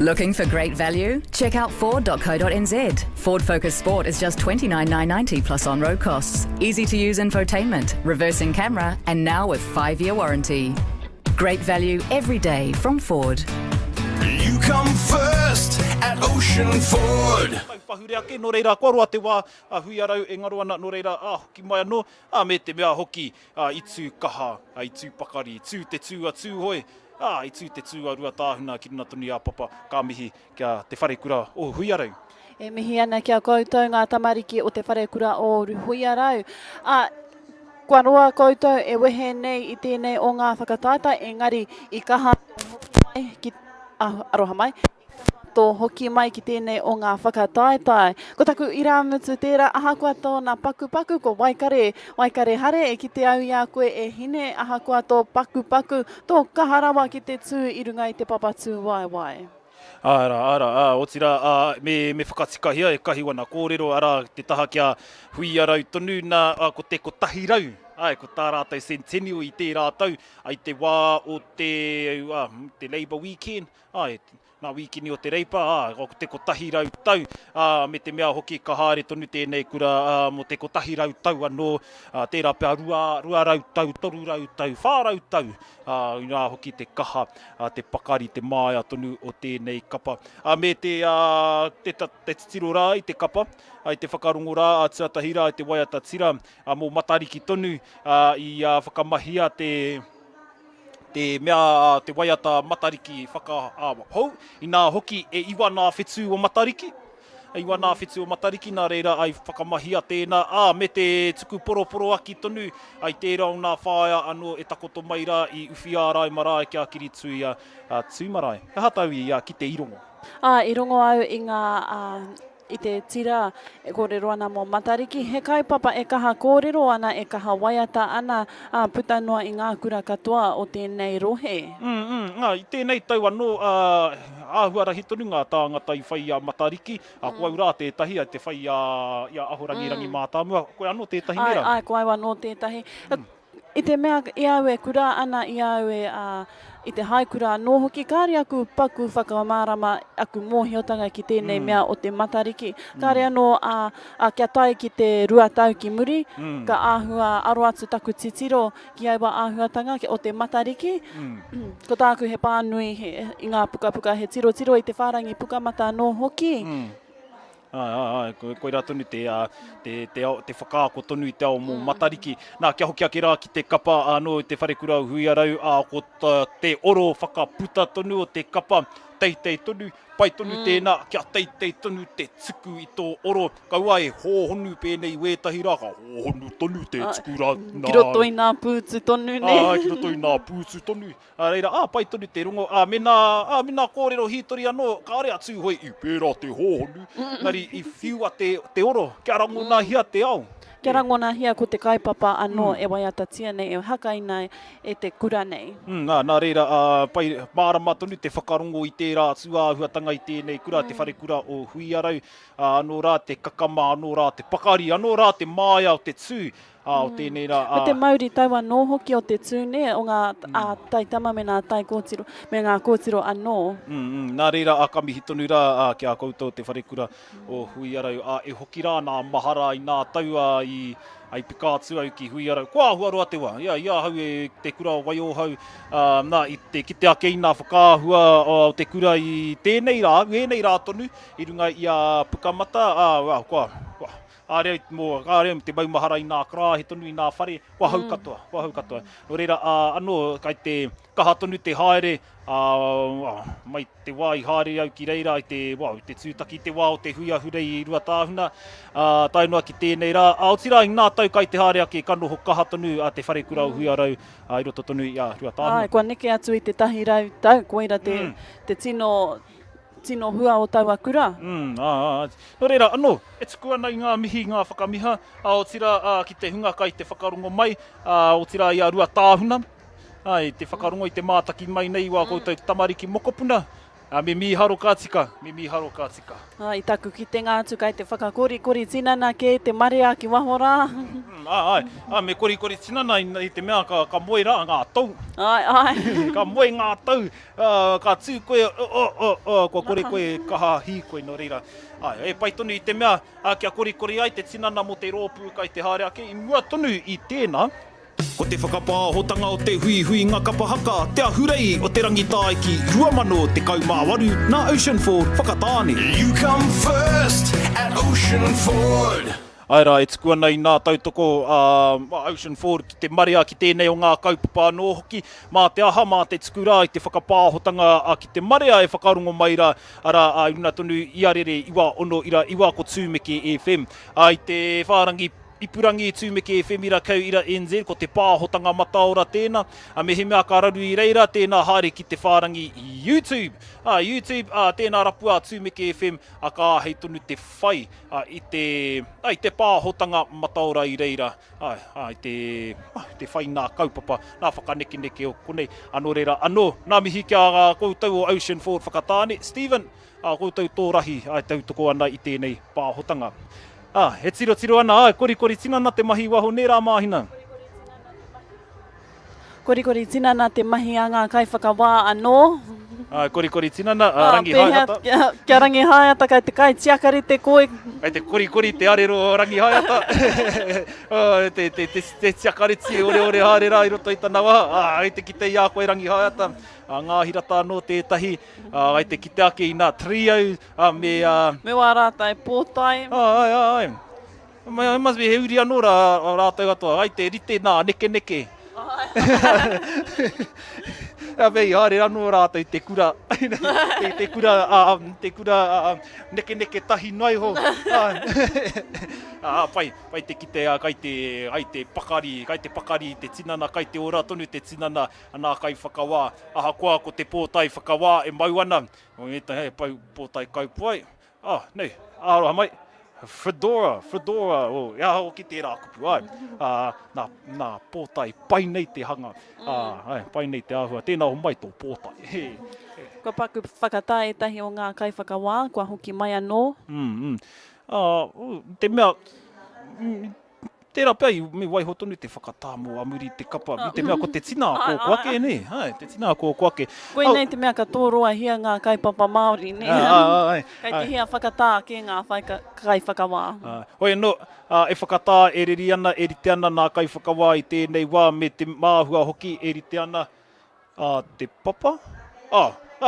Looking for great value? Check out Ford.co.nz. Ford Focus Sport is just $29,990 plus on-road costs. Easy to use infotainment, reversing camera, and now with 5-year warranty. Great value every day from Ford. You come first at Ocean Ford. Pahurea ke no reira korua te wā hui arau e ngaru ana no reira hoki mai anō me te mea hoki i tū kaha, i tū pakari, tū te tū a tū hoi. I tū te tū a rua tāhuna ki runa tonu a papa ka mihi kia te whare kura o hui arau. E mihi ana kia koutou ngā tamariki o te whare kura o hui arau. Kua roa koutou e wehe nei i tēnei o ngā whakataita, engari i kaha mai ki aroha mai. Tō hoki mai ki tēnei o ngā whakataetai. Ko taku ira mutu tērā ahakoa tōna paku ko waikare hare e ki te au i a koe e hine ahakoa tō paku tō kaharawa ki te tū i runga i te papatū wai. Ara, o tira, me whakatikahia e kahi wana kōrero, ara te taha kia hui arau tonu na ko te kotahi rau. Ko tā rātou centennial i te rātou, ai te wā o te Labour Weekend, nā weekend o te reipa, o te kotahi rau tau, me te mea hoki ka haere tonu tēnei kura mo te kotahi rau tau anō, tērā pia rua rau tau, toru rau tau, whā rau tau, nā hoki te kaha, te pakari, te māia tonu o tēnei kapa. Me te titiro rā i te kapa, ai te whakarongo rā, a tuatahi rā, i te waiata tira, mō matariki tonu, i whakamahia te mea, te waiata matariki whakahau, i nā hoki e iwa nā whetū o matariki. Iwa nā whetū o matariki, nā reira ai whakamahia tēnā, me te tuku poroporo aki tonu, ai tērā o nā whāia anō e takoto mai rā i uwhi ārai marae kia kiritu i tūmarae. He hatau ki te irongo. I rongo au i ngā i te tira e kōrero ana mō matariki. He kaipapa e kaha kōrero ana, e kaha waiata ana puta noa i ngā kura katoa o tēnei rohe. I tēnei tau anō, āhuarahi tonu ngā tāngata i whai matariki, ko au rā tētahi, te whai ahorangirangi mātāmua, koe anō tētahi mera? Ai, ko au anō tētahi. I te mea i au e kura ana, i au i te haikura nō hoki, kāre aku paku whakamārama aku mōhiotanga ki tēnei mea o te matariki. Kāre anō kia tai ki te rua tau ki muri, ka āhua aro atu taku titiro ki aua āhuatanga o te matariki. Ko tāku he pānui i ngā pukapuka he tiro i te whārangi pukamata nō hoki. Koe rā tonu te whakaako tonu i te ao mō matariki. Nā, kia hoki ake rā ki te kapa anō i te wharekura hui arau, ko te oro whakaputa tonu o te kapa, teitei tonu, pai tonu tēnā, kia teitei tonu te tuku i tō oro. Kaua e hōhonu pēnei wētahi rā, ka hōhonu tonu te tuku rā. Ki roto i nā pūtu tonu ne. Ki roto i nā pūtu tonu. Reira, pai tonu te rongo, me nā kōrero hitori anō, kāre atu hoi i pērā te hōhonu. Ngari i whiua te oro, kia rango nā hia te ao. Kia rango nā hia ko te kaipapa anō e waiata tia nei, e hakaina e te kura nei. Nā reira, pai mārama tonu te whakarongo i tērā āhuatanga i tēnei kura, te wharekura o hui arau, anō rā te kakama, anō rā te pakari, anō rā te māia o te tū, o tēnei rā. Me te mauri taua nō hoki o te tū ne, o ngā taitama me ngā tai kōtiro, me ngā kōtiro anō. Nā reira, ka mihi tonu rā, kia koutou te wharekura o hui arau, e hoki rā nā mahara i nā taua ai pika atu au ki hui arau. Kua ahua roa te wā, ia hau e te kura o wai o hau, ki te ake i nā whakaahua o te kura i tēnei rā tonu, i runga i a pukamata, kua ārea te maumahara i nā krāhe tonu i nā whare, kua hau katoa. No reira, anō, kai te kaha tonu te haere, mai te wā i haere au ki reira, i te tūtaki te wā o te hui ahurei i rua tāhuna, tai noa ki tēnei rā. O tira i nā tau kai te haere ake kanoho kaha tonu a te wharekura o hui arau, i roto tonu i rua tāhuna. Kua neke atu i te tahi rau tau, koeira te tino hua o taua kura. No reira, anō, e tuku ana i ngā mihi, ngā whakamiha, o tira ki te hunga kai te whakarongo mai, o tira i a rua tāhuna, i te whakarongo i te mātaki mai nei wā koutou tamariki mokopuna, Me miharo ka tika, me miharo ka tika. I taku ki te ngātu kai te whakakorikori tinana ke te marea ki wahora. Me korikori tinana i te mea ka moe rā ngā tau. Ai. Ka moe ngā tau, ka tū koe, ko kore koe kaha hi koe no reira. E pai tonu i te mea, kia korikori ai te tinana mo te rōpū kai te haere ake, i mua tonu i tēnā. Ko te whakapāhotanga o te hui hui ngā kapahaka, te ahurei o te rangitāi ki 2028 nā Ocean Ford whakatāne. You come first at Ocean Ford. Aira, e tukua nei nā tautoko Ocean Ford ki te marea ki tēnei o ngā kaupapa nō hoki, mā te aha, mā te tukura i te whakapāhotanga ki te marea e whakarongo mai rā, ara ina tonu iarere iwa ono ira iwa ko Tūmeke FM. I te whārangi Ipurangi Tūmeke FM ira kau ira NZ, ko te pāhotanga mataora tēnā. Me he mea ka raru i reira, tēnā haere ki te whārangi YouTube. YouTube, tēnā rapua Tūmeke FM, ka hei tonu te whai i te pāhotanga mataora i reira. I te whai nā kaupapa, nā whakaneke o konei. Anō reira, nā mihi kia koutou o Ocean Ford whakatāne. Stephen, koutou tō rahi, tautoko ana i tēnei pāhotanga. He tiro ana, korikori tinana te mahi waho nērā māhina. Korikori tinana te mahi a ngā kai whakawā anō. Korikori tinana, rangi haiata. Kia rangi haiata kai te kai tiakari te koe. Ai te korikori te arero rangi haiata. Te tiakari tie ore haere rā i roto i tana waha. Ai te kite ia koe rangi haiata. Ngā hirata anō tētahi. Ai te kite ake i nā trio. Me wā rātai pōtai. Ai. Must be he uri anō rātai atoa. Ai te rite nā neke. Vei, haere anō rātou te kura, te kura neke tahi nai ho. Pai te kite kai te pakari, te tinana, kai te ora tonu te tinana, nā kai whakawā. Aha koa ko te pōtai whakawā e mau ana. Me ta hei pōtai kaupuai. Nei, aroha mai. Fedora, ia ho ki te rā kupu ai. Nā pōtai, pai nei te hanga. Pai nei te āhua. Tēnā ho mai tō pōtai. Kua paku whakatāe tahi o ngā kai whakawā, kua hoki mai anō. Te mea, tērā pia i me waiho tonu te whakatā mō amuri te kapa. Te mea ko te tina ko ake, ne? Te tina ko ake. Koe nei te mea ka tōroa hia ngā kaipapa Māori, ne? Kei te hia whakatā ke ngā kai whakawā. Hoi no, e whakatā e riri ana, e rite ana nā kai whakawā i tēnei wā me te māhua hoki, e rite ana te papa.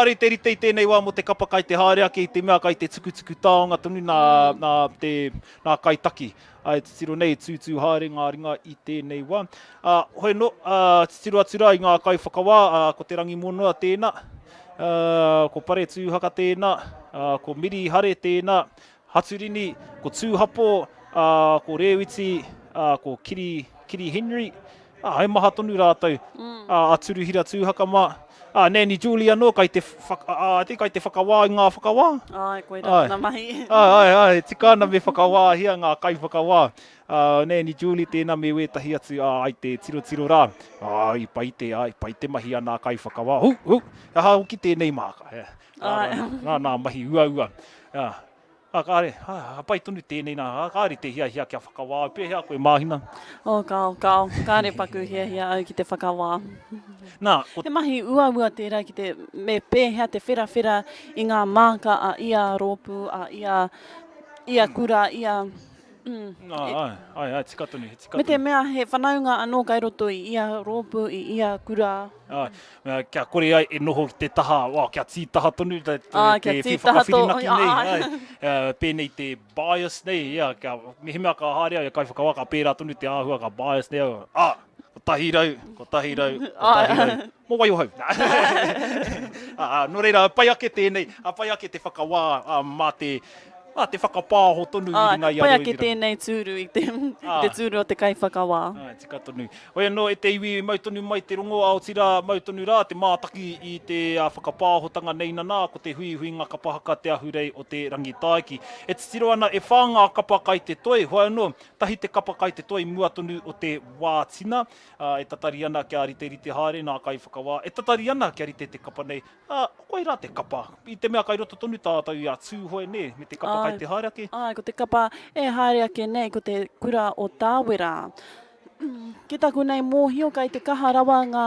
Rite i tēnei wā mo te kapa kai te haere ake i te mea kai te tukutuku tāonga tonu nā kai taki. Ai te tiro nei tūtū haere ngā ringa i tēnei wā. Hoi no, tiro atura i ngā kai whakawā, ko te rangi monoa tēnā, ko pare tūhaka tēnā, ko miri hare tēnā, haturini, ko tūhapo, ko rewiti, ko kiri Henry. Hei maha tonu rātou, aturuhira tūhaka mā. Nēni Julia no, kai te whakawā i ngā whakawā. Ai, koe rāna mahi. Ai, tikana me whakawā hia ngā kai whakawā. Nēni Julie tēnā me wetahi atu, ai te tiro rā. Ai, pai te mahi a nā kai whakawā. Aha, hoki tēnei māka. Nā mahi ua. Kāre, pai tonu tēnei nā, kāre te hia kia whakawā, pia hia koe māhina. Kao, kāre paku hia au ki te whakawā. Te mahi ua tērā ki te me pēhea te whera i ngā māka a ia rōpū, a ia kura, ia... Ai, tika tonu. Me te mea he whanaunga anō kai roto i ia rōpū, i ia kura. Kia kore ai e noho ki te taha, kia tītaha tonu, te whakawhirinaki nei. Pēnei te bias nei, me he mea ka haere ai, kai whakawā ka pērā tonu te āhua ka bias nei. Ko tahi rau. Mō wai o hau. Nō reira, pai ake tēnei, pai ake te whakawā mā te te whakapāho tonu i runga i Pai aro ake tēnei tūru i te tūru o te kaiwhakawā. Tika tonu. Oia no, e te iwi mautonu mai te rongo Aotearoa mautonu rā, te mātaki i te whakapāhotanga neina nā, ko te hui ngā kapahaka te ahurei o te rangitaiki. E titiro ana, e whāngā kapa kai te toi, hoa no, tahi te kapa kai te toi mua tonu o te wātina, e tatari ana kia rite haere nā kai whakawā, e tatari ana kia rite te kapa nei, koe rā te kapa, i te mea kai roto tonu tātou i a tū hoe ne, me te kapa kai te haere ake. Ai, ko te kapa e haere ake nei, ko te kura o tāwera. Ki taku nei mōhio kai te kaha rawa ngā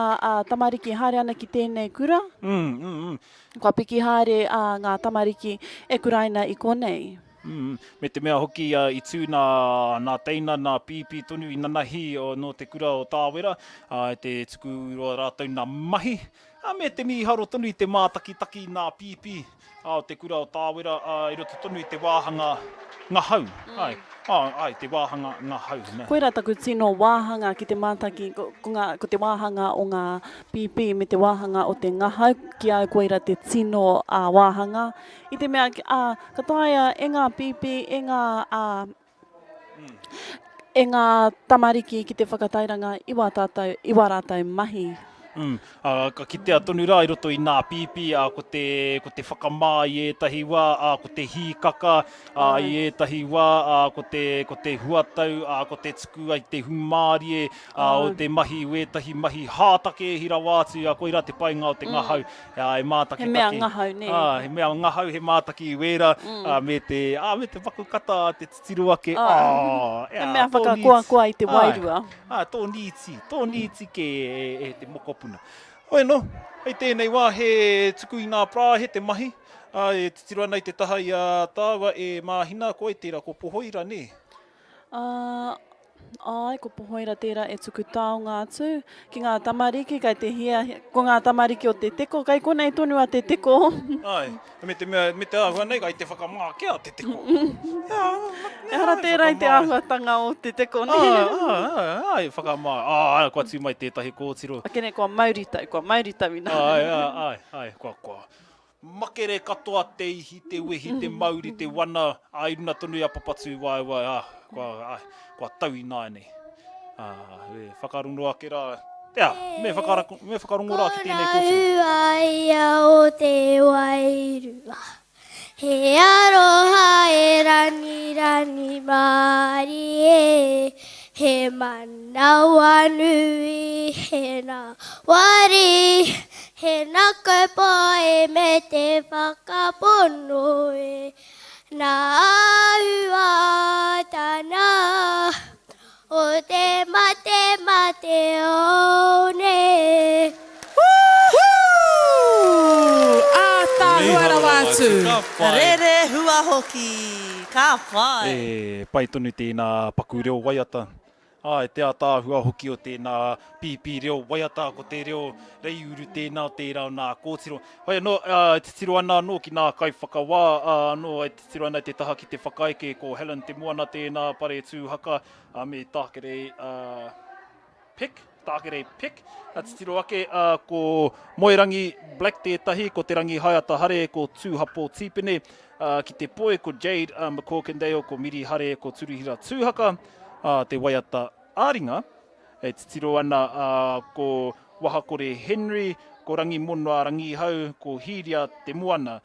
tamariki haere ana ki tēnei kura. Kua piki haere ngā tamariki e kuraina i konei. Me te mea hoki i tū nā teina, nā pīpī tonu i nanahi no te kura o tāwera, te tuku roa rātou nā mahi, me te miharo tonu i te mātaki-taki nā pīpī, o te kura o tāwera, i roto tonu i te wāhanga ngā hau. Ai, te wāhanga ngā hau. Koe rā taku tino wāhanga ki te mātaki, ko te wāhanga o ngā pīpī me te wāhanga o te ngahau, ki au koe rā te tino wāhanga. I te mea, ka taia e ngā pīpī, e ngā tamariki ki te whakatairanga iwa rātou mahi. Ka kitea tonu rā i roto i nā pīpī, ko te whakamā i ētahi wā, ko te hīkaka i ētahi wā, ko te huatau, ko te tuku ai te humārie, o te mahi o ētahi mahi hātake e hira wātu, koe rā te painga o te ngahau, e mātaki. He mea ngahau, ne? He mea ngahau, he mātaki i wera, me te wakukata, te titiru ake. He mea whakakoa i te wairua. Tō nīti ke te moko puna. Oe no, hei tēnei wā, he tuku i ngā prā, he te mahi, e titiro ana i te taha i tāua e māhina, koe tērā ko pohoira, ne? Ai, ko pohoira tērā e tuku taonga atu, ki ngā tamariki, kai te hia, ko ngā tamariki o te teko, kai konei tonu a te teko. Ai, me te āhua nei, kai te whakamā kia te teko. E hara tērā i te āhuatanga o te teko, ne? Ai, whakamā, kua tū mai tētahi kōtiro. Akene, kua mauritau ina. Ai, kua. Makere katoa te ihi, te wehi, te mauri, te wana, ai runa tonu i a papatu wai, kua tau i nāne. Whakarungo ake rā. Me whakarungo rā ki tēnei kōtiro. Aia o te wairua, he aroha e rani mari e, he manawa nui, he nā wari, he nā kaupa e me te whakapono e, nā ahua tāna, o te mate o ne. Tāhua rawa atu. Rere hua hoki, ka pai. Pai tonu tēnā paku reo waiata. Te tāhua hoki o tēnā pīpī reo waiata, ko te reo reiuru tēnā o tērā o nā kōtiro. Hoi no, titiro ana no ki nā kai whakawā, no titiro ana te taha ki te whakaeke ko Helen te moana tēnā pare tūhaka, me tākere Pick. Titiro ake ko Moerangi Black tētahi, ko te rangi haiata hare ko Tūhapo Tīpene, ki te poe ko Jade McCorkindale, ko Miri hare ko Turuhira Tūhaka, te waiata āringa, e titiro ana ko Wahakore Henry, ko Rangi Monua Rangi Hau, ko Hiria te moana,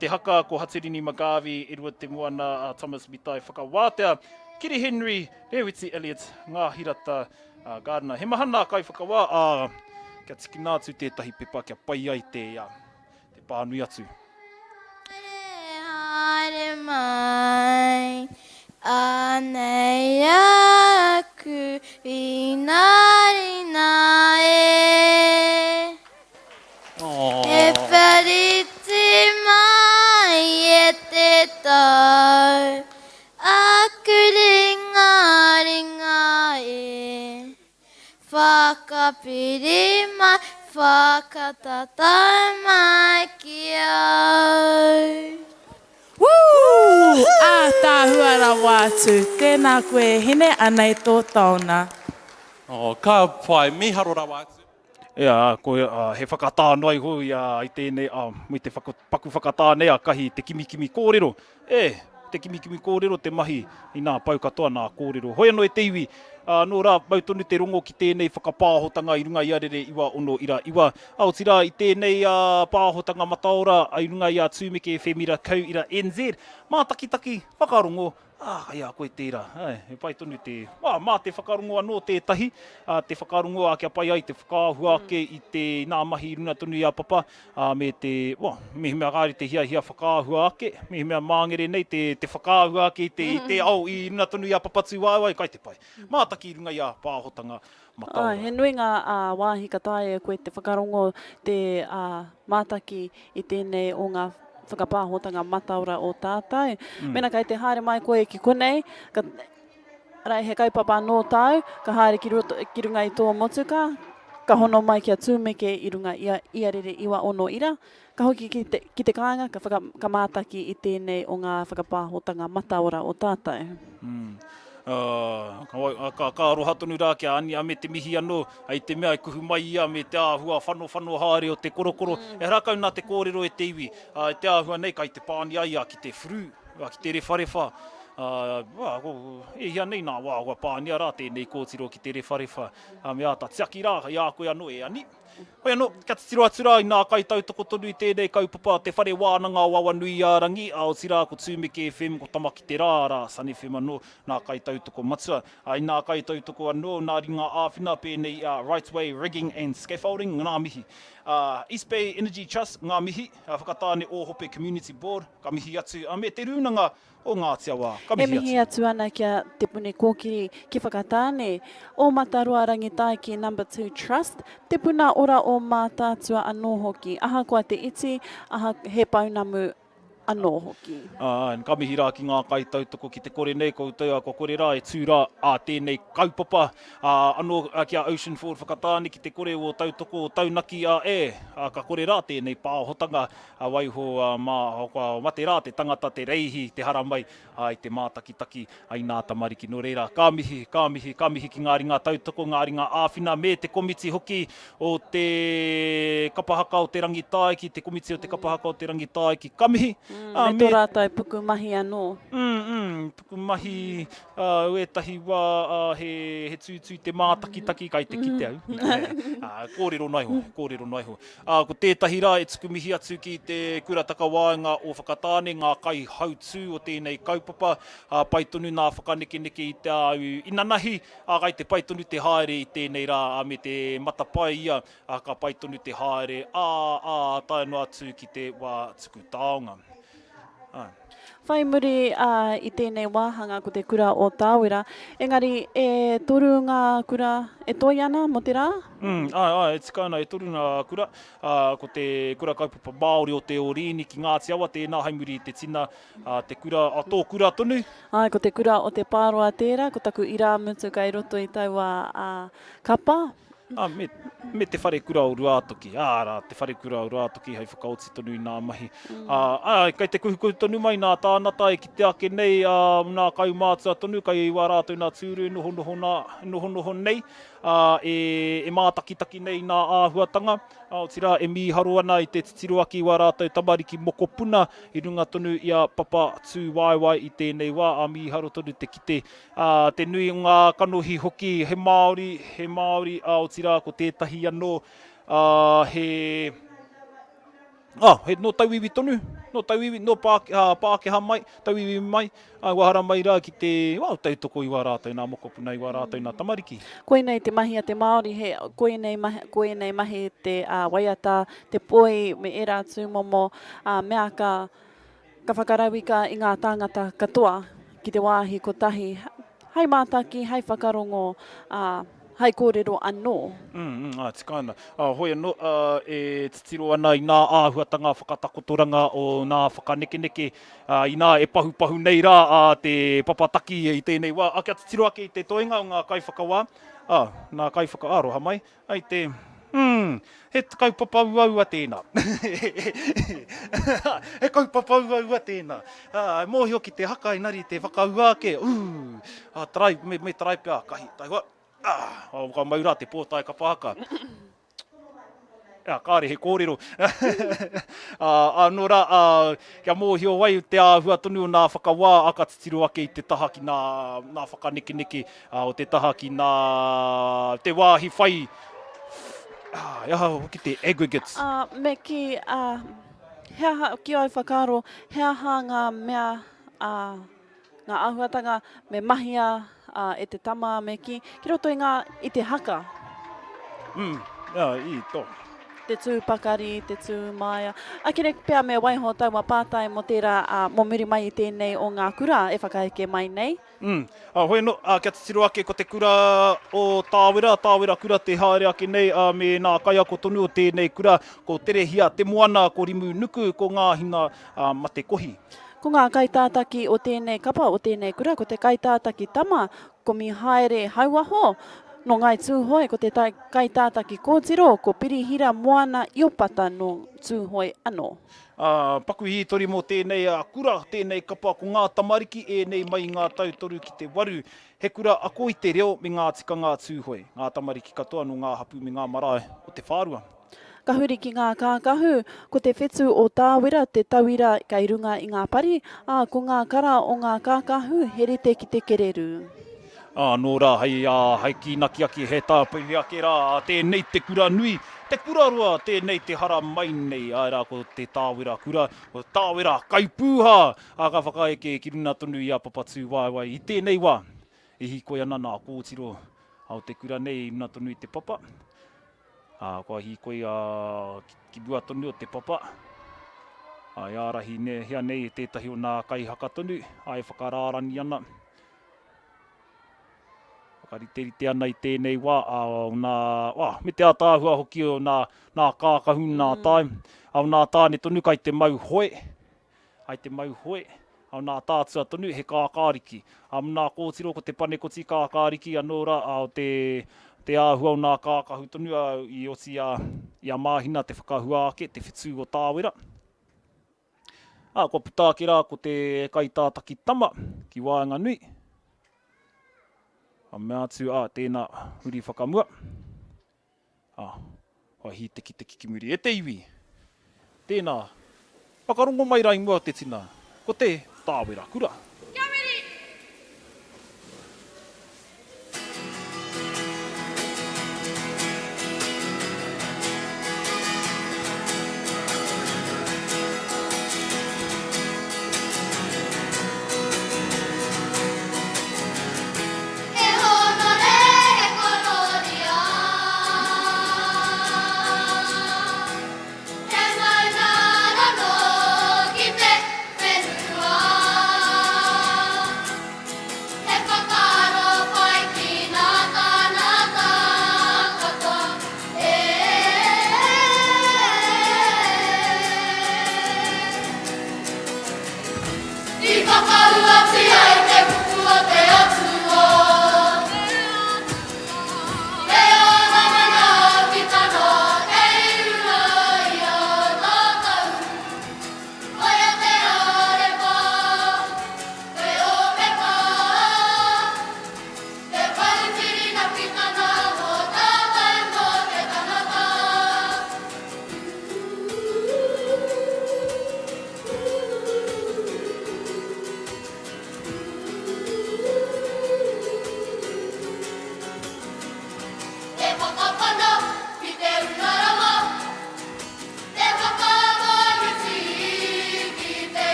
te haka ko Haturini Magavi, Edward te moana, Thomas Mitai whakawātea, Kiri Henry, Rewiti Elliot, ngā hirata Gardner. He mahana kai whakawā, kia tiki nātu tētahi pepa kia pai ai te pānui atu. Haere mai, anei aku i nārina e. E whariti mai e te tau, aku ringa e. Whakapiri mai, whakatatau mai ki au. Tāhua rawa atu. Tēnā koe hine anei tō taona. Ka pai, miharo rawa atu. Koe he whakatānoi hui i tēnei, me te paku whakatānei a kahi te kimi kōrero. te kimikimi kōrero te mahi i nā pau katoa nā kōrero. Hoi anō e te iwi, nō rā mautonu te rongo ki tēnei whakapāhotanga i runga i arere iwa ono ira iwa. Aotira i tēnei pāhotanga mataora i runga i a tūmeke whemira kau ira NZ. Mā taki whakarongo, ia koe tērā. He pai tonu te, mā te whakarongo anō tētahi, te whakarongo a kia pai ai, te whakāhua ake i te nā mahi i runga tonu i a papa, me te, me mea kāri te hia whakāhua ake, me mea māngere nei te whakāhua ake i te au i runga tonu i a papa tū waiwai, kai te pai. Mā taki i runga i a pāhotanga mataora. He nui ngā wāhi katae koe te whakarongo te mātaki i tēnei o ngā whakapāhotanga mataora o tātai. Mena kai te haere mai koe ki konei, rai he kaupapa nō tau, ka haere ki runga i tō motuka, ka hono mai kia tūmeke i runga i arere iwa ono ira, ka hoki ki te kāinga, ka mātaki i tēnei o ngā whakapāhotanga mataora o tātai. Ka aroha tonu rā kia ani a me te mihi anō, ai te mea i kuhu mai ia me te āhua whano haere o te korokoro. E rakau nā te kōrero e te iwi, te āhua nei kai te pāni ai ki te furu, ki te rewharewha. E hia nei nā wāhua pānia rā tēnei kōtiro ki te rewharewha. Me āta tiaki rā, i a koe anō e ani. Hoi anō, kia te tiro atu rā i nā kai tautoko tonu i tēnei kaupapa, te whare wānanga o awa nui a rangi, ao tira ko Tūmeke FM, ko Tamaki te rā, Sunny FM anō, nā kai tautoko matua. I nā kai tautoko anō, nā ringa āwhina pēnei Right Way Rigging and Scaffolding, ngā mihi. East Bay Energy Trust, ngā mihi, whakatāne o Hope Community Board, ka mihi atu, me te rūnanga o Ngātiawa, ka mihi atu. E mihi atu ana kia te pune kōkiri ki whakatāne o Matarua Rangitaiki No. 2 Trust, te puna ora o mātātua anō hoki. Aha koa te iti, aha he paunamu anō hoki. Ka mihi rā ki ngā kai tautoko ki te kore nei koutou, ko kore rā e tūrā tēnei kaupapa. Anō kia Ocean Forward whakatāne ki te kore o tautoko o taunaki ka kore rā tēnei pāhotanga waiho mate rā te tangata, te reihi, te haramai, i te mātakitaki, ai nā tamariki no reira. Ka mihi ki ngā ringa tautoko, ngā ringa āwhina, me te komiti hoki o te kapahaka o te rangitaiki, te komiti o te kapahaka o te rangitaiki. Ka mihi. Me tō rātai puku mahi anō. Puku mahi, uetahi wā he tūtū te mātakitaki kai te kite au. Kōrero naiho. Ko tētahi rā e tuku mihi atu ki te kurataka wāinga o whakatāne, ngā kai hautū o tēnei kaupapa, paitonu nā whakanekeneke i te au inanahi, kai te paitonu te haere i tēnei rā, me te matapai ia, ka paitonu te haere, taino atu ki te wā tuku taonga. Whai muri i tēnei wāhanga ko te kura o Tāwera, engari e toru ngā kura e toi ana mo te rā? E tika ana e toru ngā kura, ko te kura kaupapa Māori o te Orini ki Ngātiawa, tēnā haimuri te tina, te kura, tō kura tonu. Ko te kura o te Pāroa tērā, ko taku ira mutu kai roto i taua kapa. Me te whare kura o Ruatoki, te whare kura o Ruatoki, hei whakaoti tonu i nā mahi. Kei te kuhu tonu mai nā tānata e ki te ake nei, nā kai mātua tonu, kai i wā rātou nā tūru noho nei, e mātakitaki nei nā āhuatanga, tira e miharo ana i te titiro aki i wā rātou tamariki mokopuna, i runga tonu i a papa tū waiwai i tēnei wā, miharo tonu te kite, te nui o ngā kanohi hoki, he Māori, tira ko tētahi anō, he no tauiwi tonu, no Pākehā mai, tauiwi mai, wahara mai rā ki te tautoko i wā rātou nā mokopuna, i wā rātou nā tamariki. Koe nei te mahi a te Māori, koe nei mahi te waiata, te poi me e rātu momo, mea ka whakarawika i ngā tāngata katoa ki te wāhi kotahi. Hai mātaki, hai whakarongo, hai kōrero anō. Tika ana. Hoi anō, e titiro ana i nā āhuatanga whakatakotoranga o nā whakanekeneke, i nā e pahu nei rā te papataki i tēnei wā. Kia titiro ake i te toenga o ngā kai whakawā. Nā kai whakaaroha mai. Ai te... he kaupapa uaua tēnā. He kaupapa uaua tēnā. Mōhi hoki te haka inari te whakaua ake. Me tarai pia kahi. Tai hoa. Ka maura te pōtai ka pāka. kāre he kōrero. Nō rā, kia mōhio wai te āhua tonu o nā whakawā aka titiru ake i te taha ki nā whakaneke o te taha ki nā te wāhi whai. Ia hoki te aggregates. Me ki, hea ki ai whakaro, hea ngā mea, ngā āhuatanga me mahia e te tama me ki roto i te haka. I tō. Te tūpakari, te tūmaia. Akire pia me waiho taua pātai mo tērā momiri mai i tēnei o ngā kura e whakaeke mai nei. Hoi no, kia titiru ake ko te kura o tāwera kura te haere ake nei me nā kaiako tonu o tēnei kura ko terehia te moana ko rimu nuku ko ngā hina ma te kohi. Ko ngā kaitātaki o tēnei kapa o tēnei kura, ko te kaitātaki tama, ko mi haere hauaho, no ngai tūhoi, ko te kaitātaki kōtiro, ko pirihira moana iopata no tūhoi anō. Paku hitori mō tēnei kura, tēnei kapa ko ngā tamariki e nei mai ngā tautoru ki te waru. He kura ako i te reo me ngā tikanga tūhoi, ngā tamariki katoa no ngā hapu me ngā marae o te whārua. Kahuri ki ngā kākahu, ko te whetū o tāwera, te tauira kai runga i ngā pari, ko ngā kara o ngā kākahu, he rete ki te kereru. Nō rā, hei ki naki ake he tāpiri ake rā, tēnei te kura nui, te kura rua, tēnei te hara mai nei, ai rā ko te tāwera kura, o tāwera kaipūha, ka whakaeke ki runa tonu i a papatū wai i tēnei wā, e hikoe ana nā kōtiro, au te kura nei i runa tonu i te papa, kua hikoe ki bua tonu o te papa, ai ārahi hea nei tētahi o nā kai haka tonu, ai whakarārani ana, whakariterite ana i tēnei wā, me te atāhua hoki o nā kākahu nā tai, au nā tāne tonu kai te mau hoe, au nā tātua tonu he kākāriki, au nā kōtiro ko te panekoti kākāriki anō rā, au te āhua o nā kākahu tonu i oti i a māhina te whakahua ake, te whetū o tāwera. Kua putāke rā ko te kaitātaki tama ki Waenga Nui. Mea atu tēnā huri whakamua. Hi teki ki muri. E te iwi. Tēnā. Whakarongo mai rai mua te tina. Ko te tāwera kura. He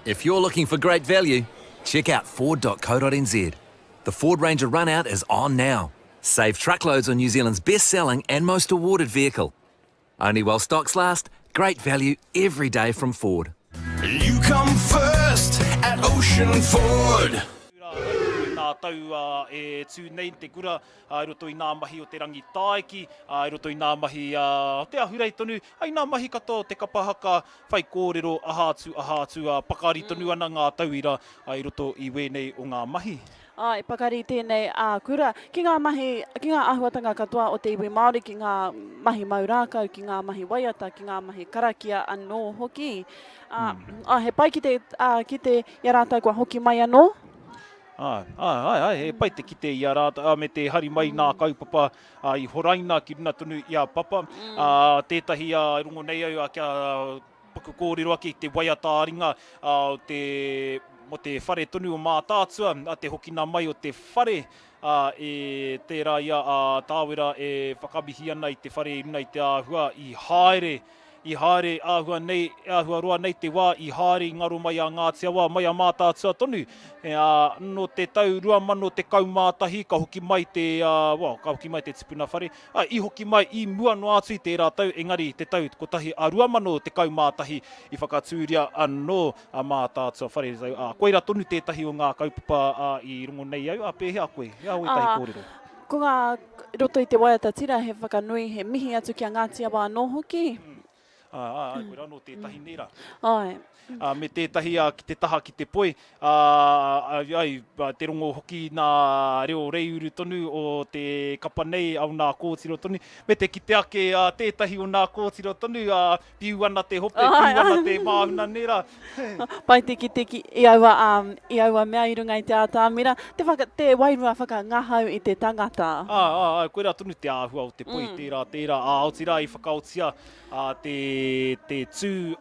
If you're looking for great value, check out Ford.co.nz. The Ford Ranger Runout is on now. Save truckloads on New Zealand's best-selling and most awarded vehicle. Only while stocks last, great value every day from Ford. You come first at Ocean Ford. Nā tau e tū nei te kura, i roto i nā mahi o te rangi tāiki, i roto i nā mahi te ahurei tonu, ai nā mahi katoa te kapahaka, whai kōrero, ahātu, pakari tonu ana ngā tauira, i roto i wēnei o ngā mahi. E pakari tēnei kura, ki ngā mahi, ki ngā āhuatanga katoa o te iwi Māori, ki ngā mahi maurākau, ki ngā mahi waiata, ki ngā mahi karakia anō hoki. He pai ki te iarātau kua hoki mai anō? He pai te kite i a rāta, me te hari mai nā kaupapa i Horaina ki runa tonu i a papa. Tētahi i rongo nei au kia puku kōrero aki te waiatāringa mo te whare tonu o mātātua, te hokina mai o te whare. E tērā ia tāwera e whakamihi ana i te whare i runa i te āhua i haere āhua roa nei te wā, i haere ngaro mai a Ngāti Awa, mai a mātātua tonu. No te tau rua mano te kaumātahi, ka hoki mai te tipuna whare. I hoki mai i mua no atu i tērā tau, engari te tau ko tahi a rua mano te kaumātahi i whakatūria anō a mātātua whare. Koeira tonu tētahi o ngā kaupapa i rongo nei au, pēhea koe, ia hoi tahi kōrero. Ko ngā roto i te waiata tira, he whakanui, he mihi atu ki a Ngāti Awa anō hoki? Koe rano tētahi nera. Ai. Me tētahi ki te taha ki te poi, te rongo hoki nā reo reiuru tonu o te kapa nei au nā kōtiro tonu, me te ki te ake tētahi o nā kōtiro tonu, piu ana te hope, piu ana te māhuna nera. Pai te ki te ki i aua mea i runga i te ātāmira, te wairua whakangahau i te tangata. Koe rā tonu te āhua o te poi, tērā, aotira i whakaotia te tū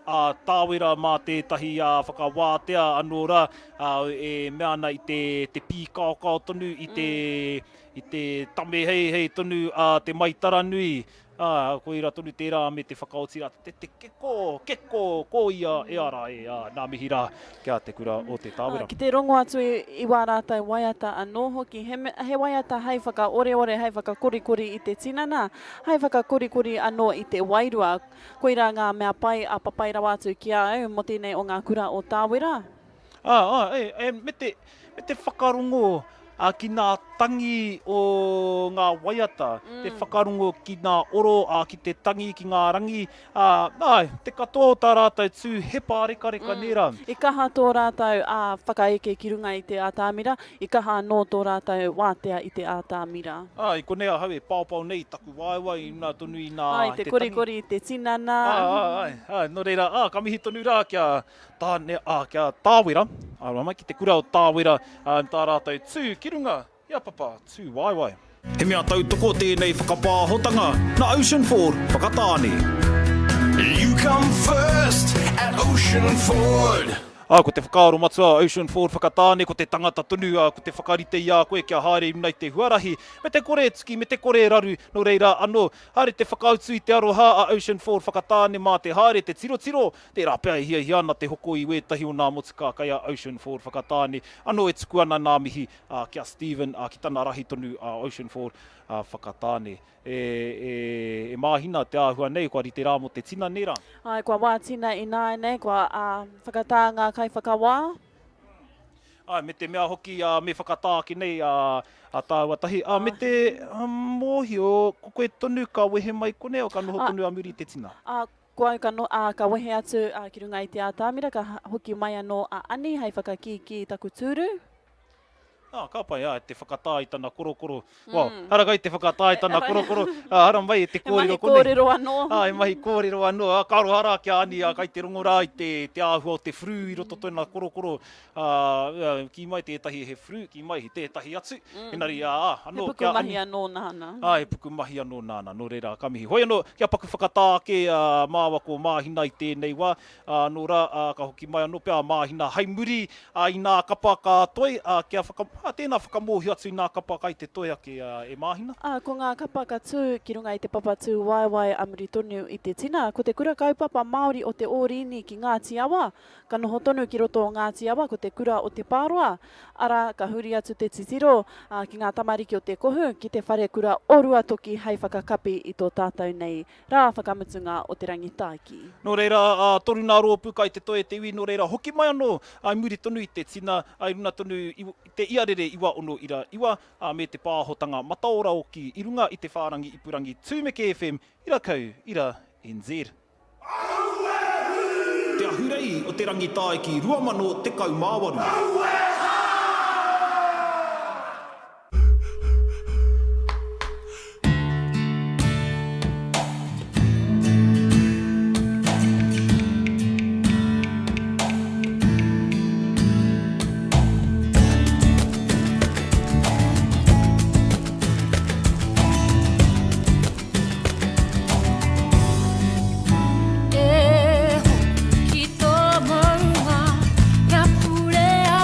tāwera mā tētahi whakawātea anō rā, e mea ana i te pī kaokao tonu, i te tame hei tonu, te maitara nui, koe rā tonu tērā me te whakaotira, te keko, ko ia e ara nā mihi rā kia te kura o te tāwera. Ki te rongo atu i wā rātai waiata anō hoki, he waiata hei whaka ore hei whaka korikori i te tinana, hei whaka korikori anō i te wairua, koe rā ngā mea pai a papai rawa atu ki au mo tēnei o ngā kura o tāwera. Me te whakarongo, ki ngā tangi o ngā waiata, te whakarongo ki ngā oro, ki te tangi, ki ngā rangi, te katoa tā rātou tū he pāreka nera. I kaha tō rātou whakaeke ki runga i te ātāmira, i kaha anō tō rātou wātea i te ātāmira. I konea hau e pāupau nei, taku waiwai, nā tonu i nā te korikori i te tinana. No reira, ka mihi tonu rā kia tāwera, mai ki te kura o tāwera, tā rātou tū ki runga, ia papa, tū waiwai. He mea tautoko tēnei whakapāhotanga, na Ocean Ford whakatāne. You come first at Ocean Ford. Ko te whakaaro matua Ocean Ford whakatāne, ko te tangata tonu, ko te whakarite ia koe kia haere nei te huarahi, me te kore tuki, me te kore raru, no reira anō, haere te whakautu i te aroha a Ocean Ford whakatāne mā te haere, te tiro, te rāpea hi ana te hoko i wētahi o nā motuka kai a Ocean Ford whakatāne, anō e tuku ana nā mihi kia Stephen, ki tana rahi tonu Ocean Ford whakatāne. E māhina te āhua nei, kua rite rā mo te tina nera. Kua wā tina i nāi nei, kua whakatā ngā kai whakawā. Me te mea hoki, me whakatā ki nei tāua tahi. Me te mōhio, ko koe tonu ka wehe mai kone o ka noho tonu a muri te tina? Ka wehe atu ki runga i te ātāmira, ka hoki mai anō ani, hei whakakiki taku tūru. Ka pai, te whakatā i tana korokoro. Hara kai te whakatā i tana korokoro. Hara mai te kōrero kone. E mahi kōrero anō. E mahi kōrero anō. Karo hara kia ani, kai te rongo rā i te āhua o te fru i roto tōna korokoro. Ki mai tētahi he fru, ki mai he tētahi atu. Enari, anō. He puku mahi anō nāna. He puku mahi anō nāna. Nō reira, ka mihi. Hoi anō, kia paku whakatā ke māwa ko māhina i tēnei wā. Nō rā, ka hoki mai anō pia māhina haimuri i nā kapa ka toi, kia tēnā whakamōhi atu i nā kapa kai te toi ake e māhina. Ko ngā kapa ka tū ki runga i te papa tū waiwai amuri tonu i te tina, ko te kura kaupapa Māori o te ōrini ki Ngāti Awa, ka noho tonu ki roto o Ngāti Awa, ko te kura o te pāroa, ara ka huri atu te titiro ki ngā tamariki o te kohu, ki te whare kura orua toki hei whakakapi i tō tātou nei rā whakamutunga o te rangitāki. Nō reira, toru nā roa puka i te toi te iwi, nō reira, hoki mai anō, ai muri tonu i te tina, ai runa tonu i te iarere iwa ono ira iwa, me te pāhotanga mataora o ki i runga i te whārangi ipurangi Tūmeke FM, ira kau, ira NZ. Te ahurei o te rangitāe ki 2018. E ho ki tō maunga, ngā purea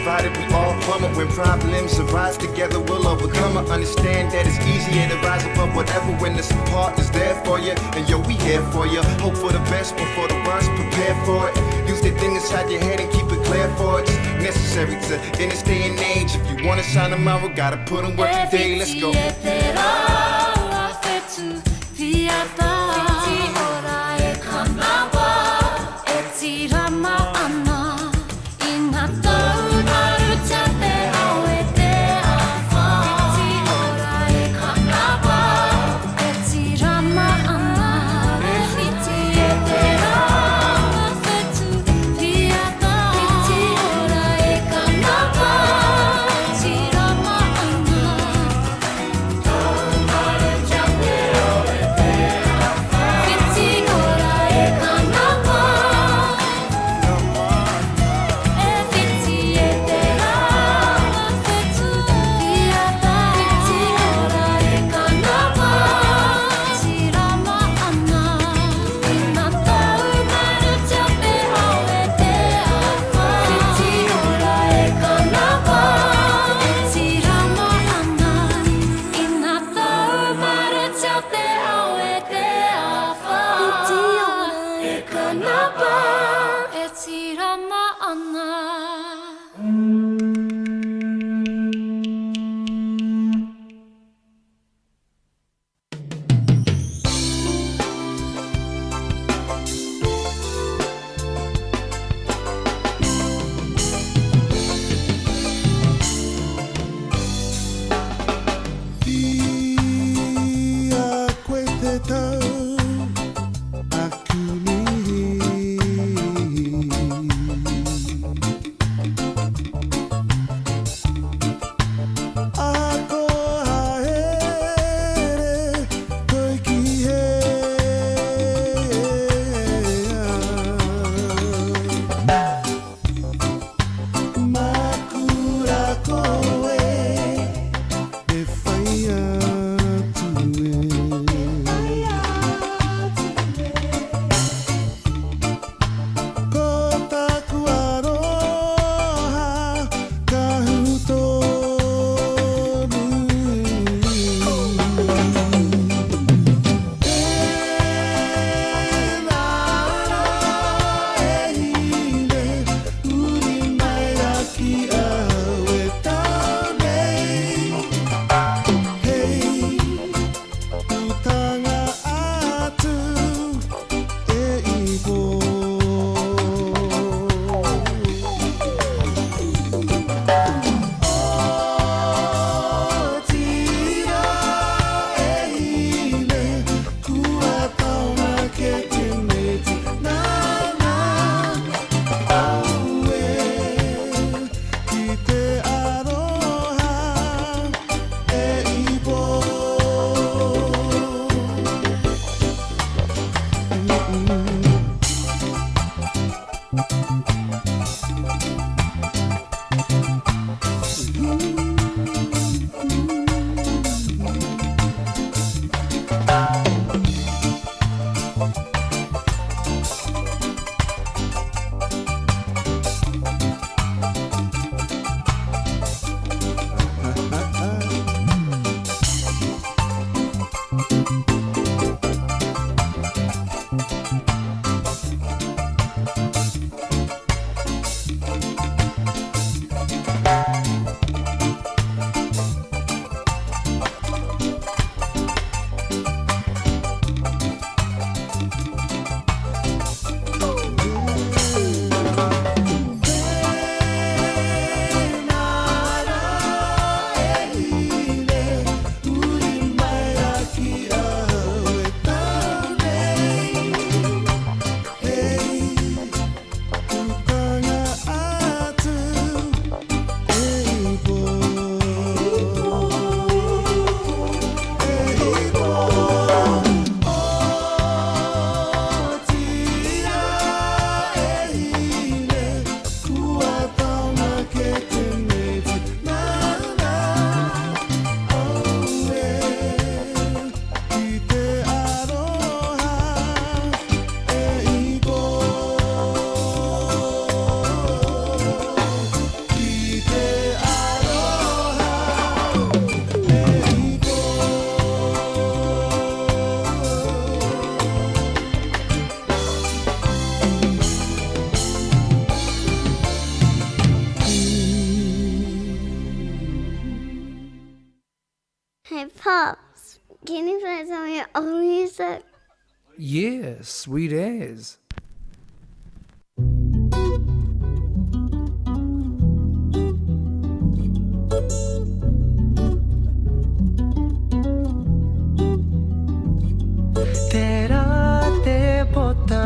provided we all plummet. When problems arise together, we'll overcome it. Understand that it's easier to rise above whatever when the support is there for you. And yo, we here for you. Hope for the best before the worst, prepare for it. Use the thing inside your head and keep it clear for it. It's necessary to in this day and age. If you wanna shine tomorrow, gotta put in work today. Let's go. Pops, can you play some of your old music? Yeah, sweet as. Tera te pota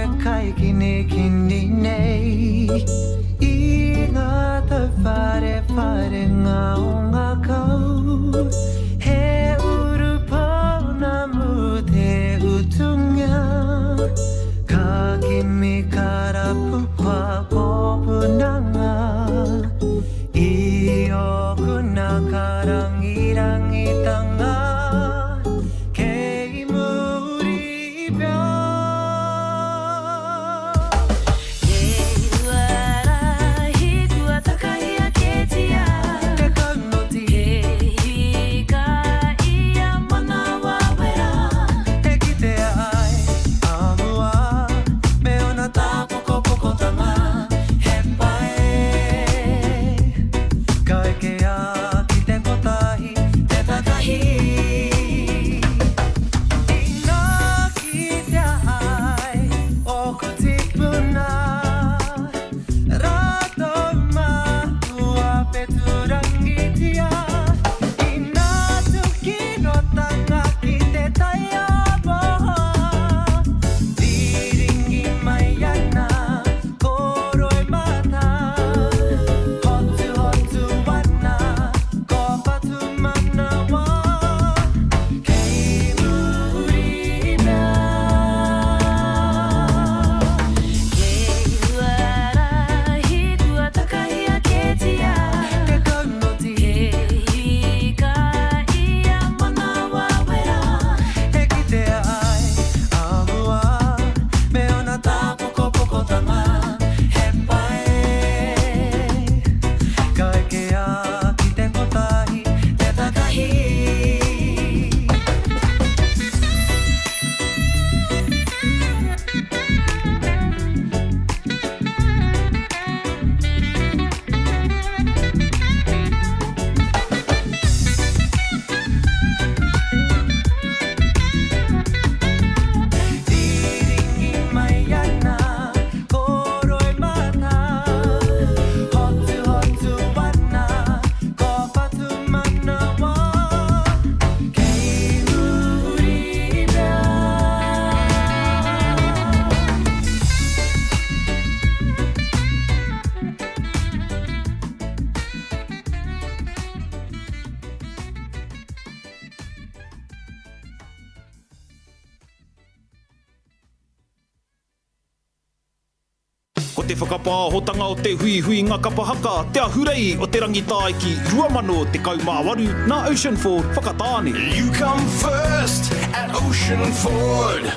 e kai kini nei I ngā tau whare ngā o ngā kau He uru pōna mu te utunga Ka kimi karapu kwa pōpunanga I oku nā karangirangi tanga Ko te whakapāhotanga o te hui ngā kapahaka, te ahurei o te rangitae ki 2018 nā Ocean Ford whakatāne. You come first at Ocean Ford.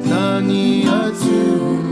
Nani atu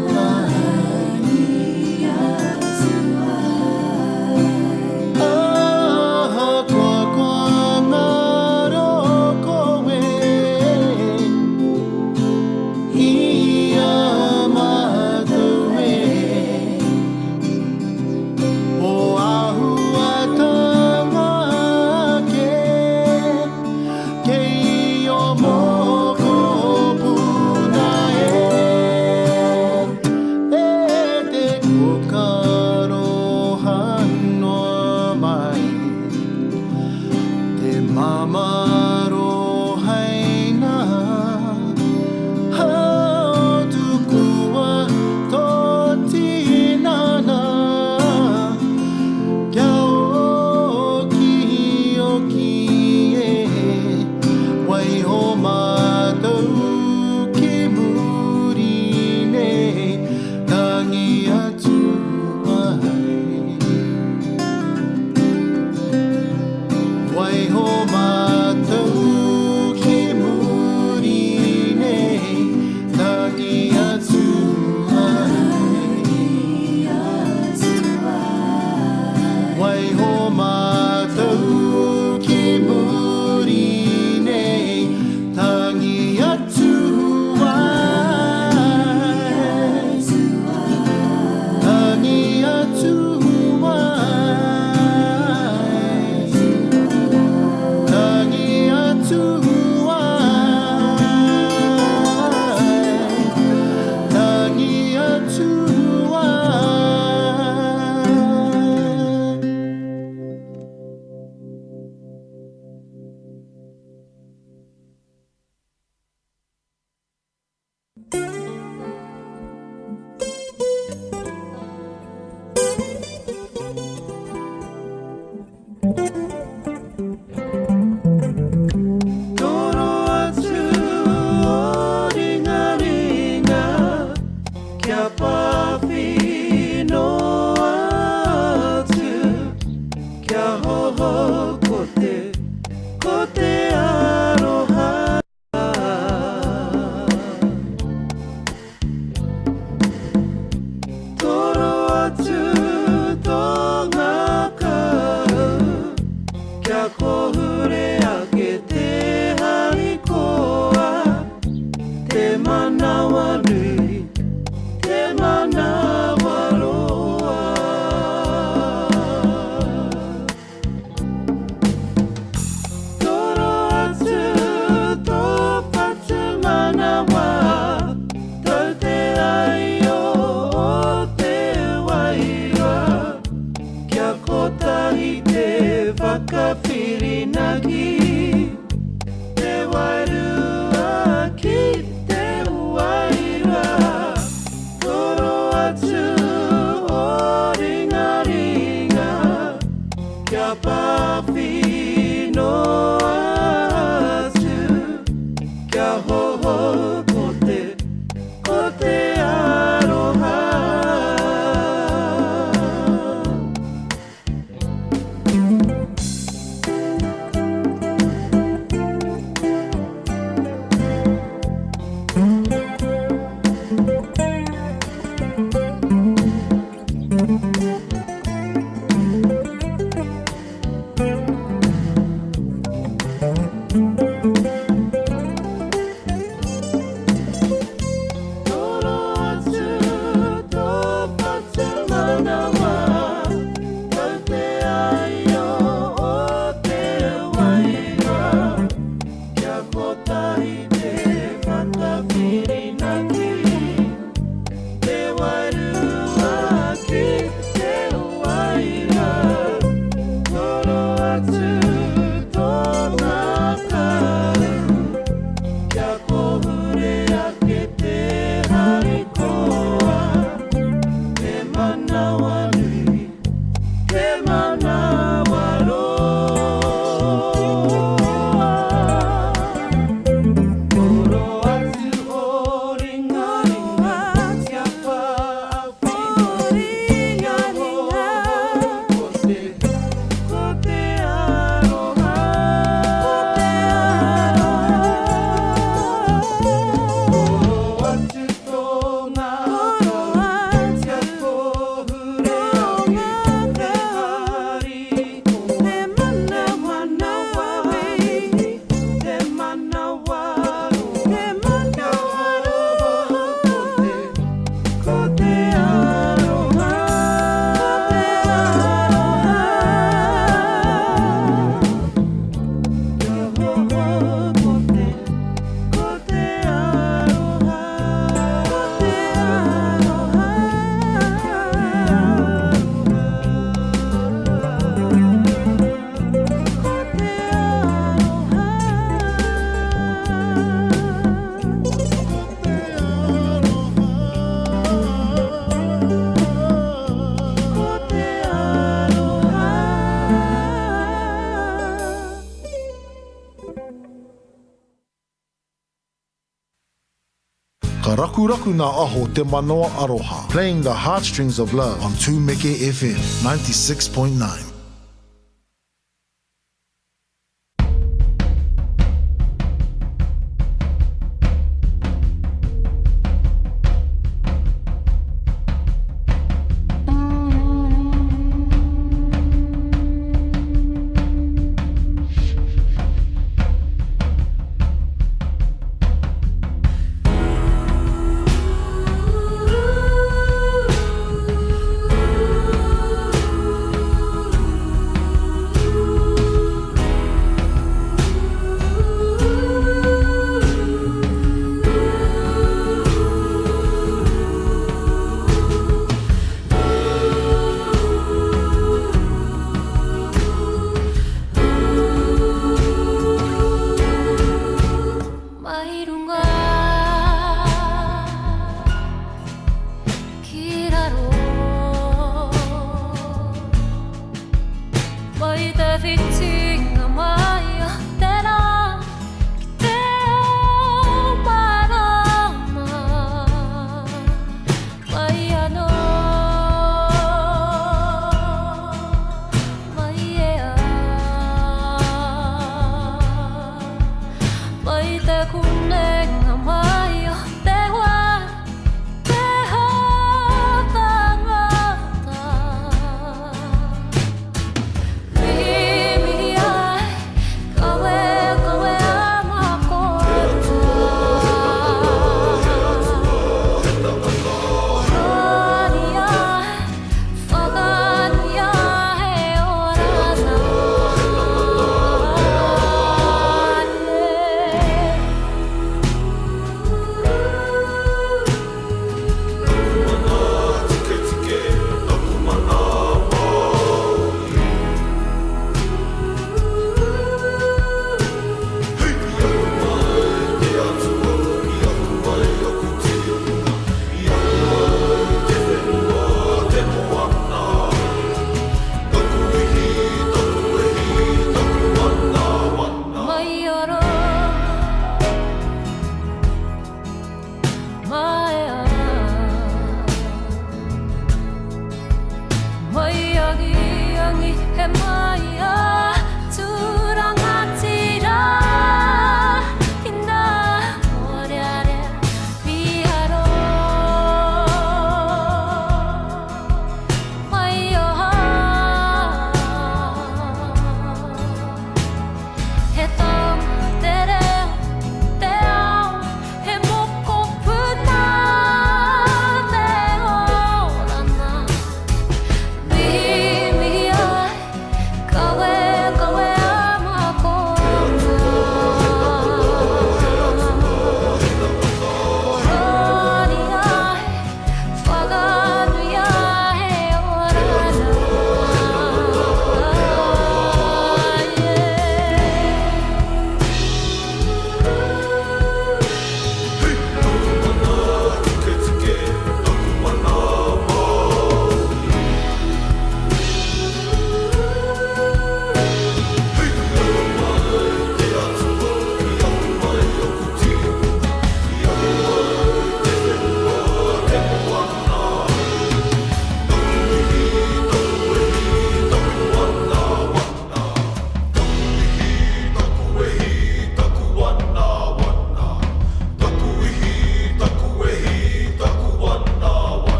Ka raku raku na aho te manoa aroha. Playing the heartstrings of love on 2Meke FM 96.9.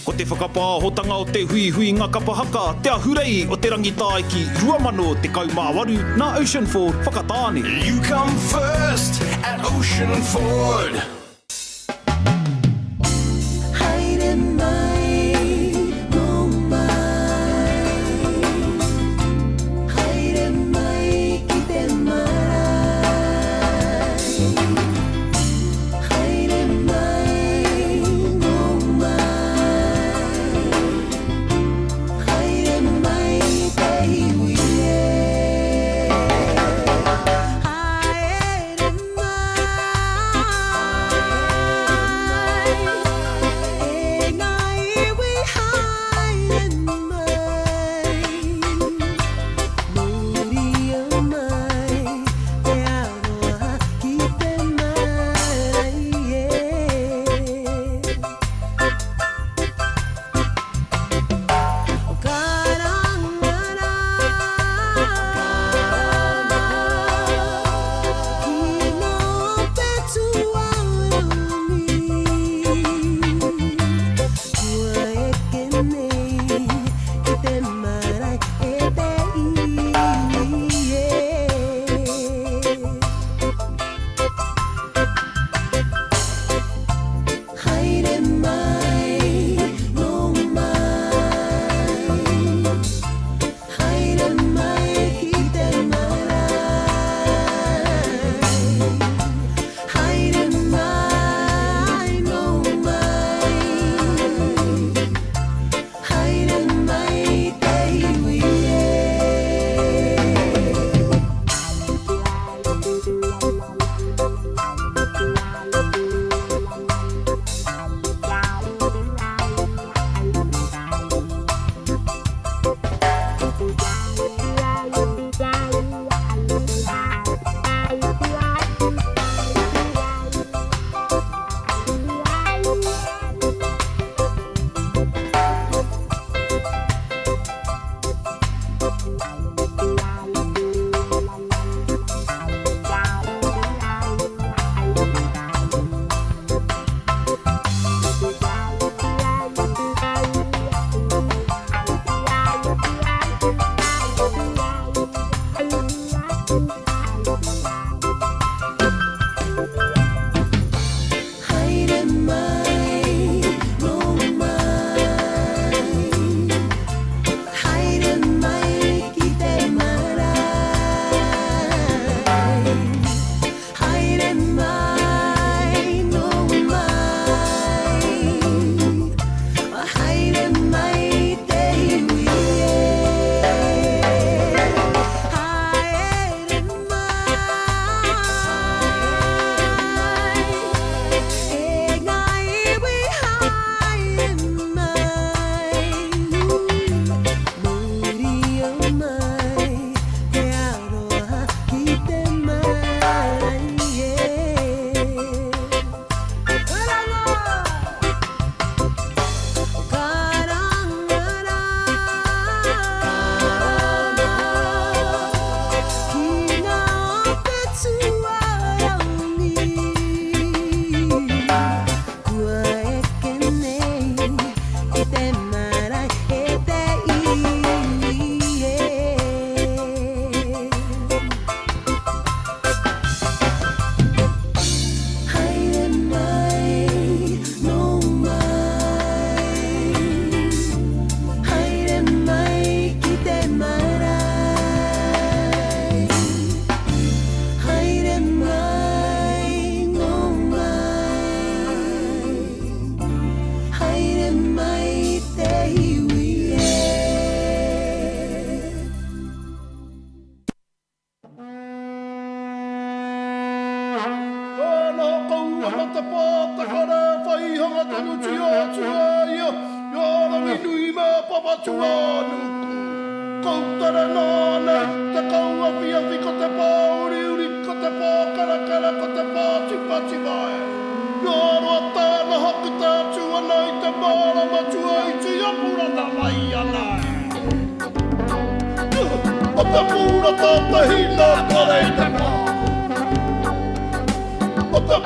Ko te whakapāhotanga o te hui ngā kapahaka, te ahurei o te rangitaiki, rua mano te kaumāwaru, nā Ocean Ford whakatāne. You come first at Ocean Ford.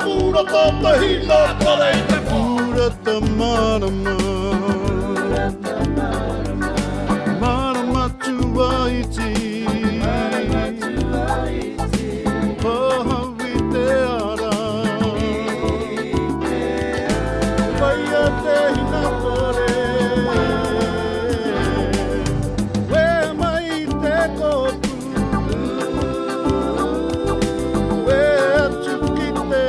Pura ta hina kare te pura ta mana Marama tua iti Pahawi te ara Paia te hina kore We mai te kopu We atu ki te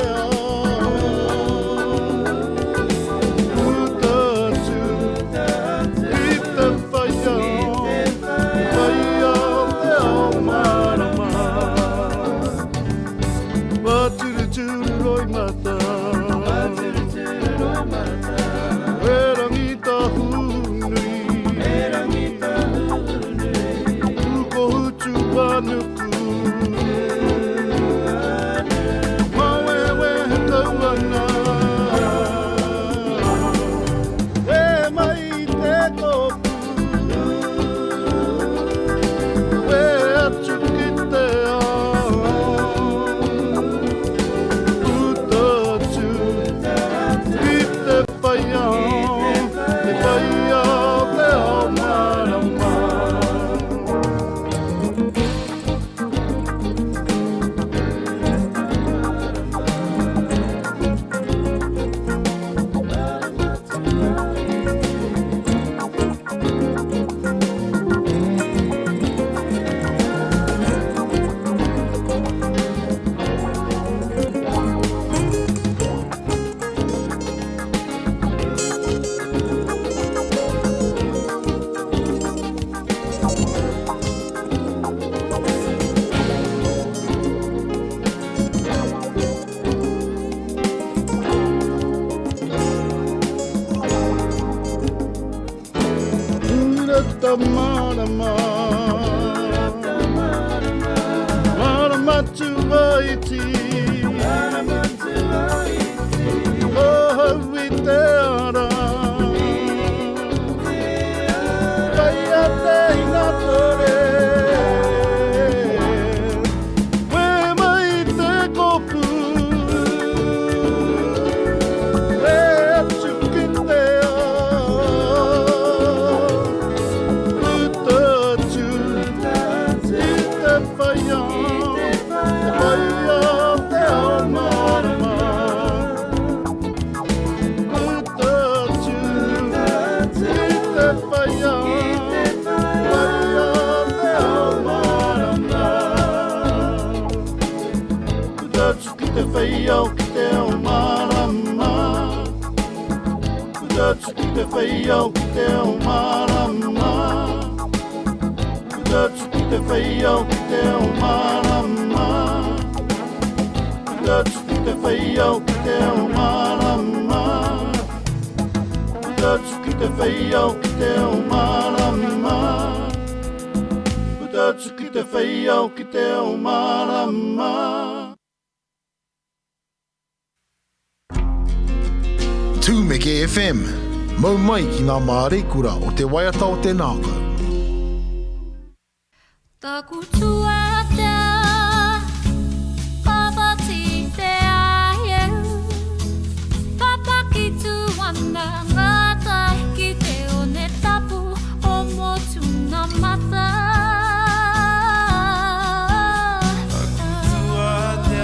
Marama tua iti Pahawi te ara Paia te hina kore We mai te kopu We atu ki te Feio que te o marama Cuidado que te feio que te o marama Cuidado que te feio que te o marama Cuidado que te feio que te o marama Cuidado que te feio que te o marama Cuidado que te feio que te o marama Tūmeke FM, mau mai ki ngā Māori kura o te waiata o te nākau. Taku tua te pawati te aheu Papa ki tuana ngata ki te one tapu o motu na mata Taku tua te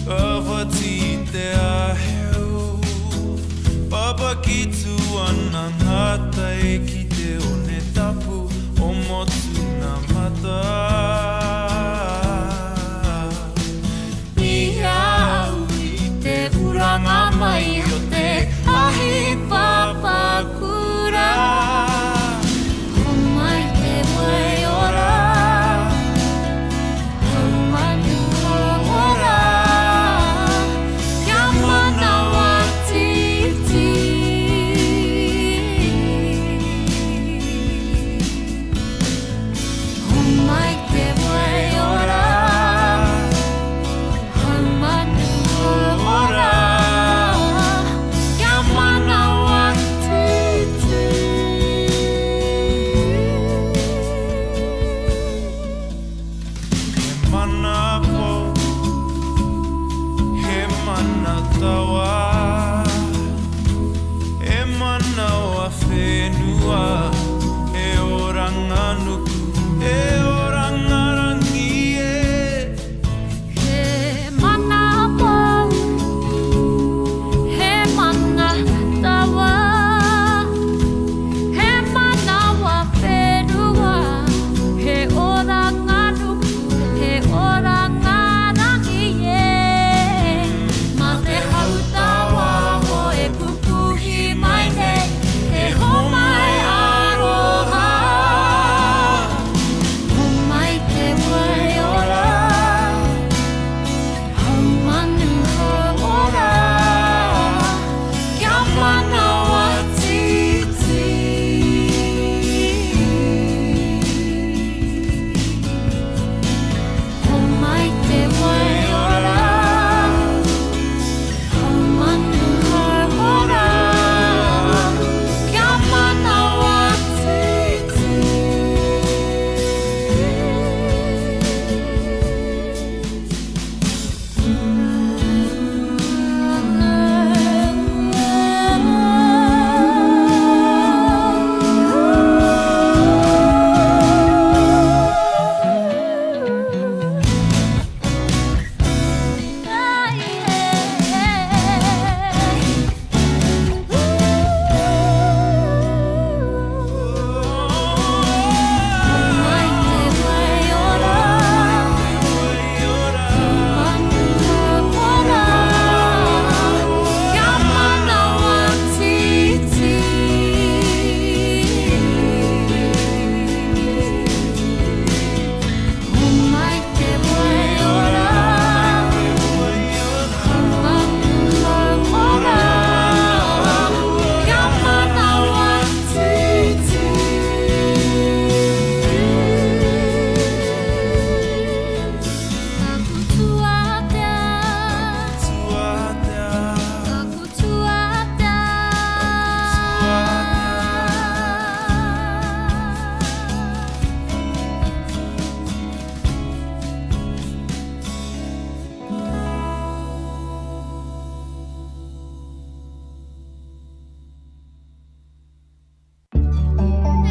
pawati te aheu Papa ki tuana ngata ki te one tapu o motu na mata Ia ui te uranga mai o te ahi papa kura O mai te mai ora O mai te ora Kia mana wa titi Oh my wa whenua e oranga nuku e oranga rangi e He mana mau, he mana tawa, he mana wa whenua, he oranga nuku, he oranga rangi e. Ma te hautawa ho e pupuhi mai nei, he homai aroha. Homai te wai ora, homanu ora, kia mana wa titi. Homai te wai ora, homanu ora, kia mana wa titi. Homai te wai ora, homanu ora, kia mana wa titi. Homai te wai ora, homanu ora, kia mana wa titi. Aku tuata, aku tuata.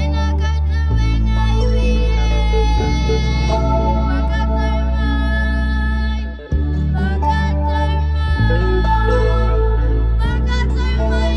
Tēnā koutou e ngā iwi e, whakatai mai, whakatai mai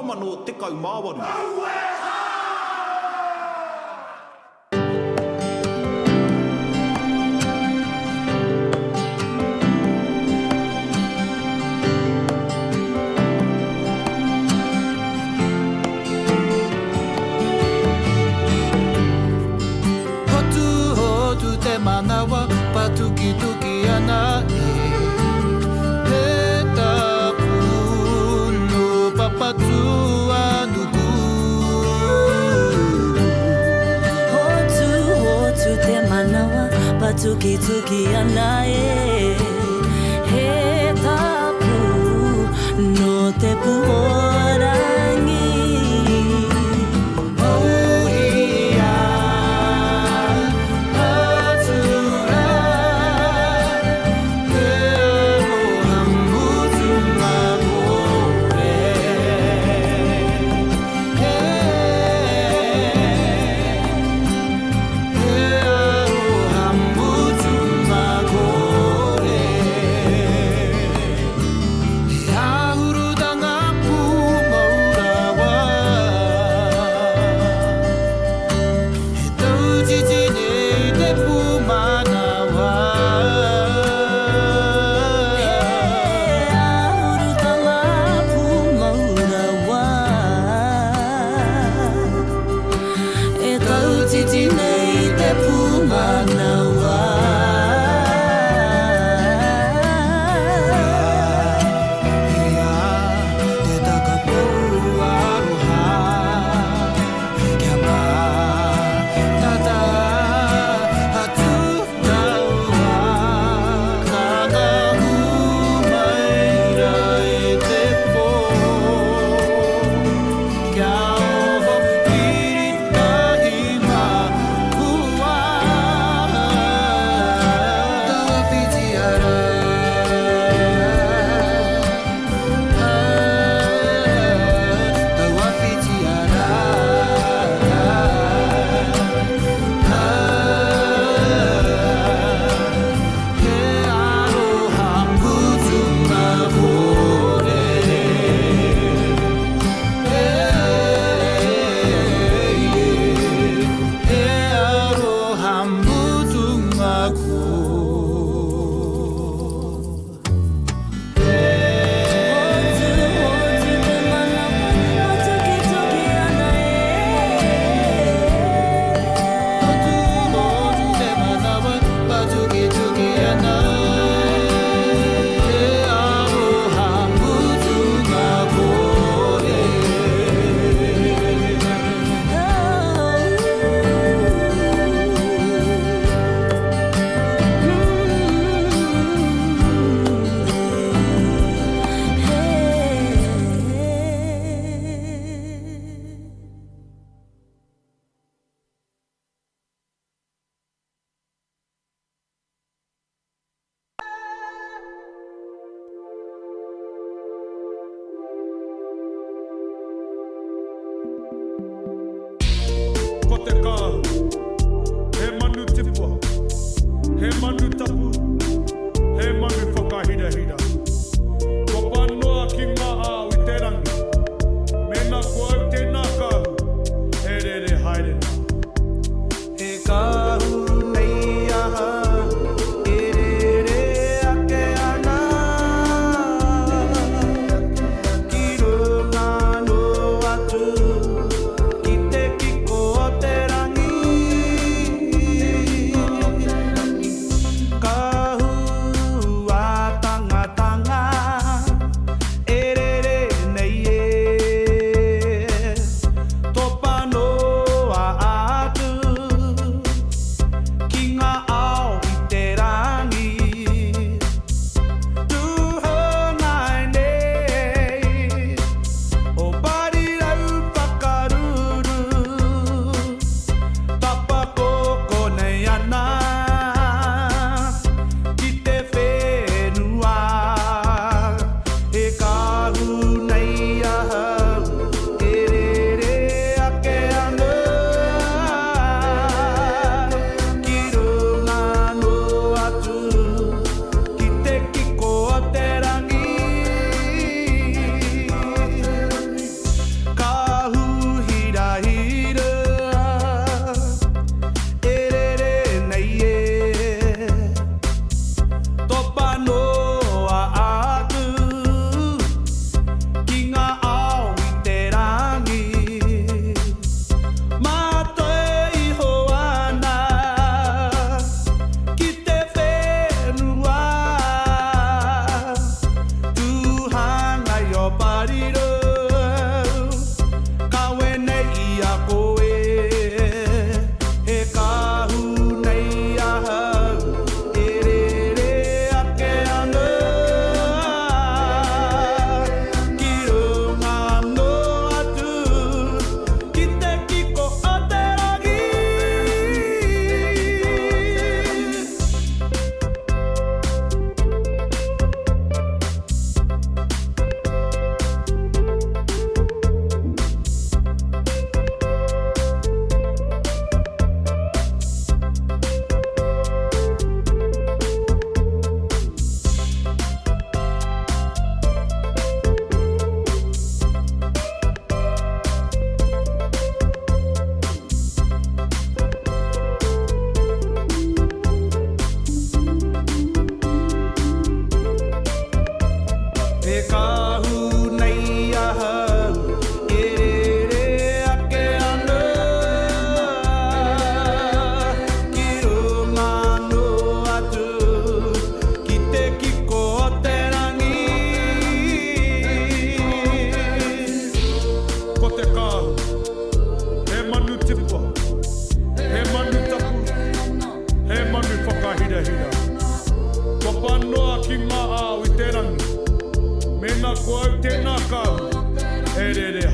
mano te kau māwaru. Manawa patuki tuki ana he tapuno papatua nuku Hotu te manawa patuki tuki ana he tapuno te puorangi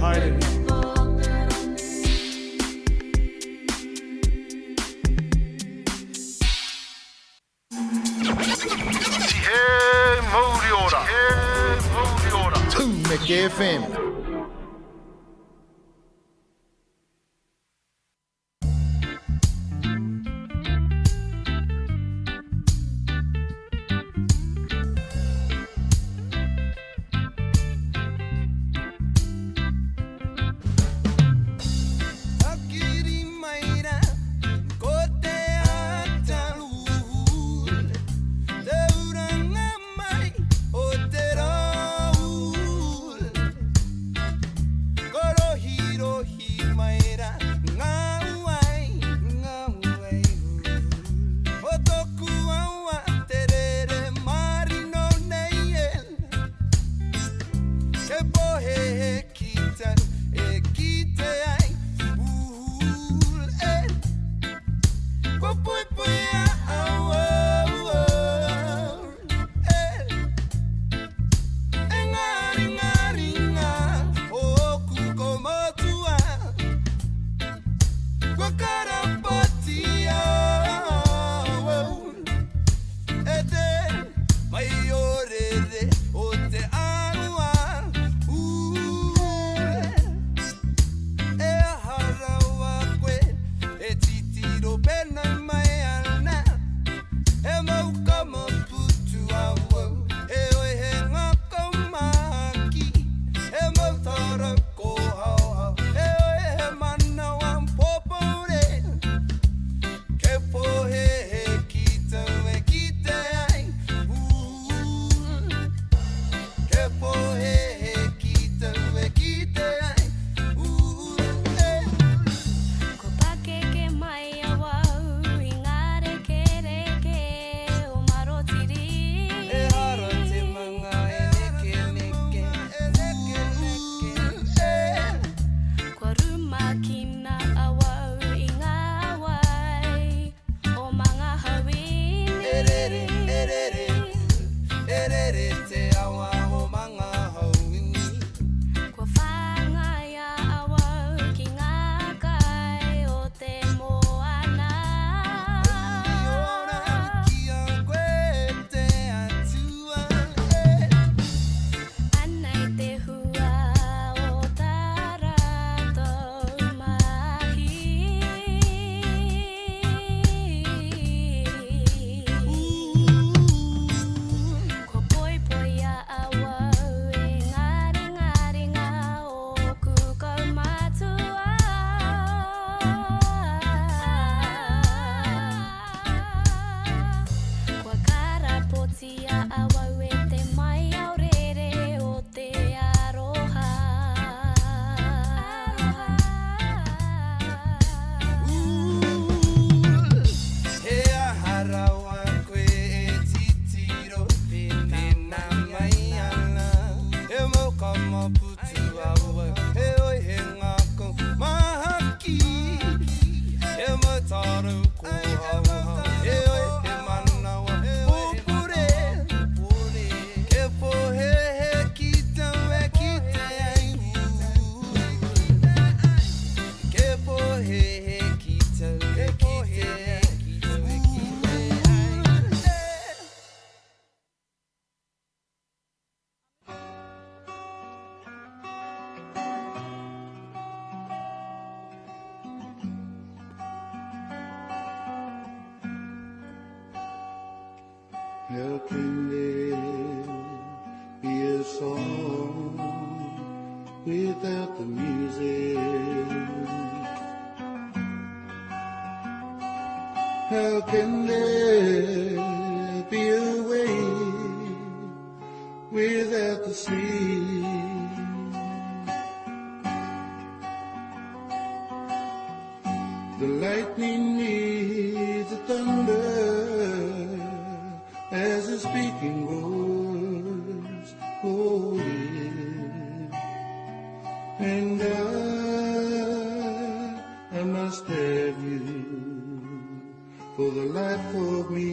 haere. Hey, Moody Order. Hey, Moody Order. 2 Mickey FM. How can there be a song without the music? How can there be a way without the sea? The lightning needs the thunder as a speaking voice, oh yeah. And I must have you for the life of me.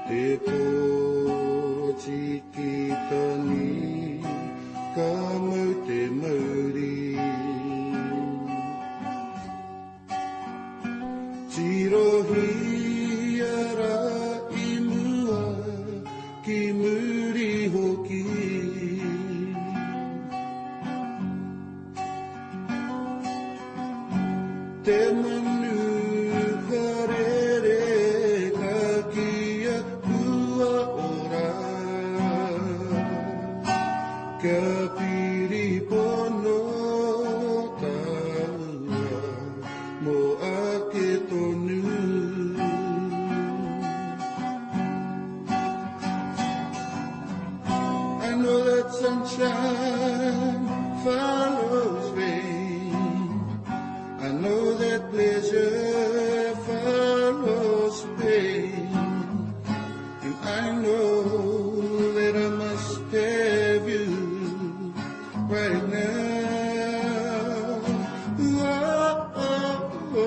Te po chiquita te manu karere ka kia kua ora. Ka piri pono taua mo ake tonu. I know that sunshine follows rain. I know that pleasure follows pain. And I know that I must have you right now. Oh, oh, oh, oh.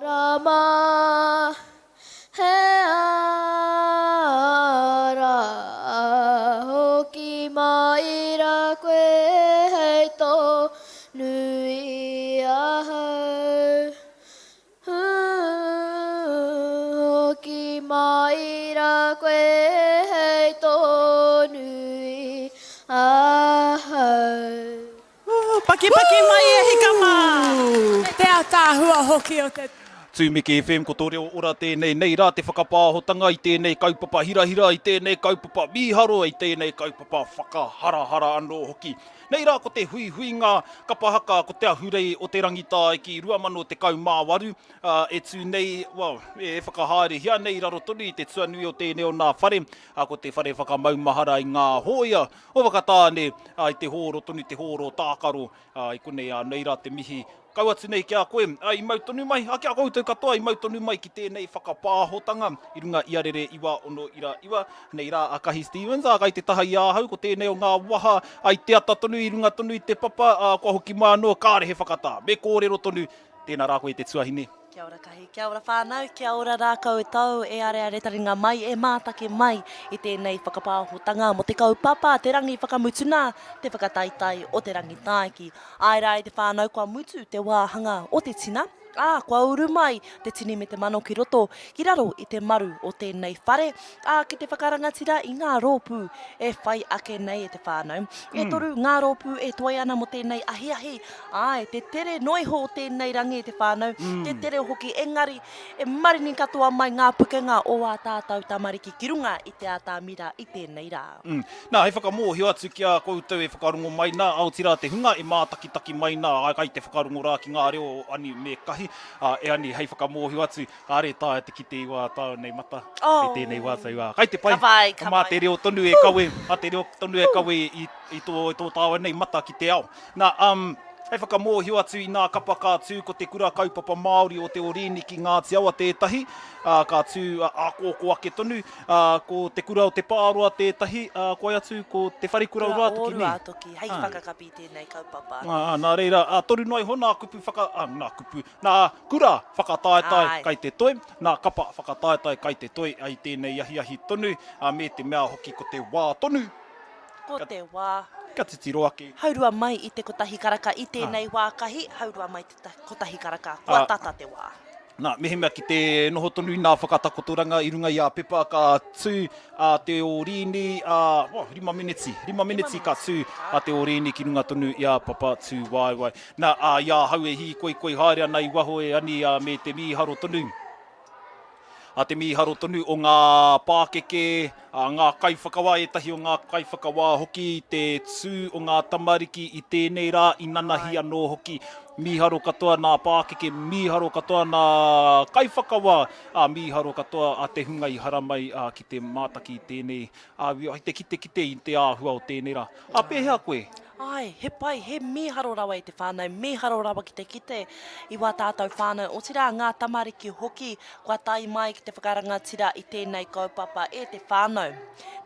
Rama he ara hoki mai ra koe hei tō nui ahau. Hoki mai ra koe hei tō nui ahau. Paki mai e hikama. Te a tāhua hoki o te... Tūmeke FM ko tō reo ora tēnei nei rā te whakapāhotanga i tēnei kaupapa hirahira, i tēnei kaupapa mīharo, i tēnei kaupapa whakaharahara anō hoki. Nei rā ko te hui ngā kapahaka ko te ahurei o te rangitae ki 2018 e tū nei, e whakahaere hia nei raro tonu i te tuanui o tēnei o nā whare, ko te whare whakamaumahara i ngā hōia, o wakatāne i te hōro tonu, te hōro tākaro, i konei nei rā te mihi. Kau atu nei ki a koe, i mautonu mai, a kia koutou katoa, i mautonu mai ki tēnei whakapāhotanga, i runga iarere iwa ono ira iwa, nei rā a Kahi Stevens, a kai te taha i ahau, ko tēnei o ngā waha, ai te ata tonu, i runga tonu i te papa, kua hoki mānoa, kārehe whakatā, me kōrero tonu, tēnā rā koe te tuahine. Kia ora Kahi, kia ora whānau, kia ora rākau e tau, e are taringa mai, e mātake mai i tēnei whakapāhotanga mo te kaupapa, te rangi whakamutuna, te whakataitai o te rangi tāiki. Ai rai te whānau kua mutu, te wāhanga o te tina, kua uru mai te tini me te mano ki roto, ki raro i te maru o tēnei whare, ki te whakarangatira i ngā rōpū e whai ake nei e te whānau. E toru ngā rōpū e toi ana mo tēnei ahi, te tere noiho o tēnei rangi e te whānau, te tere hoki engari, e marini katoa mai ngā pukenga o a tātou tamariki ki runga i te atamira i tēnei rā. Nā, hei whakamōhio atu ki a koutou e whakarongo mai nā, Aotearoa te hunga e mātakitaki mai nā, kai te whakarongo rā ki ngā reo ani me kahi, e ani hei whakamōhio atu, are tā te ki te iwa tāo nei mata, e tēnei wātai wā. Kai te pai, mā te reo tonu e kawe, te reo tonu e kawe i tō tāo nei mata ki te ao. Nā, hei whakamōhio atu i nā kapaka atu ko te kura kaupapa Māori o te Orini ki Ngāti Awa tētahi, ka atu ko ake tonu, ko te kura o te Pāroa tētahi, koe atu ko te whare kura o rātoki ni. O rātoki, hei whakakapi tēnei kaupapa. Nā reira, toru noi ho nā kupu nā kura whakataetai kai te toi, nā kapa whakataetai kai te toi, ai tēnei ahi tonu, me te mea hoki ko te wā tonu. Ko te wā. Ka te tiro ake. Haurua mai i te kotahi karaka i tēnei wā kahi, haurua mai te kotahi karaka, kua tata te wā. Nā, mehe mea ki te noho tonu i nā whakatakotoranga i runga i a Pepa ka tū te Orini, 5 minutes ka tū te Orini ki runga tonu i a Papa tū waiwai. Nā, i a hau e hi koi haere ana i waho e ani me te mīharo tonu. Te mīharo tonu o ngā Pākeke, ngā kaiwhakawa, etahi o ngā kaiwhakawa hoki, te tū o ngā tamariki i tēnei rā, i nanahi anō hoki. Mīharo katoa nā Pākeke, mīharo katoa nā kaiwhakawa, mīharo katoa a te hunga i haramai ki te mātaki i tēnei, i te kite i te āhua o tēnei rā. Pēhea koe? Ai, he pai, he miharo rawa i te whānau, miharo rawa ki te kite, i wā tātou whānau. O tira ngā tamariki hoki, kua tai mai ki te whakarangatira i tēnei kaupapa e te whānau.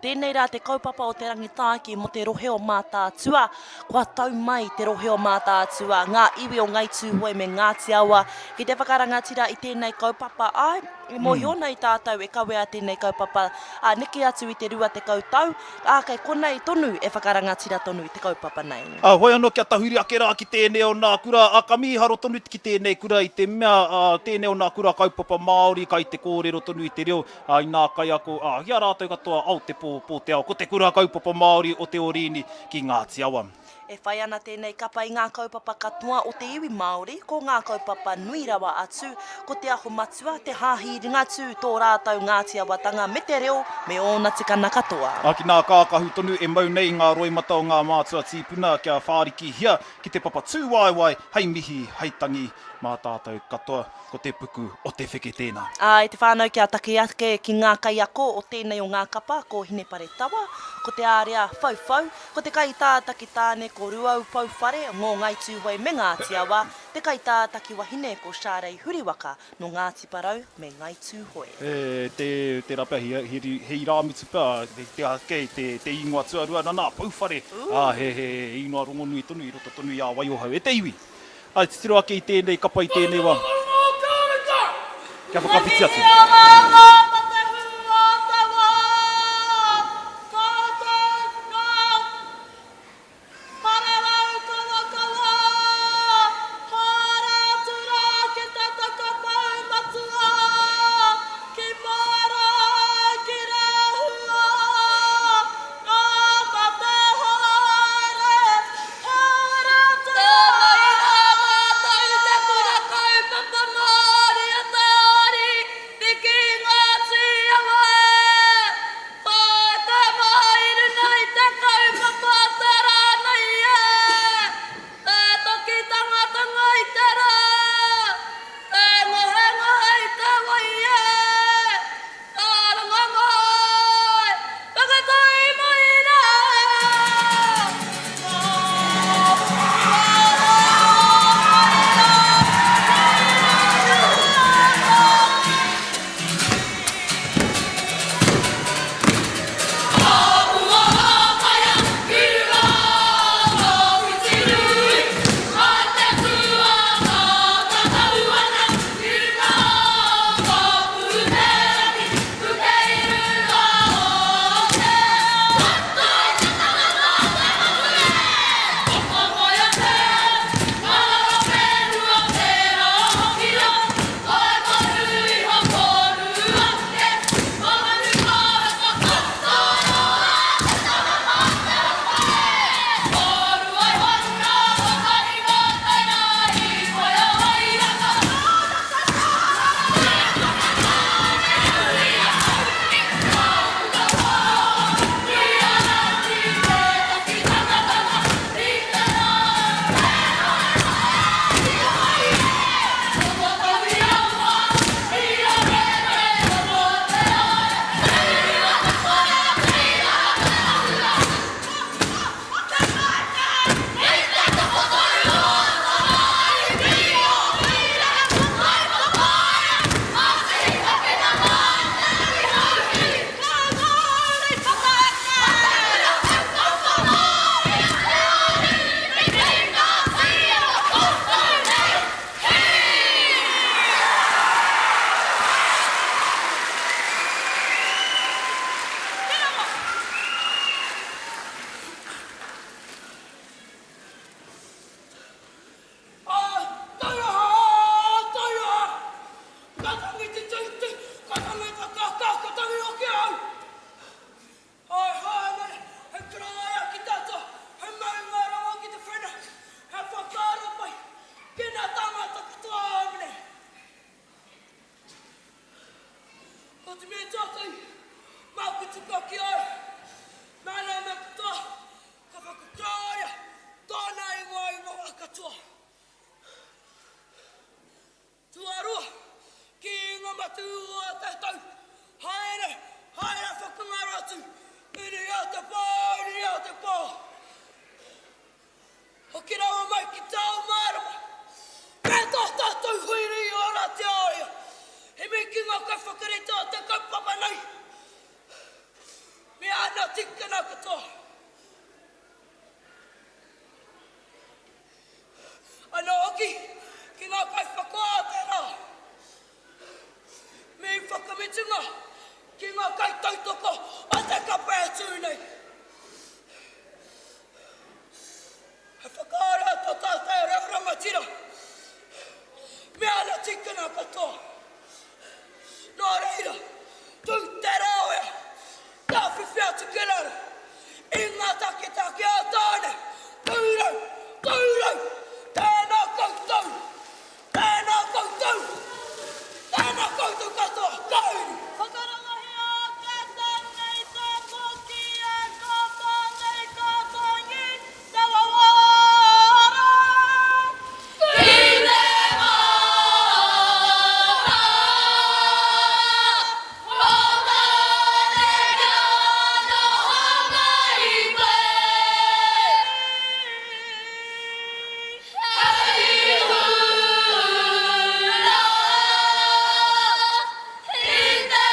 Tēnei rā te kaupapa o te rangitaiki mo te rohe o mātātua, kua tau mai te rohe o mātātua, ngā iwi o ngai tūhoi me Ngāti Awa, ki te whakarangatira i tēnei kaupapa. Ai, mo hiona i tātou e kawea tēnei kaupapa, niki atu i te rua te kautau, kei konei tonu e whakarangatira tonu i te kaupapa nei. Hoi anō kia tahuri ake rā ki tēnei o nā kura, ka miharo tonu ki tēnei kura i te mea, tēnei o nā kura kaupapa Māori, kai te kōrero tonu i te reo, i nā kai ako, hia rātou katoa au te pō te ao, ko te kura kaupapa Māori o te Orini ki Ngāti Awa. E whai ana tēnei kapa i ngā kaupapa katoa o te iwi Māori, ko ngā kaupapa nui rawa atu, ko te aho matua, te hāhi ringatu, tō rātou Ngāti Awatanga me te reo, me ōna tikana katoa. Ki nā kākahu tonu e mau nei ngā roimata o ngā mātua tīpuna kia whāriki hia ki te papa tūwaiwai, hei mihi, hei tangi, mā tātou katoa, ko te puku o te wheke tēnā. I te whānau kia take ake ki ngā kai ako o tēnei o ngā kapa, ko Hinepare Tawa, ko te ārea whauwhau, ko te kai tātaki tāne ko Ruau Pauwhare, ngō Ngai Tūhoi me Ngāti Awa, te kai tātaki wahine ko Shārei Huriwaka, no Ngāti Parau me Ngai Tūhoi. Te rapa hei rāmitu pā, te ingoa tuarua, nā Pauwhare, he ingoa rongo nui tonu, i roto tonu i a Waiohau, e te iwi. Ai, te tiro ake i tēnei, kapa i tēnei wā. Kia whakawhiti atu. Hoki rawa mai ki tau marama. Pē tohta tau huiri i ora te aia. He me ki ngā kai whakarita te kaupapa nei. Me ana tikana katoa. Ana oki, ki ngā kai whakoa te rā. Me i whakamitunga, ki ngā kai tautoko a te kapea tūnei. He whakaara to tātai reuranga tira. Me ana tikana katoa. Nō reira, tū te rāwea, tā whiwhia te kirara. I ngā take a tāne, tūrau, tūrau, tēnā koutou, tēnā koutou, tēnā koutou katoa, kauri. Whakarangahi a kata nei tō poki e kata nei kata ngi, te wawara. Ki te wawara, o tāne kia noha mai koe. Hei hura, i te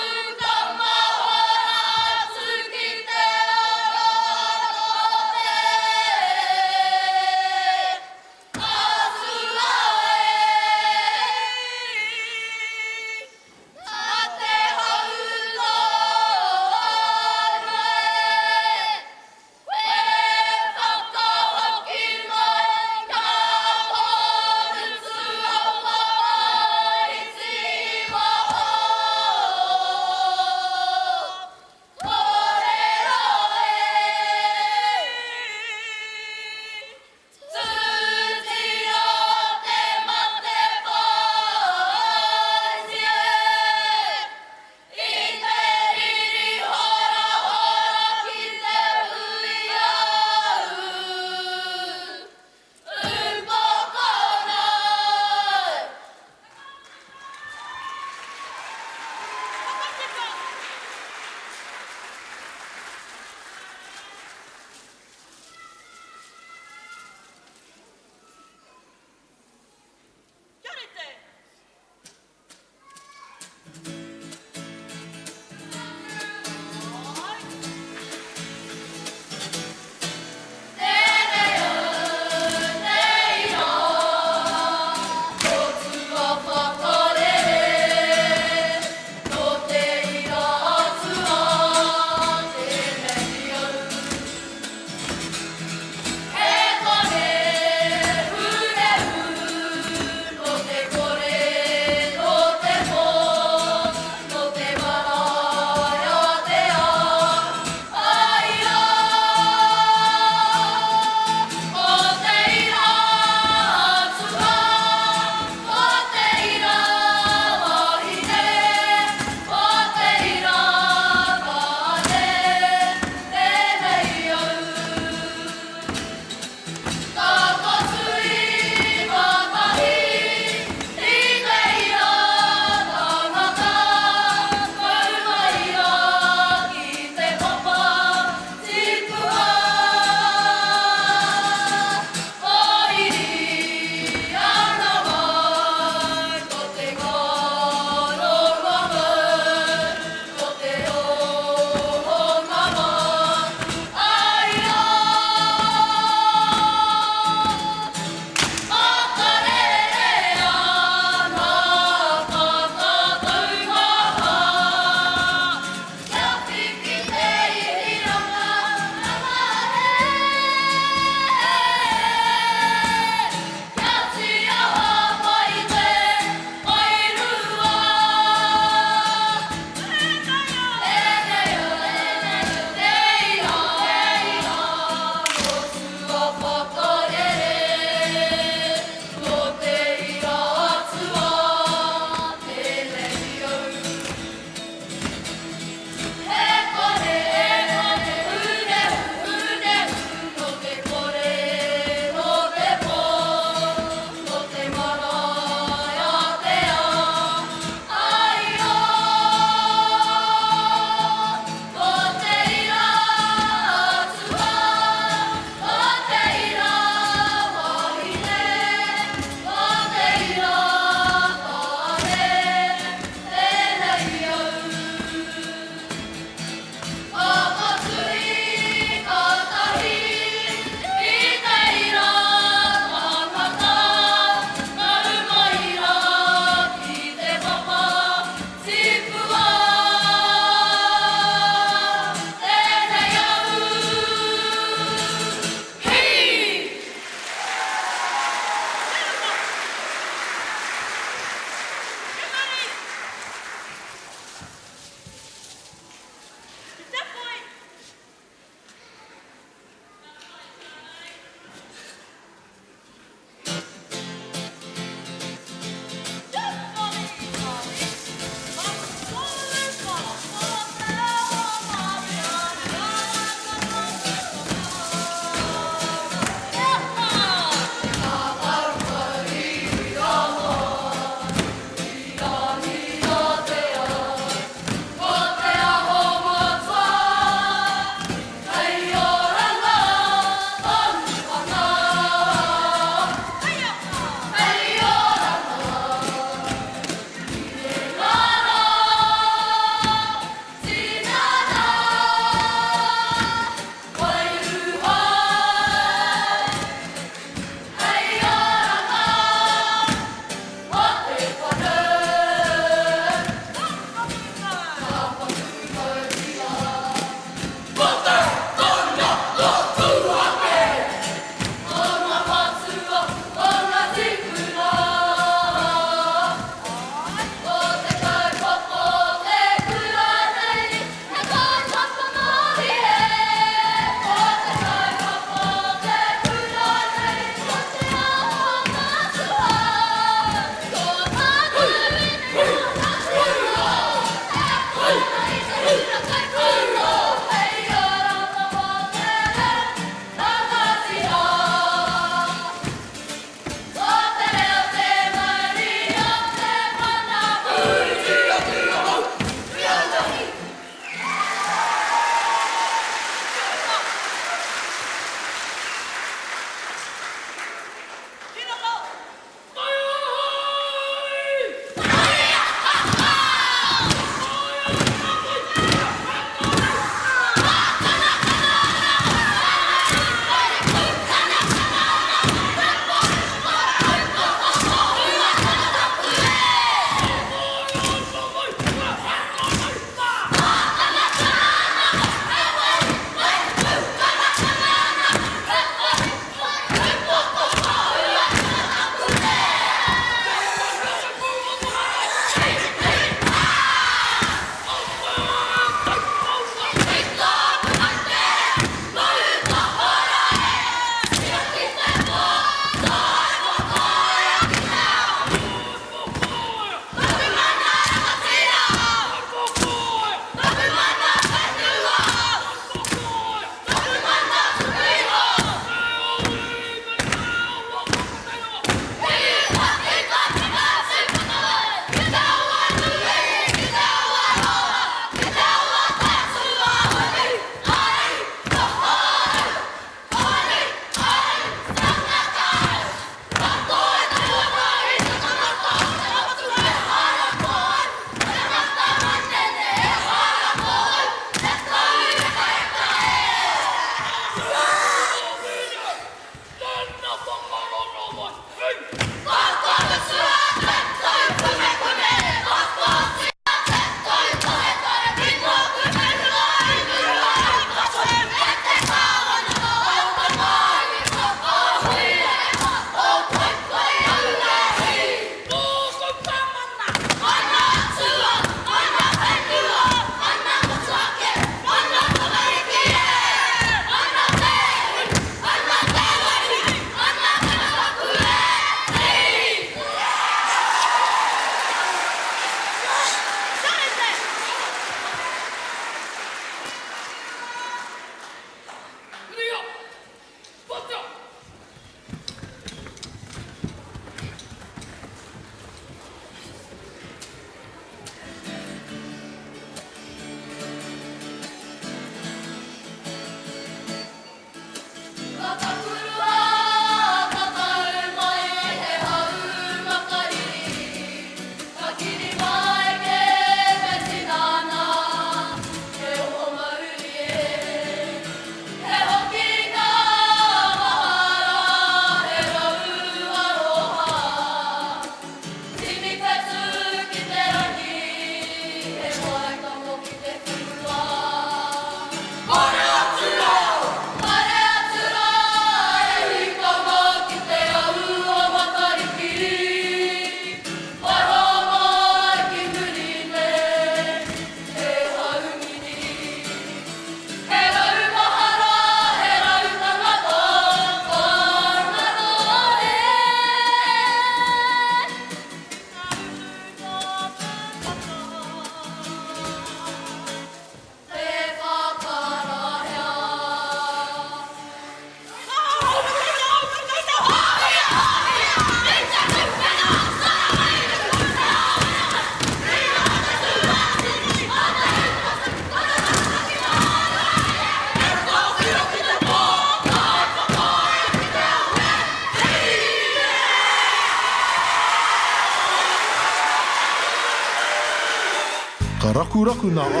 Ka raku nā ahu.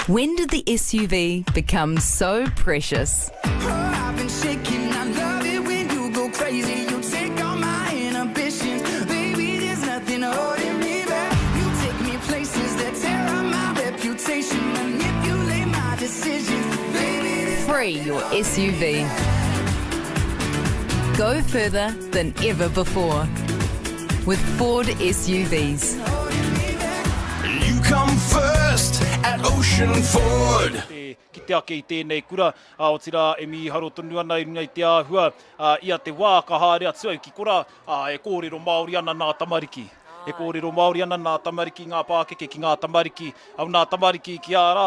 When did the SUV become so precious? I've been shaking, I love it when you go crazy. You take all my inhibitions. Baby, there's nothing holding me back. You take me places that tear up my reputation. Manipulate my decisions. Baby, Free your SUV. Go further than ever before with Ford SUVs. you come first at Ocean Ford. Ki te ake I tēnei kura, o tira e miharo tonu ana I runga I te āhua, ia te wā ka hāre atua ki kora, e kōrero Māori ana nā tamariki. E kōrero Māori ana nā tamariki, ngā Pākeke ki ngā tamariki, au nā tamariki ki a rā,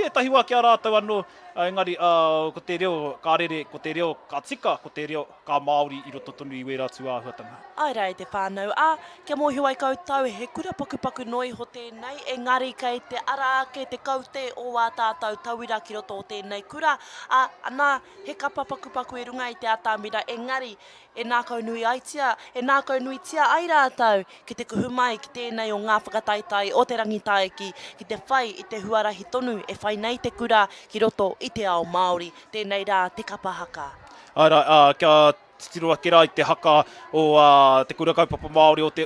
e tahi wā ki a rātau anō, engari, ko te reo ka rere, ko te reo ka tika, ko te reo ka Māori I roto tonu I wera atu āhuatanga. Ai rei te whānau. Kia mōhi wai koutou, he kura paku noi ho tēnei, engari kei te ara ake te kaute o wā tātou tauira ki roto o tēnei kura. Anā, he kapa paku I runga I te atamira, engari, e nā kaunui aitia, e nā kaunui tia ai rātau, ki te kuhu mai ki tēnei o ngā whakataitai o te rangitaeki, ki te whai I te huarahi tonu, e whai nei te kura ki roto I te ao Māori, tēnei rā te kapa haka. Aira, kia titiroa ki rā I te haka o te kura kaupapa Māori o te,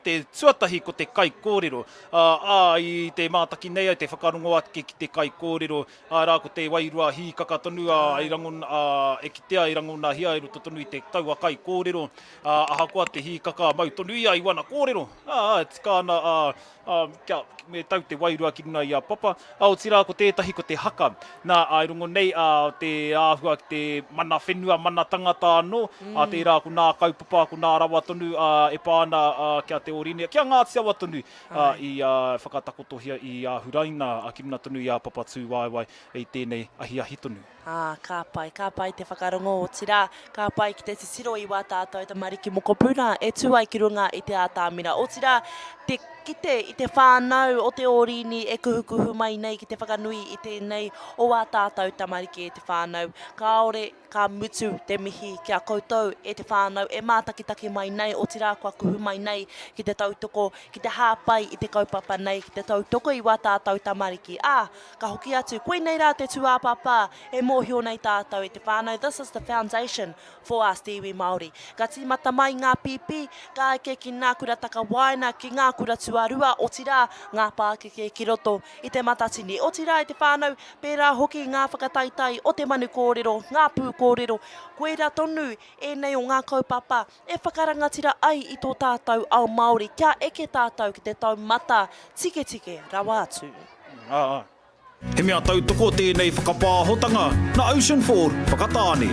te tuatahi ko te kai kōrero. I te mātaki nei, te whakarongo ake ki te kai kōrero, rā ko te wairua hīkaka tonu, e kitea I rangona hia I roto tonu I te taua kai kōrero, aha koa te hīkaka mau tonu ia I wana kōrero. Tika ana, kia me tau te wairua ki runa I a papa. O tira ko tētahi ko te haka. Nā, I rongo nei te āhua ki te mana whenua, mana tangata anō, te rā ko nā kaupapa, ko nā rawa tonu, e pāna kia te orine, kia ngā te awa tonu, I whakatakotohia I huraina, ki runa tonu I a papa tū waiwai, I tēnei ahi tonu. Ka pai te whakarongo o tira, ka pai ki te sisiro I wā tātou te mariki mokopuna, e tūai ki runga I te ātāmira. O tira, te kite I te whānau o te orini e kuhukuhu mai nei ki te whakanui I tēnei o wā tātou tamariki e te whānau. Kāore, ka mutu te mihi kia koutou e te whānau, e mātakitaki mai nei, o tira kua kuhu mai nei ki te tautoko, ki te hāpai I te kaupapa nei, ki te tautoko I wā tātou tamariki. Ka hoki atu, koe nei rā te tuāpapa, e mōhio nei tātou e te whānau. This is the foundation for us iwi Māori. Ka tīmata mai ngā pipi, ka eke ki ngā kura takawaina, ki ngā kura tuarua, o tira ngā Pākeke ki roto I te matatini. O tira e te whānau, pērā hoki ngā whakataitai o te manu kōrero, ngā pū kōrero, koe rā tonu e nei o ngā kaupapa, e whakarangatira ai I tō tātou ao Māori, kia eke tātou ki te taumata, tike rawa atu. He mea tautoko tēnei whakapāhotanga, na Ocean Ford, whakatāne.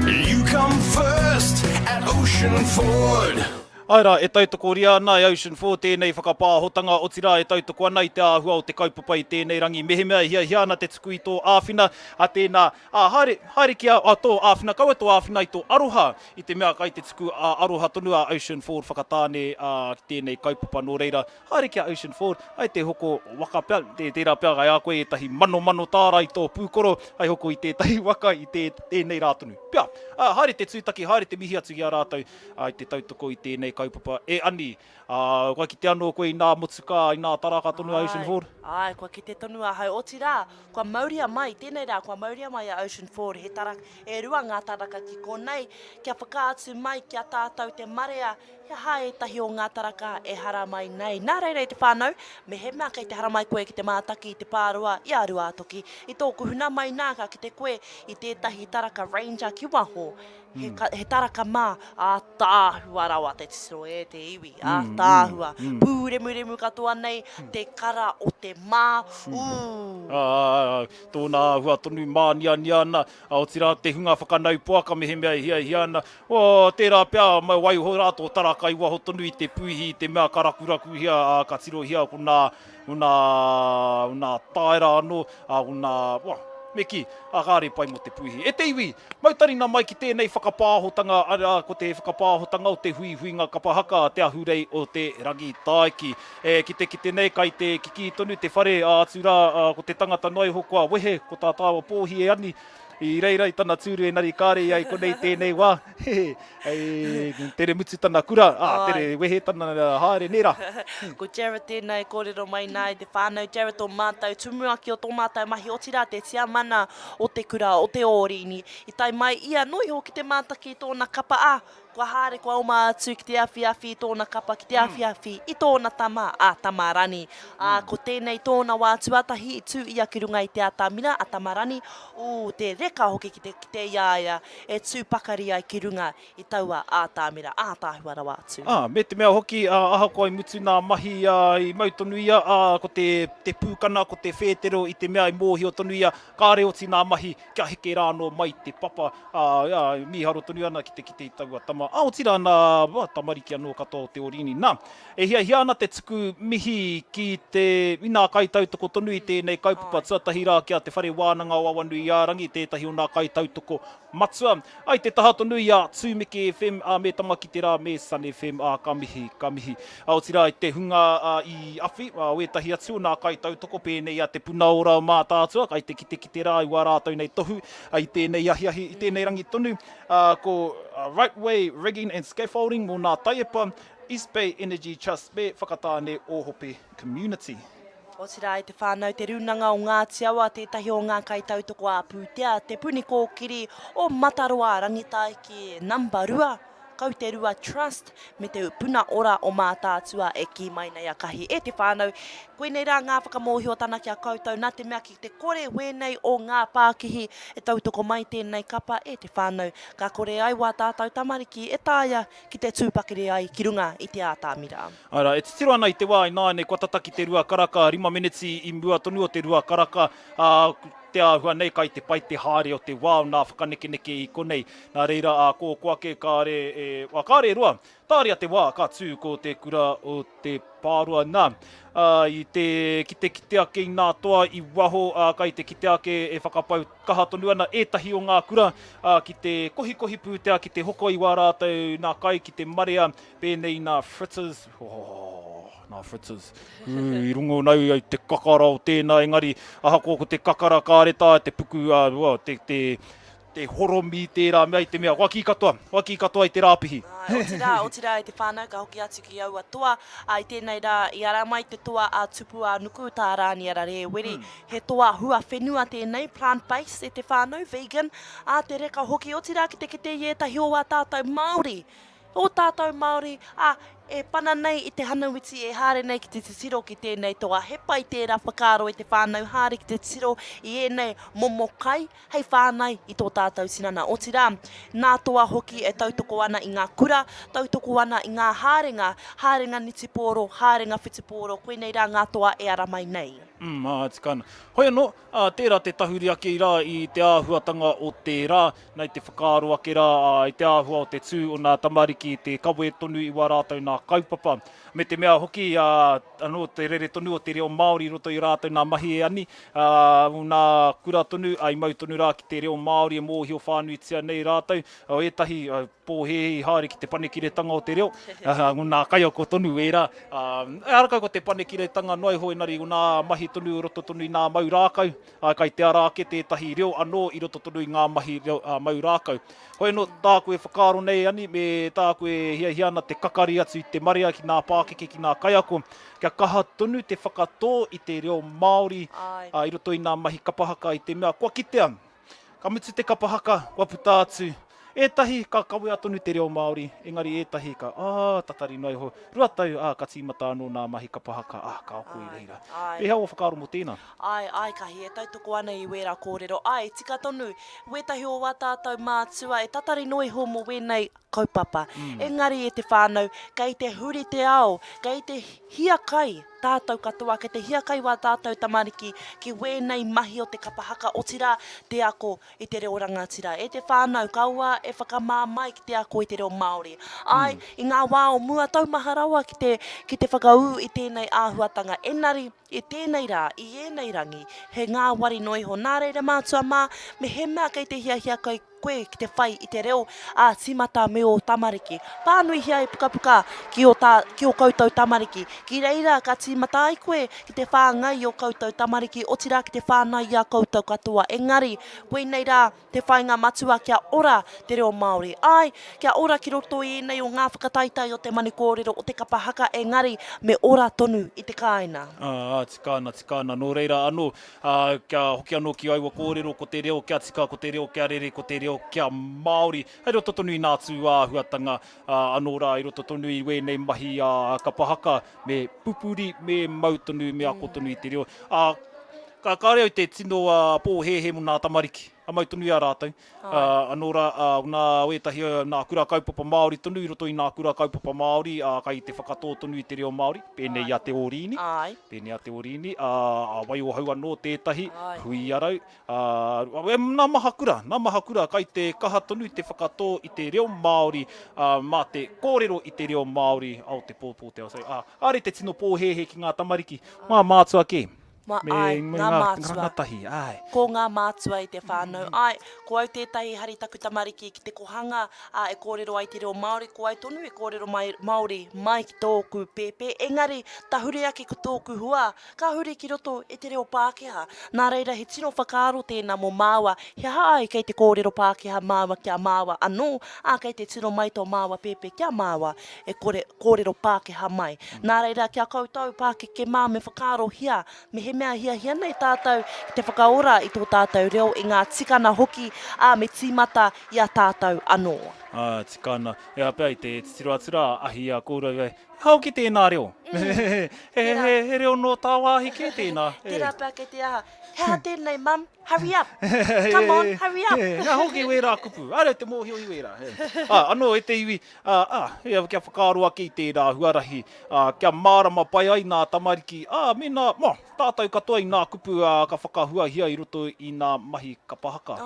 You come first at Ocean Ford. Aira, e tautoko ria ana I Ocean Ford tēnei whakapāhotanga, o tira e tautoko ana I te āhua o te kaupapa I tēnei rangi. Mehe mea hia ana te tuku I tō āwhina, a tēnā, haere ki a tō āwhina, kaua tō āwhina I tō aroha, I te mea kai te tuku aroha tonu a Ocean Ford whakatāne ki tēnei kaupapa nō reira. Haere ki a Ocean Ford, ai te hoko waka pia, tērā pia gai a koe e tahi mano tāra I tō pūkoro, ai hoko I tētahi waka I tēnei rātonu. Pia, haere te tūtaki, haere te mihi atu ki a rātau, ai te tautoko I tēnei kaupapa e ani. Koe ki te anō koe I nā motuka, I nā taraka tonu a Ocean Ford? Ai, koe ki te tonu a hau. O tira, kua mauria mai, tēnei rā, kua mauria mai a Ocean Ford, e rua ngā taraka ki konei, kia whakaatu mai, kia tātou te marea, kia hae tahi o ngā taraka e hara mai nei. Nā reirei te whānau, me he mea kei te hara mai koe ki te mātaki, I te pārua, I arua toki, I tō kuhuna mai nāka ki te koe, I tētahi taraka Ranger ki waho. He taraka mā, tāhua rawa te tisiro e te iwi, tāhua. Pūremu katoa nei, te kara o te mā. Tōnā hua tonu mānia ana, o tira te hunga whakanau puaka me he mea hia ana. Tērā pia mai wai ho rātō taraka I waho tonu I te puhi, I te mea karakuraku hia, ka tiro hia, ko nā taera anō, me ki, a kāre pai mo te puihi. E te iwi, mautarina mai ki tēnei whakapāhotanga, ko te whakapāhotanga o te huihuinga kapahaka, te ahurei o te rangi taiki. Ki te nei kai te kiki tonu, te whare atura ko te tangata noi hokoa wehe, ko tā tāua pōhi e ani, I reira I tana tūru e nari kāre ai konei tēnei wā. Tere mutu tana kura, tere wehe tana haere nera. Ko Jared tēnei kōrero mai nai te whānau Jared o mātou tumuaki o tō mātou mahi o tira te tia mana o te kura o te ōrini. I tai mai ia noi ho ki te mātaki tōna kapa kua haere kua o mātu ki te awhiawhi tōna kapa ki te awhiawhi I tōna tama tamarani. Ko tēnei tōna wā tuatahi I tū ia ki runga I te atamina tamarani. Te reka hoki ki te iaia e tū pakari ai ki runga I taua ātamira, ātāhuara wātu. Me te mea hoki, aha koe mutu nā mahi I mautonu ia, ko te pūkana, ko te whētero I te mea I mōhi o tonu ia, kāre oti nā mahi, kia heke rāno mai te papa, miharo tonu ana ki te taua tama. O tira nā tamariki anō katoa o te orini. Nā, e hia ana te tuku mihi ki te ina kaitautoko tonu I tēnei kaupapa tuatahi rā kia te whare wānanga o awanu I ārangi, tētahi o nā kaitautoko matua. Ai te taha tonu I a Tūmeke FM, me tamaki te rā me Sun FM, ka mihi. O tira I te hunga I awhi, wētahi atu o nā kaitautoko pēnei a te puna ora o mā tātua, ai te ki te rā I wā rātou nei tohu, ai tēnei ahiahi, I tēnei rangi tonu, ko Right Way Rigging and Scaffolding mō nā taiapa, East Bay Energy Trust me whakatāne Ōhope Community. O tira I te whānau te runanga o ngā tiawa, tētahi o ngā kaitautoko a pūtea, te puni kōkiri o Mataroa rangitaiki namba 2. Kau te rua trust me te puna ora o mā tātua e ki mai nei a kahi. E te whānau, koe nei rā ngā whakamohi o tana ki a koutou, nā te mea ki te kore wēnei o ngā pākihi e tautoko mai tēnei kapa. E te whānau, ka kore ai wā tātou tamariki e tāia ki te tūpakiri ai ki runga I te ātāmira. Ara, e te tiro ana I te wā I nāne, kua tataki te rua karaka, 5 minutes I mua tonu o te rua karaka, te āhua nei kai te pai te haere o te wā o nā whakanekeneke I konei. Nā reira, ko koake kāre roa. Tāria te wā, ka tū ko te kura o te pārua nā. I te kiteake I nā toa I waho, kai te kiteake e whakapau kaha tonu ana, ētahi o ngā kura, ki te kohi pūtea, ki te hoko I wā rātou nā kai, ki te marea, pēnei nā fritters. Nā fritters. I rungo nau ai te kakara o tēnā, engari, aha ko te kakara kāreta, te puku, te horomi tērā mea I te mea. Waki katoa I te rāpihi. O tira I te whānau, ka hoki atu ki aua toa, I tēnei rā, I ara mai te toa a tupu a nuku tā rāni ara re weri. He toa hua whenua tēnei, plant-based e te whānau, vegan, te reka hoki o tira ki te ietahi o a tātou Māori. O tātou Māori, e pana nei I te hanawiti, e hāre nei ki te tiro ki tēnei toa. He pai tērā whakaro I te whānau, hāre ki te tiro I enei momokai, hei whānai I tō tātou sinana. O tira, nā toa hoki e tautoko ana I ngā kura, tautoko ana I ngā hārenga nitiporo, hārenga whitiporo, koe nei rā ngā toa e ara mai nei. Tikana. Hoi anō, tērā te tahuri ake rā I te āhuatanga o te rā, nei te whakaaro ake rā I te āhua o te tū o nā tamariki, te kawe tonu I wā rātou nā kaupapa. Me te mea hoki, te rere tonu o te reo Māori roto I rātou nā mahi e ani, nā kura tonu, ai mau tonu rā ki te reo Māori e mōhi o whānuitia nei rātou, o etahi pōhehi hāre ki te panekiretanga o te reo, nā kaiako tonu e rā. Arakau ko te panekiretanga noi hoi nari o nā mahi tonu roto tonu I nā mau rākau, kai te arake tētahi reo anō I roto tonu I ngā mahi mau rākau. Hoi no, tā koe whakaaro nei ani, me tā koe hiana te kakari atu I te marea ki nā pākeke ki nā kaiako, kia kaha tonu te whakatō I te reo Māori, I roto I nā mahi kapahaka I te mea. Kua kitea, ka mutu te kapahaka, kua puta atu, ētahi ka kawe atonu te reo Māori, engari ētahi ka, tatari noi ho, ruatau, ka tīmata anō nā mahi kapahaka, ka oko I reira. E hau o whakaaro mo tēnā? Ai, kahi, e tautoko ana I wera kōrero. Tika tonu, wetahi o wā tātou mātua, e tatari noi ho mo wēnei kaupapa. Engari e te whānau, kei te huri te ao, kei te hia kai, tātou katoa, ke te hiakai wā tātou tamariki, ki wēnei mahi o te kapahaka o tira te ako i te reo rangatira. E te whānau kaua e whakamāmai ki te ako i te reo Māori. Ai, i ngā wā o mua taumaharawa ki te whakau i tēnei āhuatanga. Engari, i tēnei rā, i ēnei rangi, he ngā wari noiho. Nā reira mātua mā, me he mea kei te hiahia kai koe ki te whai i te reo a timata me o tamariki. Pānui hia e pukapuka ki o koutou tamariki. Ki reira ka timata ai koe ki te whāngai o koutou tamariki, o tira ki te whānai a koutou katoa. Engari, koe nei rā te whainga matua kia ora te reo Māori. Ai, kia ora ki roto i nei o ngā whakataitai o te mani kōrero o te kapahaka, engari me ora tonu i te kāina. Tikana. Nō reira anō, kia hoki anō ki aiwa kōrero ko te reo kia tika, ko te reo kia rere, ko te reo kia Māori. Hei roto tonu i nā tū āhuatanga anō rā, i roto tonu i wēnei mahi kapahaka, me pupuri, me mautonu, me ako tonu i te reo. Ka reo i te tino pōhehe mo nā tamariki. Amai tonu i a rātou. Anō rā, nā wētahi nā kura kaupapa Māori tonu, i roto i nā kura kaupapa Māori, kai te whakatō tonu i te reo Māori, pēnei a te orini. Pēnei a te orini, wai o hau anō tētahi, hui arau. Nā maha kura, kai te kaha tonu i te whakatō i te reo Māori, mā te kōrero i te reo Māori, au te pōpō te ausai. Are te tino pōhehe ki ngā tamariki, mātua ke. Ngā mātua. Ko ngā mātua i te whānau. Ai, ko au tētahi hari taku tamariki ki te kohanga e kōrero ai te reo Māori, ko ai tonu e kōrero Māori mai ki tōku pēpē. Engari, ta hure ake ko tōku hua, ka hure ki roto e te reo Pākehā. Nā reira, he tino whakaaro tēnā mo māua. He haai kei te kōrero Pākehā māua kia māua anō, kei te tino mai tō māua pēpē kia māua e kōrero Pākehā mai. Nā reira, kia koutou Pākeke mā me whakaaro hia, me he mea hia nei tātou ki te whakaora i tō tātou reo i ngā tikana hoki me tīmata i a tātou anō. Tikana. Ea pēi te titiro atura ahi a kōrau e. Hau ki tēnā reo. He reo no tā wāhi ke tēnā. Tērā pēr kei te aha. Hea tēnei, mum. Hurry up. Come on, hurry up. Nā hoki wērā kupu. Are te mōhio i wērā. Anō, e te iwi. Kia whakaroa ki tērā huarahi. Kia mārama pai ai nā tamariki. Mena, tātou katoa i nā kupu ka whakahua hia i roto i nā mahi kapahaka.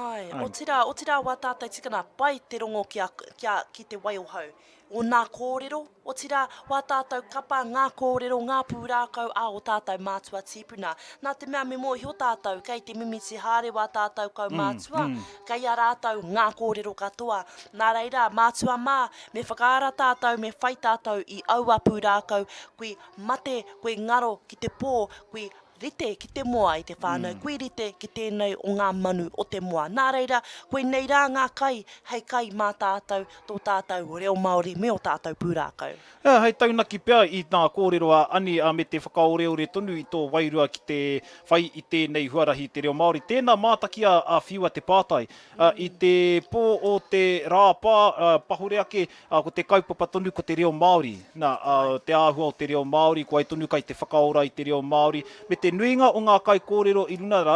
O tira wā tātou tikana pai te rongo ki te waiohau. O nā kōrero, o tira wā tātou kapa ngā kōrero, ngā pūrākau o tātou mātua tīpuna. Nā te mea me mōhi o tātou, kei te mimiti hāre wā tātou kau mātua, kei a rātou ngā kōrero katoa. Nā reira, mātua mā, me whakaara tātou, me whai tātou i aua pūrākau, kui mate, kui ngaro ki te pō, kui rite ki te moa i te whānau, kui rite ki tēnei o ngā manu o te moa. Nā reira, koe nei rā ngā kai, hei kai mā tātou, tō tātou reo Māori me o tātou pūrākau. Hei taunaki pia i nā kōrero ani me te whakaoreore tonu i tō wairua ki te whai i tēnei huarahi te reo Māori. Tēnā mātaki a whiua te pātai. I te pō o te rāpā, pahure ake, ko te kaupapa tonu ko te reo Māori. Te āhua o te reo Māori, ko ai tonu kai te whakaora i te reo Māori. Me te nuinga o ngā kai kōrero i runa rā,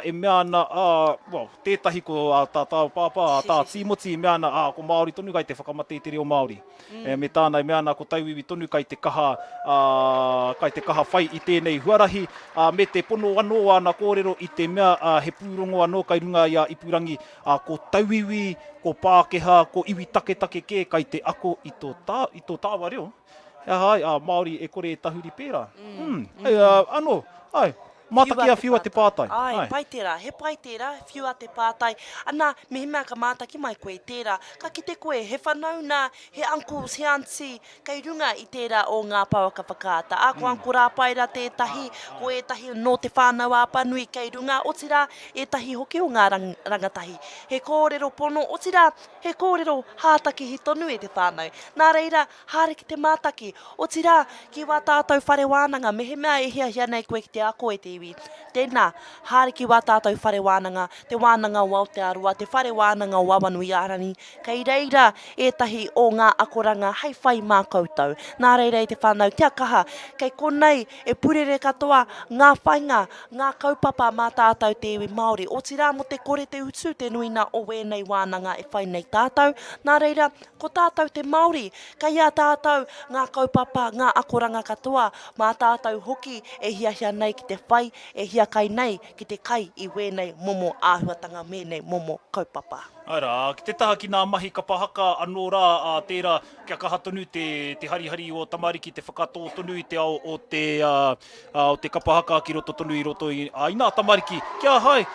e mea ana, tētahi ko tā pāpā, tā tīmoti, mea ana, ko Māori tonu kai te whakamate i te reo Māori. Me tānei mea ana, ko tauiwi tonu kai te kaha whai i tēnei huarahi, me te pono anō ana kōrero i te mea he pūrongo anō kai runga i a ipurangi, ko tauiwi, ko Pākehā, ko iwi take ke kai te ako i tō tāwa reo. Hai, Māori e kore e tahuri pērā. Anō, mātaki a whiua te pātai. Pai tērā, he pai tērā, whiua te pātai. Ana, me he mea ka mātaki mai koe tērā. Ka ki te koe, he whanau nā, he uncles, he auntie, kei runga i tērā o ngā pauaka whakaata. Ko uncle rāpaira tētahi, ko e tahi no te whānau āpanui kei runga, o tira e tahi hoki o ngā rangatahi. He kōrero pono, o tira, he kōrero hātaki hi tonu e te whānau. Nā reira, hāre ki te mātaki, o tira, ki wā tātou whare wānanga, me he mea e hia nei koe ki te ako e te iwi. Tēnā, hāriki wā tātou whare wānanga, te wānanga o Aotearoa, te whare wānanga o Wawanui-Arani, kei reira ētahi o ngā akoranga hei whai mā koutou. Nā reira i te whānau, tia kaha, kei konei e purere katoa ngā whainga, ngā kaupapa mā tātou te iwi Māori. O tira mo te kore te utu, te nuina o wēnei wānanga e whai nei tātou. Nā reira, ko tātou te Māori, kei a tātou ngā kaupapa, ngā akoranga katoa, mā tātou hoki e hiahia nei ki te whai, e hia kai nei ki te kai i wēnei momo āhuatanga mēnei momo kaupapa. Aira, ki te taha ki ngā mahi ka pahaka anō rā, tērā kia kaha tonu te harihari o tamariki, te whakatō tonu i te ao o te kapahaka ki roto tonu i roto i nā tamariki. Kia hai,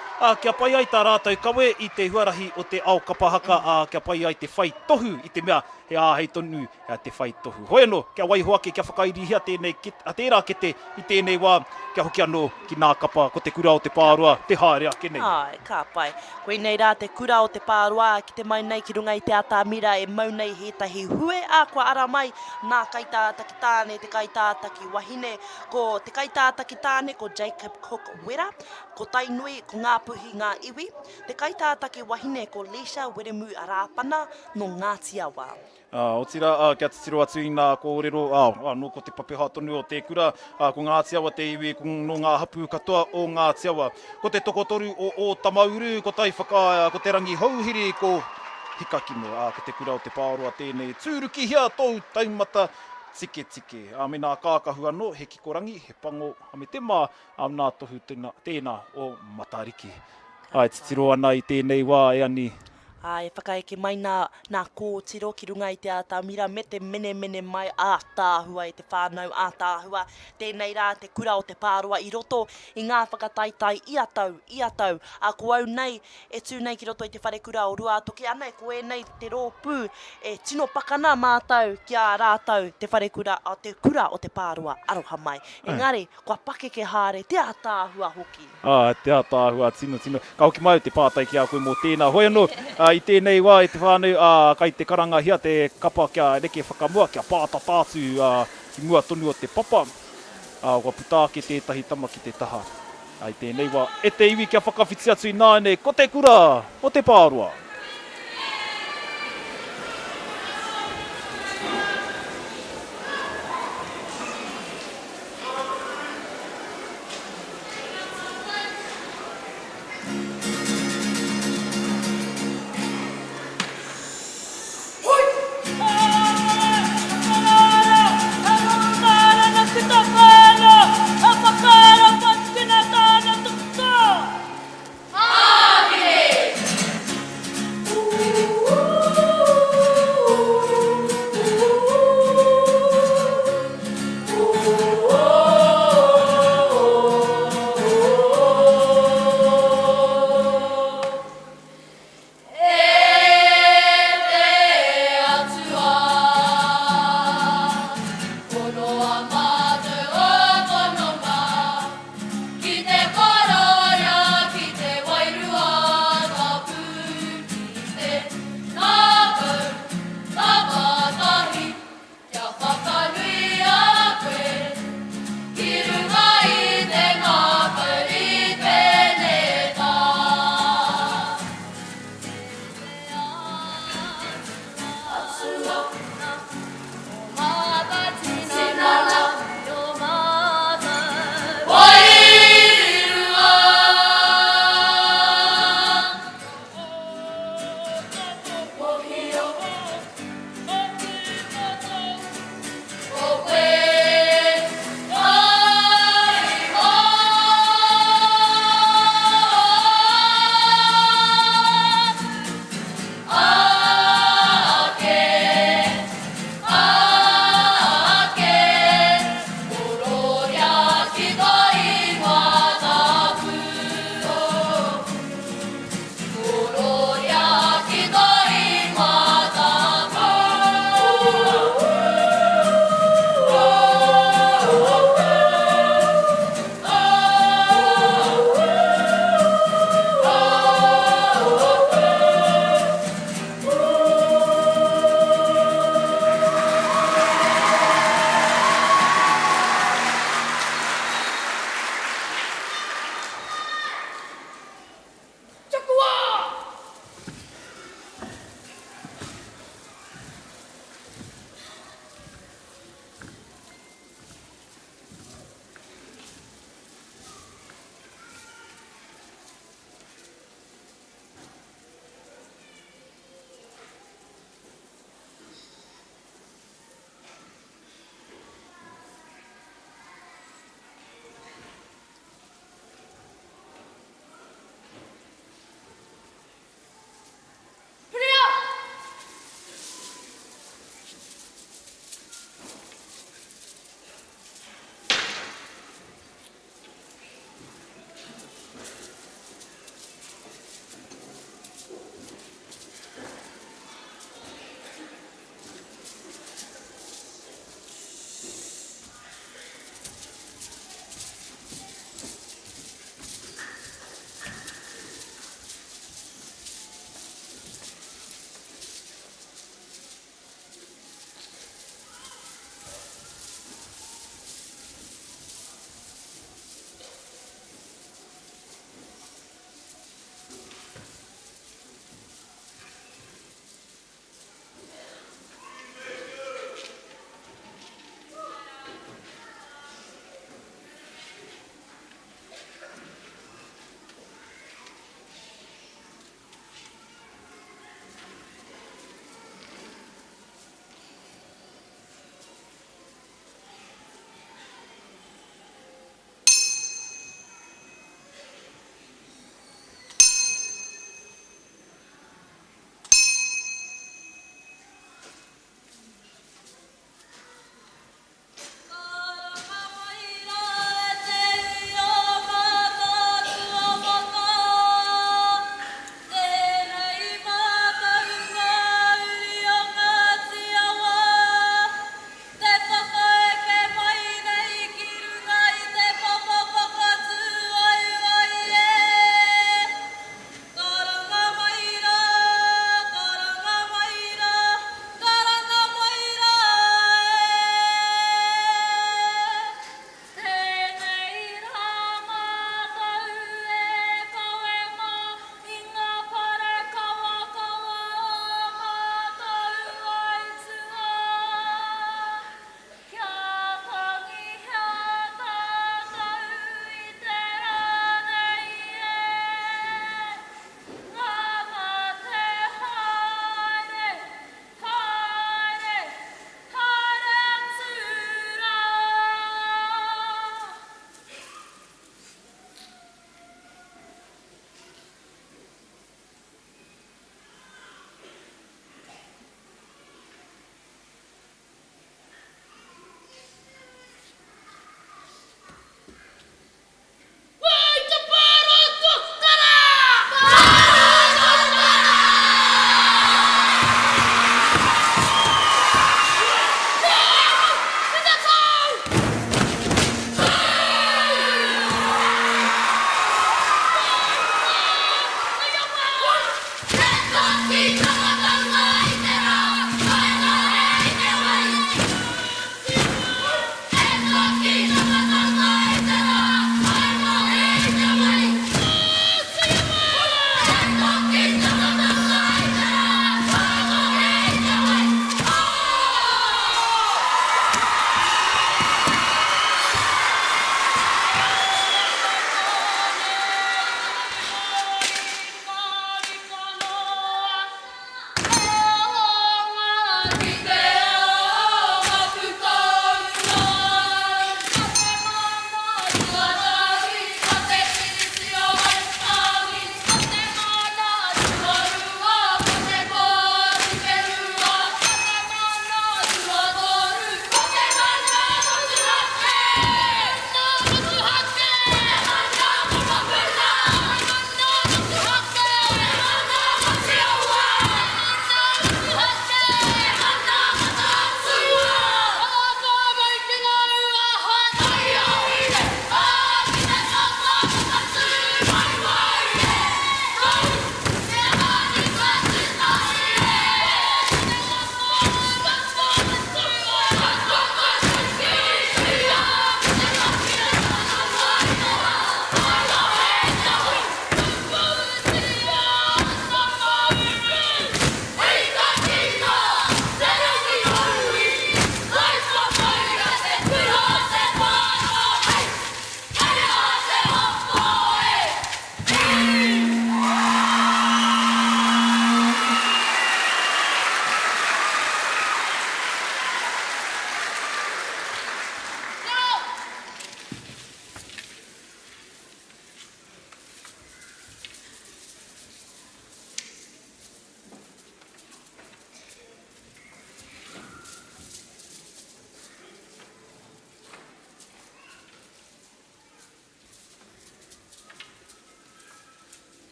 kia pai ai tā rātou kawe i te huarahi o te ao kapahaka, kia pai ai te whai tohu i te mea he hei tonu te whai tohu. Hoi anō, kia waihoake, kia whakairihia tēnei, tērā kete i tēnei wā, kia hoki anō ki ngā kapa ko te kura o te pārua, te haere ake nei. Ai, ka pai. Koe nei rā te kura o te pārua, ki te mai nei ki runga i te atamira e mau nei hētahi hue a kua ara mai nā kaitātaki tāne, te kaitātaki wahine, ko te kaitātaki tāne ko Jacob Cook Wera, ko Tainui, ko ngā puhi ngā iwi, te kaitātaki wahine ko Lisa Weremu Arapana no Ngāti Awa. O tira, kia titiro atu i ngā kōrero, no ko te papeha tonu o te kura, ko Ngāti Awa te iwi, no ngā hapu katoa o Ngāti Awa. Ko te tokotoru o Tamauru, ko tai whaka, ko te rangi hauhiri, ko Hikakino, ko te kura o te pārua tēnei. Tūruki hia tau taumata, tike tike. Me nā kākahu anō, he kikorangi, he pango, me te mā, nā tohu tēnā o Matariki. Ai, titiro ana i tēnei wā e ani. E whakaeke mai nā kōtiro ki runga i te atamira me te mene mai a tāhua i te whānau a tāhua. Tēnei rā te kura o te pārua i roto i ngā whakataitai i atau. A ko au nei e tū nei ki roto i te whare kura o rua toki ana e koe nei te rōpū e tino pakana mātau ki a rātau te whare kura o te kura o te pārua aroha mai. Engari, kua pakeke hāre te a tāhua hoki. Te a tāhua, tino. Ka hoki mai o te pātai ki a koe mō tēnā. Hoi anō, i tēnei wā, i te whānau, kai te karanga hia, te kapa kia reke whakamua, kia pāta tātu ki mua tonu o te papa. Kua puta ke tētahi tama ki te taha. I tēnei wā, e te iwi kia whakawhiti atu i nāne, ko te kura o te pārua.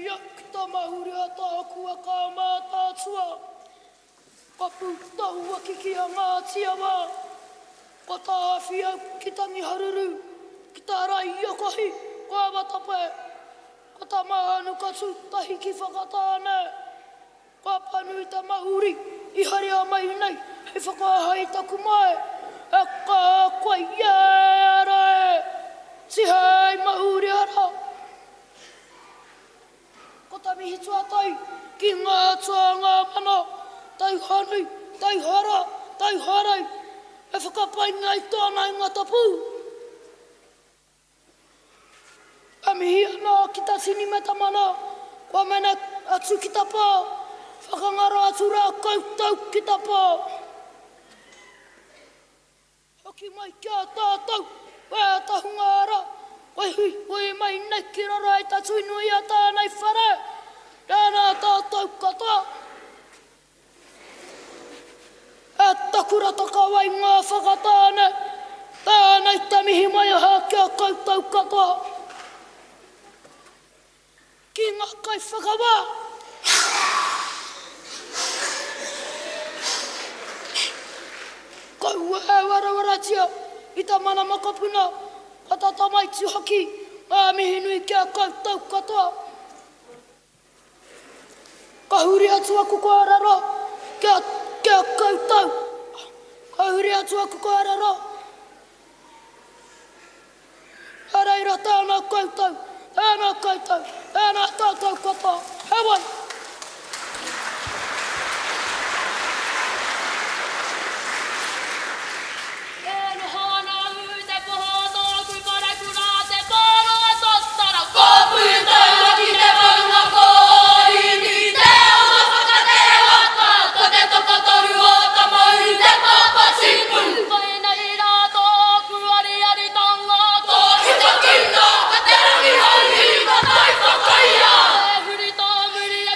ia ki ta mahuri a tā kua kā mātā tua. Ka pūtahu a kiki a ngā tia wā. Ka tā awhia ki tangi haruru. Ki tā rai a kahi, ka watape. Ka tā mahanu ka tūtahi ki whakatāne. Ka panu i ta mahuri, i hari a mai nei, hei whakahai taku mai. E ka koe iara e, si hei mahuri ara. Ko ta mihi tuatai, ki ngā tua ngā mana, tai hanui, tai hara, tai harai, e whakapai ngai tōna i ngā tapu. E mihi ana ki ta sini me ta mana, kua mena atu ki ta pā, whakangara atu rā kautau ki ta pā. Hoki mai kia tātau, wē tahunga ara, wai hui, hui mai nei ki rara i ta tuinui a tānei whare, rāna tātau kata. E takura taka wai ngā whakatāne, tānei te mihi mai aha kia kautau kata. Ki ngā kai whakawā. Kau e warawaratia i ta mana makapuna, ka ta tamaiti hoki, a mihi nui kia kautau katoa. Ka huri atu aku ko arara, kia kautau. Ka huri atu aku ko arara. Areira tēnā kautau, tēnā kautau, tēnā tātau katoa. Hewai! Huri tā muri a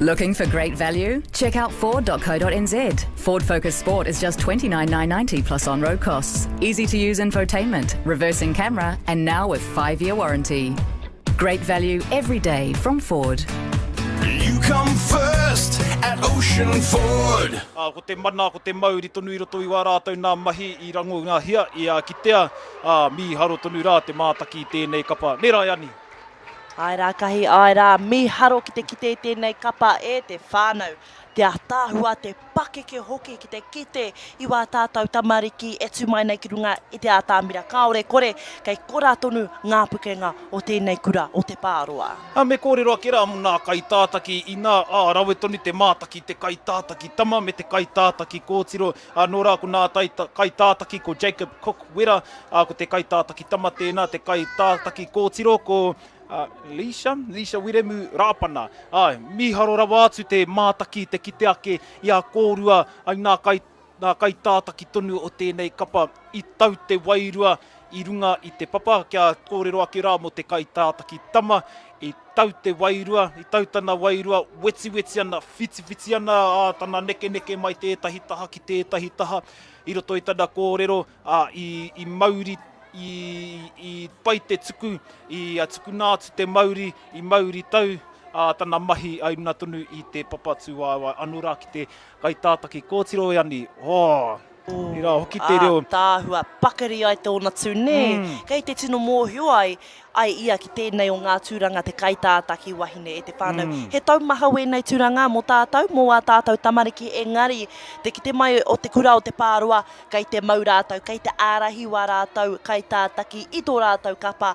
Looking for great value? Check out Ford.co.nz. Ford Focus Sport is just $29,990 plus on-road costs. Easy to use infotainment, reversing camera, and now with 5-year warranty. Great value every day from Ford. You come first at Ocean Ford. Ko te mana, ko te mauri tonu i roto i wā rātou nā mahi i rango ngā hia i a kitea. Mi haro tonu rā te mātaki i tēnei kapa. Nera yani. Ai rā kahi, ai rā, mi haro ki te kite tēnei kapa e te whānau. Te atāhua, te pakeke hoki ki te kite i wā tātou tamariki e tūmai nei ki runga i te ātāmira. Kāore kore, kei kora tonu ngā pukenga o tēnei kura o te pāroa. Me kōrero ake rā nā kai tātaki i nā rawe tonu te mātaki, te kai tātaki tama me te kai tātaki kōtiro. Nō rā ko nā kai tātaki ko Jacob Cook Wera, ko te kai tātaki tama tēnā, te kai tātaki kōtiro ko Lisha Wiremu Rāpana. Mi haro rawa atu te mātaki, te kite ake i a kōrua ai nā kai tātaki tonu o tēnei kapa i tau te wairua i runga i te papa. Kia kōrero ake rā mo te kai tātaki tama i tau te wairua, i tau tana wairua, weti ana, whiti ana, tana neke mai tētahi taha ki tētahi taha. I roto i tana kōrero i mauri i pai te tuku, i a tuku nātu te mauri, i mauri tau, tana mahi ai runa tonu i te papatu wāwai anō rā ki te kai tātaki kōtiro yani. I rā hoki te reo. Tāhua, pakari ai tōna tū, ne? Kei te tino mōhio ai ia ki tēnei o ngā tūranga te kai tātaki wahine e te whānau. He taumaha wēnei tūranga mō tātou, mō a tātou tamariki engari, te ki te mai o te kura o te pāroa, kei te mau rātou, kei te ārahi wā rātou, kai tātaki i tō rātou kapa,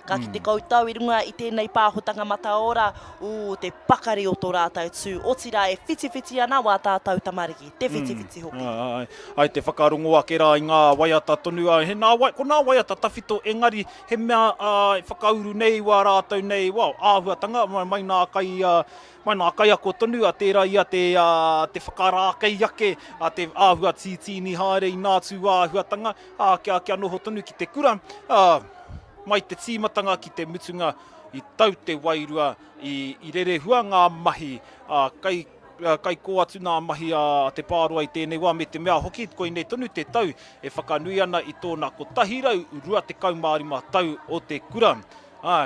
ka ki te koutou i runga i tēnei pāhotanga mata ora, te pakari o tō rātou tū, o tira e whiti ana wā tātou tamariki, te whiti hoki. Ai te whakarongo ake rā i ngā waiata tonu, ko nā waiata tawhito engari, he mea whakauru nei wā rātou nei, āhuatanga, mai nā kai ako tonu, a tērā ia te whakarākei ake, a te āhua tītini haere i nātu āhuatanga, kia noho tonu ki te kura, mai te tīmatanga ki te mutunga i tau te wairua, i rere hua ngā mahi, kai ko atu nā mahi a te pāroa i tēnei wā me te mea hoki, koe nei tonu te tau e whakanui ana i tōna ko tahirau rua te kaumārima tau o te kura.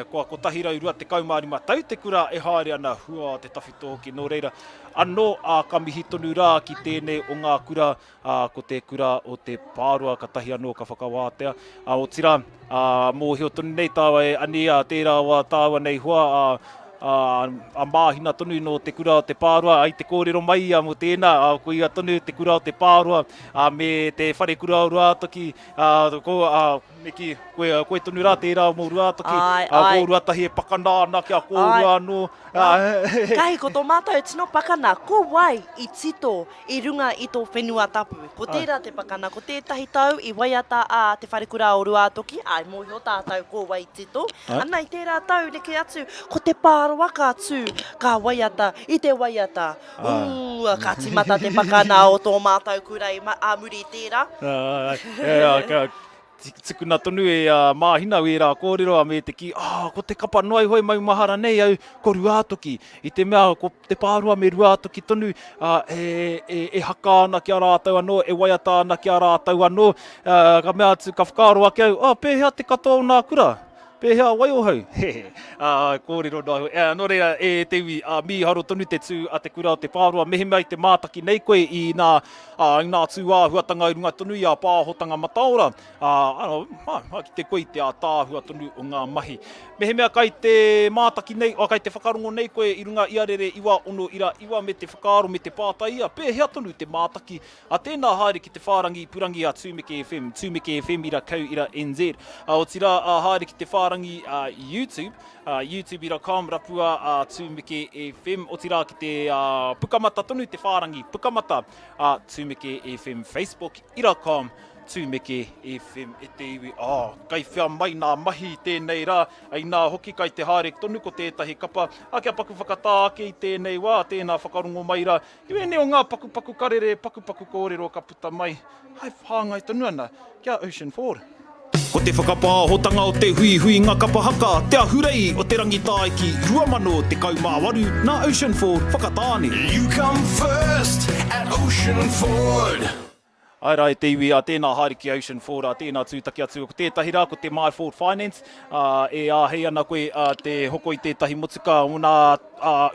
Ko tahirau rua te kaumārima tau te kura e haere ana hua te tawhito hoki. Nō reira, anō ka mihi tonu rā ki tēnei o ngā kura, ko te kura o te pāroa, ka tahi anō ka whakawātea. O tira, mōhio tonu nei tāua e ani a tērā wā tāua nei hua, a māhina tonu no te kura o te pāroa, ai te kōrero mai mo tēnā, ko ia tonu te kura o te pāroa, me te whare kura o ruatoki, koe tonu rā tērā mō ruatoki, ko ruatahi e pakanāna kia kōrua anō. Kahi ko tō mātou e tino pakana, ko wai i tito i runga i tō whenua tapu. Ko tērā te pakana, ko tētahi tau i waiata te whare kura o ruatoki, ai mōhio tātou ko wai i tito. Ana i tērā tau neke atu, ko te pāroa ka tū, ka waiata, i te waiata. Ka timata te pakana o tō mātou kura i muri i tērā. Tikuna tonu e māhina e rā kōrero me te ki, ko te kapa noai hoi mai mahara nei au ko ruatoki. I te mea, ko te pāroa me ruatoki tonu, e haka ana ki a rātau anō, e waiata ana ki a rātau anō, ka mea atu ka whakaro ake au, pēhea te katoa o nā kura. Pēhea wai o hau. Kōrero nā hoi. Nō reira, e tewi, mi haro tonu te tū a te kura o te pāroa, mehe mai te mātaki nei koe i nā tū āhuatanga i runga tonu i a pāhotanga mataora. Ki te koe i te tāhua tonu o ngā mahi. Mehe mea kai te mātaki nei, kai te whakarongo nei koe i runga iarere iwa ono ira iwa me te whakaaro me te pātaia. Pēhea tonu te mātaki. A tēnā haere ki te whārangi i purangi a Tūmeke FM, Tūmeke FM ira kau ira NZ. O tira haere ki te whārangi YouTube, youtube.com rapua Tūmeke FM. O tira ki te pukamata tonu te whārangi, pukamata Tūmeke FM, Facebook.com Tūmeke FM e te iwi. Kai whia mai nā mahi tēnei rā, ai nā hoki kai te haere tonu ko tētahi kapa, kia paku whakatā ake i tēnei wā, tēnā whakarongo mai rā. I wene o ngā paku karere, paku kōrero ka puta mai. Hai whāngai tonu ana, kia Ocean Ford. Ko te whakapāhotanga o te hui hui ngā kapahaka, te ahurei o te rangitaiki, 2018 nā Ocean Ford whakatāne. You come first at Ocean Ford. Ai rai te iwi a tēnā haere ki Ocean Ford, a tēnā tūtaki atu. Ko tētahi rā, ko te My Ford Finance, e āhei ana koe te hoko i tētahi motuka o nā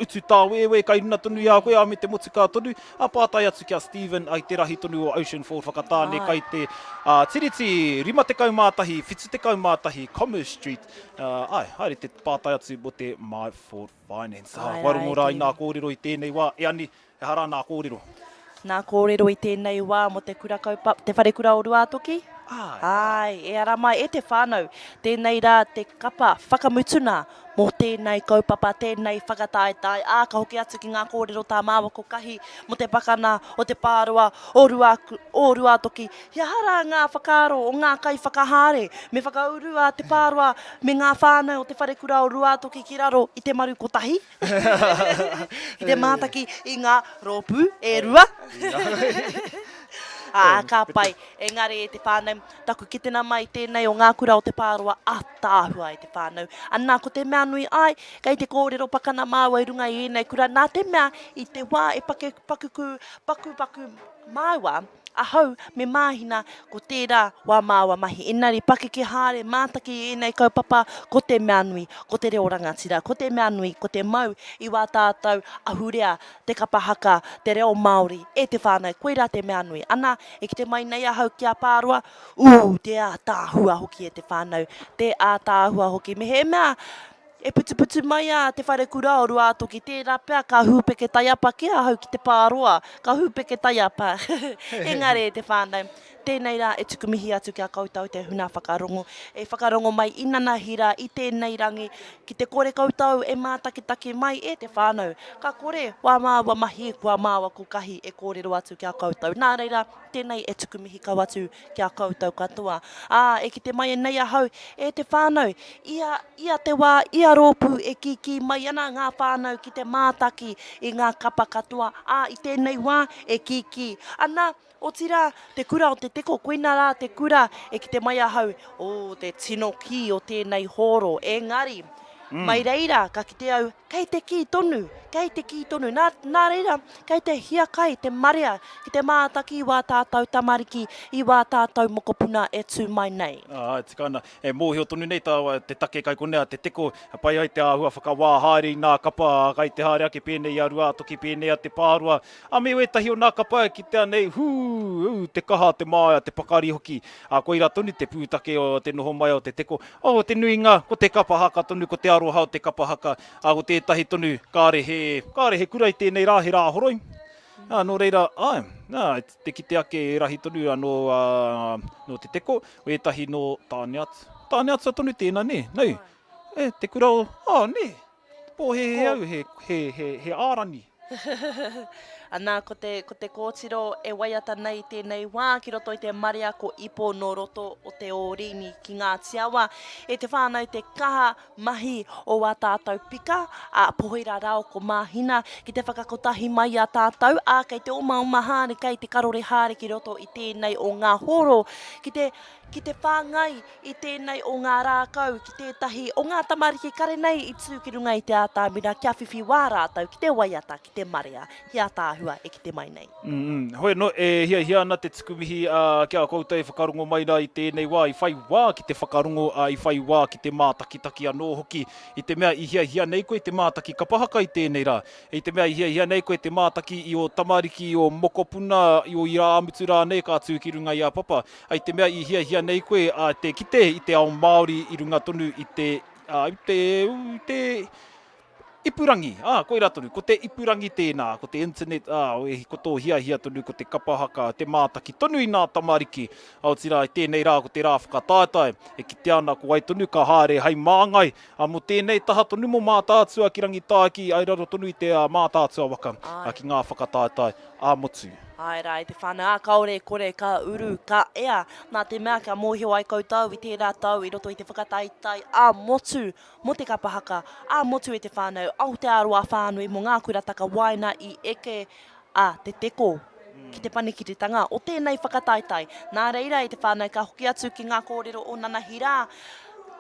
utu tā wewe, kai runa tonu i a koe a me te motuka tonu, a pātai atu kia Stephen ai te rahi tonu o Ocean Ford whakatāne, kai te tiriti 50 mātahi, 70 mātahi, Commerce Street. Ai, haere te pātai atu mo te My Ford Finance. Warongo rā i nā kōrero i tēnei wā, e ani, e hara nā kōrero. Nā kōrero i tēnei wā mo te kura kaupapa, te wharekura o Ruatoki? Ai, e ara mai, e te whānau. Tēnei rā te kapa whakamutuna mō tēnei kaupapa, tēnei whakataetai. Ka hoki atu ki ngā kōrero tā māwa ko kahi mo te pakana o te pārua o Ruatoki. Ia hara ngā whakaro o ngā kai whakahare. Me whakaurua te pārua me ngā whānau o te wharekura o Ruatoki ki raro i te maru kotahi. I te mātaki i ngā rōpū e rua. Ka pai, engari e te whānau, taku ki tēnā mai tēnei o ngā kura o te pārua a tāhua e te whānau. Anā ko te mea nui ai, kei te kōrero pakana māua i runga i enei kura, nā te mea i te wā e paku māua, ahau me māhina ko tērā wā māua mahi. Engari pake ki hāre mātaki i enei kaupapa ko te mea nui, ko te reo rangatira, ko te mea nui, ko te mau i wā tātou ahurea, te kapahaka, te reo Māori, e te whānau, koe rā te mea nui. Ana, e ki te mai nei ahau ki a pārua, te a tāhua hoki e te whānau, te a tāhua hoki. Me he mea, e putu mai a te wharekura o Ruatoki, tērā pēr ka hūpeke taiapa ki a hau ki te pāroa, ka hūpeke taiapa. Engari e te whānau. Tēnei rā e tuku mihi atu ki a koutou te huna whakarongo. E whakarongo mai inana hira i tēnei rangi ki te kore koutou e mātakitaki mai e te whānau. Ka kore wā māua mahi kua māua ko kahi e kōrero atu ki a koutou. Nā reira, tēnei e tuku mihi kau atu ki a koutou katoa. E ki te mai e nei ahau, e te whānau, ia te wā, ia rōpū e kiki mai ana ngā whānau ki te mātaki i ngā kapa katoa. I tēnei wā e kiki. Ana, o tira, te kura o te teko, koina rā te kura e ki te mai ahau, te tino ki o tēnei horo, engari. Mai reira, ka ki te au, kei te ki tonu, nā reira, kei te hia kai, te marea, ki te mātaki i wā tātou tamariki, i wā tātou mokopuna e tū mai nei. Tikana, e mōhio tonu nei tāua, te take kai konea, te teko, pai ai te āhua whakawā haere i nā kapa, kai te haere ake pēnei a Ruatoki, pēnei a te pārua, me wetahi o nā kapa ki te anei, te kaha, te māia, te pakari hoki, koira tonu te pūtake o te noho mai o te teko, te nuinga, ko te kapahaka tonu, ko te aroha o te kapahaka, ko tētahi tonu, kāre he kura i tēnei rā, he rā horoi. Nō reira, te kite ake e rahi tonu no te teko, o etahi no tāne atu. Tāne atu tonu tēnā, ne? Nau, te kura o, ne? Pō he au, he ārani. Anā, ko te kōtiro e waiata nei tēnei wā, ki roto i te maria ko ipo no roto o te ōrini ki ngā tiawa. E te whānau te kaha mahi o wā tātou pika, poheira rao ko māhina, ki te whakakotahi mai a tātou, kei te oma hāre, kei te karore hāre ki roto i tēnei o ngā horo, ki te whāngai i tēnei o ngā rākau, ki tētahi o ngā tamariki kare nei i tū ki runga i te ātāmira, kia whiwhi wā rātau, ki te waiata, ki te maria, hia tāhua e ki te mai nei. Hoi no, hia ana te tukumihi kia koutou e whakarongo mai rā i tēnei wā, i whai wā ki te whakarongo, i whai wā ki te mātakitaki anō hoki, i te mea i hia nei koe te mātaki kapahaka i tēnei rā, i te mea i hia nei koe te mātaki i o tamariki, i o mokopuna, i o ira amutu rā nei kā tū ki runga i a papa, i te mea i hia nei koe te kite i te ao Māori i runga tonu i te ipurangi, koe rā tonu, ko te ipurangi tēnā, ko te internet, ko tō hia tonu, ko te kapahaka, te mātaki tonu i nā tamariki, tira i tēnei rā, ko te rā whakatātai, e ki te ana ko ai tonu ka hāre hei māngai, mo tēnei taha tonu mo mātātua ki rangitāki, ai raro tonu i te mātātua waka, ki ngā whakatātai, motu. Ai rā, i te whānau, kaore kore ka uru ka ea, nā te mea ka mōhio ai koutou i tērā tau, i roto i te whakataitai, motu, mo te kapahaka, motu i te whānau, au te aroa whānui, mo ngā kurataka waina i eke te teko ki te panikiritanga o tēnei whakataitai. Nā reira i te whānau ka hoki atu ki ngā kōrero o Nanahira.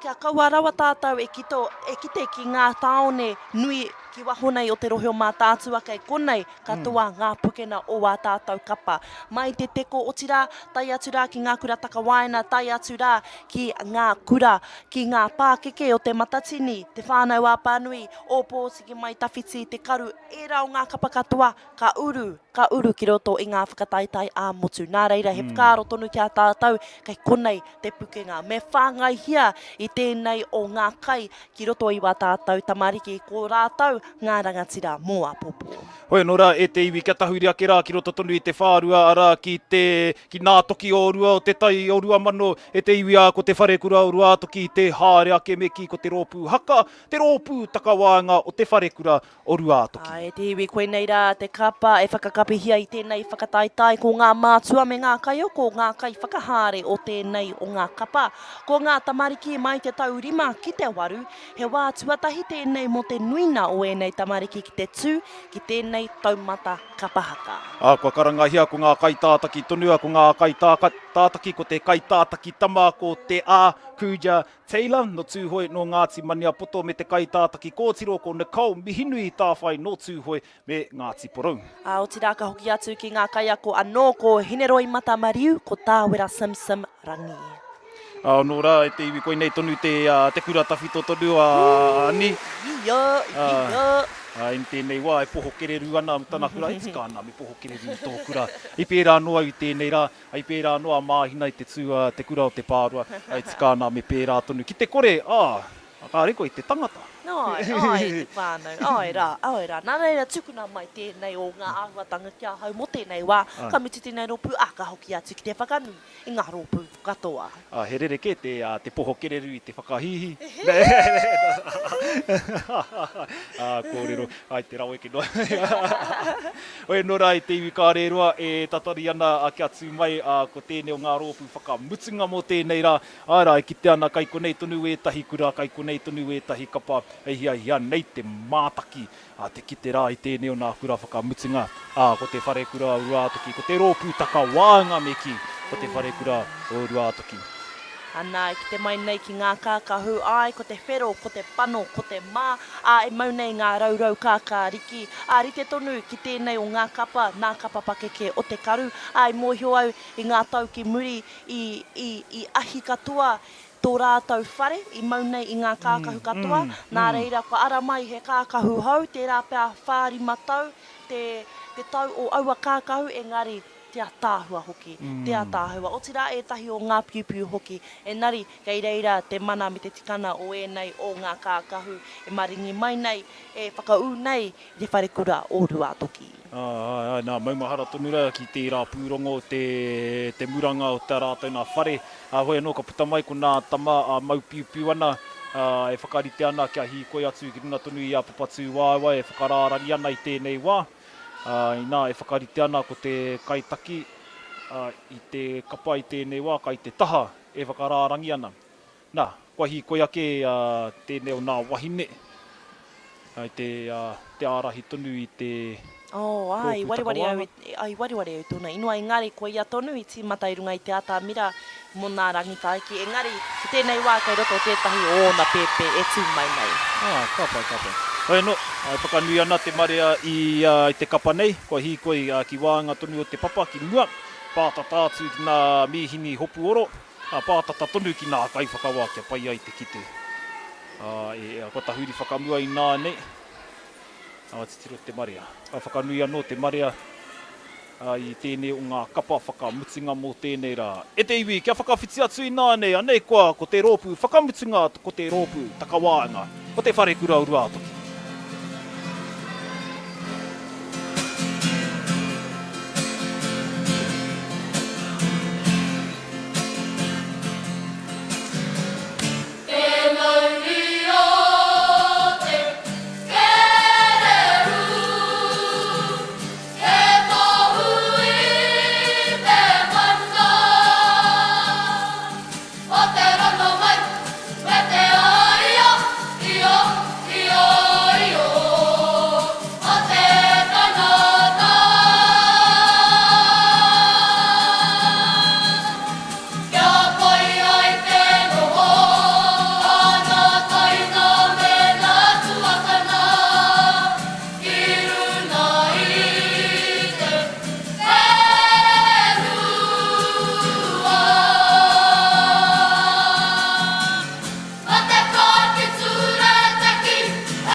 Kia kaua rawa tātou e kite ki ngā taone nui ki waho nei o te rohe o mā tātua kei konei katoa ngā pukena o wā tātou kapa. Mai te teko o tira, tai atu rā ki ngā kura takawaina, tai atu rā ki ngā kura, ki ngā pākeke o te matatini, te whānau a pānui, o pōsiki mai tawhiti te karu, e rau ngā kapa katoa, ka uru ki roto i ngā whakataitai a motu. Nā reira, he whakaaro tonu ki a tātou, kei konei te pukenga. Me whāngai hia i tēnei o ngā kai ki roto i wā tātou tamariki ko rātou ngā rangatira mō a popo. Hoi, nō rā, e te iwi kia tahuri ake rā ki roto tonu i te whārua, ara ki nā toki o rua, o te tai o rua mano, e te iwi a ko te whare kura o rua toki i te haere ake me ki ko te rōpū haka, te rōpū takawāanga o te whare kura o rua toki. E te iwi koe nei rā, te kapa e whakakapihia i tēnei whakataitai ko ngā mātua me ngā kai o, ko ngā kai whakahāre o tēnei o ngā kapa. Ko ngā tamariki mai te tau rima ki te waru, he wā tuatahi tēnei mo te nuina o nei tamariki ki te tū, ki tēnei taumata kapahaka. Kua karangahia ko ngā kai tātaki tonua, ko ngā kai tātaki, ko te kai tātaki tama, ko te Kuja Taylor, no tūhoi no Ngāti Maniapoto, me te kai tātaki kōtiro ko Nicole Mihinui tāwhai no tūhoi me Ngāti Porou. O tira ka hoki atu ki ngā kai ako anō ko Hineroi Mata Mariu, ko Tāwera Simsim Rangi. Nō rā, e te iwi koe nei tonu te kura tawhito tonu ani. Ia. I tēnei wā, e poho kereru ana tāna kura, e tika ana me poho kereru i tō kura. I pērā noa i tēnei rā, i pērā noa māhina i te kura o te pārua, i tika ana me pērā tonu. Ki te kore, ka reko i te tangata. Ai, te whānau, ai rā. Nā reira tukuna mai tēnei o ngā āhuatanga kia hau mo tēnei wā, ka miti tēnei rōpū, ka hoki atu ki te whakanu i ngā rōpū katoa. He rereke te poho kereru i te whakahihi. Kōrero, ai te rau eke noa. Oe nō rā, i te iwi kārerua, e tatari ana ki atu mai ko tēnei o ngā rōpū whakamutunga mo tēnei rā. Ai rā, e kite ana kai konei tonu e tahi kura, kai konei tonu e tahi kapa, e hia nei te mātaki, te kite rā i tēnei o nā kura whakamutunga, ko te whare kura o Ruatoki, ko te rōpū takawāanga me ki, ko te whare kura o Ruatoki. Ana, ki te mai nei ki ngā kākahu ai, ko te whero, ko te pano, ko te mā, e mau nei ngā raurau kākāriki. Rite tonu ki tēnei o ngā kapa, nā kapa pakeke o te karu, mōhio au i ngā tau ki muri i ahi katoa, tō rātau whare, i mau nei i ngā kākahu katoa. Nā reira, ko ara mai he kākahu hau, tērā pēr whāri matau, te tau o aua kākahu, engari, te atāhua hoki, te atāhua. O tira e tahi o ngā piupiu hoki, engari, kei reira te mana me te tikana o nei o ngā kākahu, e maringi mai nei, e whakau nei, te wharekura o Ruatoki. Nā maumahara tonu rā ki tērā pūrongo, te muranga o tā rātou nā whare. Hoi anō ka puta mai ko nā tama mau piupiu ana, e whakarite ana kia hi koe atu ki runa tonu i a papatu wāwai, e whakarārani ana i tēnei wā. Nā e whakarite ana ko te kaitaki, i te kapa i tēnei wā, kai te taha, e whakarārangi ana. Nā, kua hi koe ake tēnei o nā wahine, i te ārahi tonu i te... Ai, wariwari au tōna inua, engari ko ia tonu i tīmata i runga i te atamira mō nā rangitaiki. Engari, ki tēnei wā kei roto tētahi o ōna pepe e tū mai nei. Kāpai. Hoi no, whakanui ana te marea i te kapa nei, kua hi koe ki wāanga tonu o te papa ki mua, pātata atu ki nā mihini hopu oro, pātata tonu ki nā kai whakawā kia pai ai te kite. Kua tahuri whakamua i nā nei, titiro te marea. Whakanui anō te marea i tēnei o ngā kapa whakamutunga mō tēnei rā. E te iwi, kia whakawhiti atu i nā nei, anei koa ko te rōpū whakamutunga, ko te rōpū takawāanga, ko te whare kura o Ruatoki. What the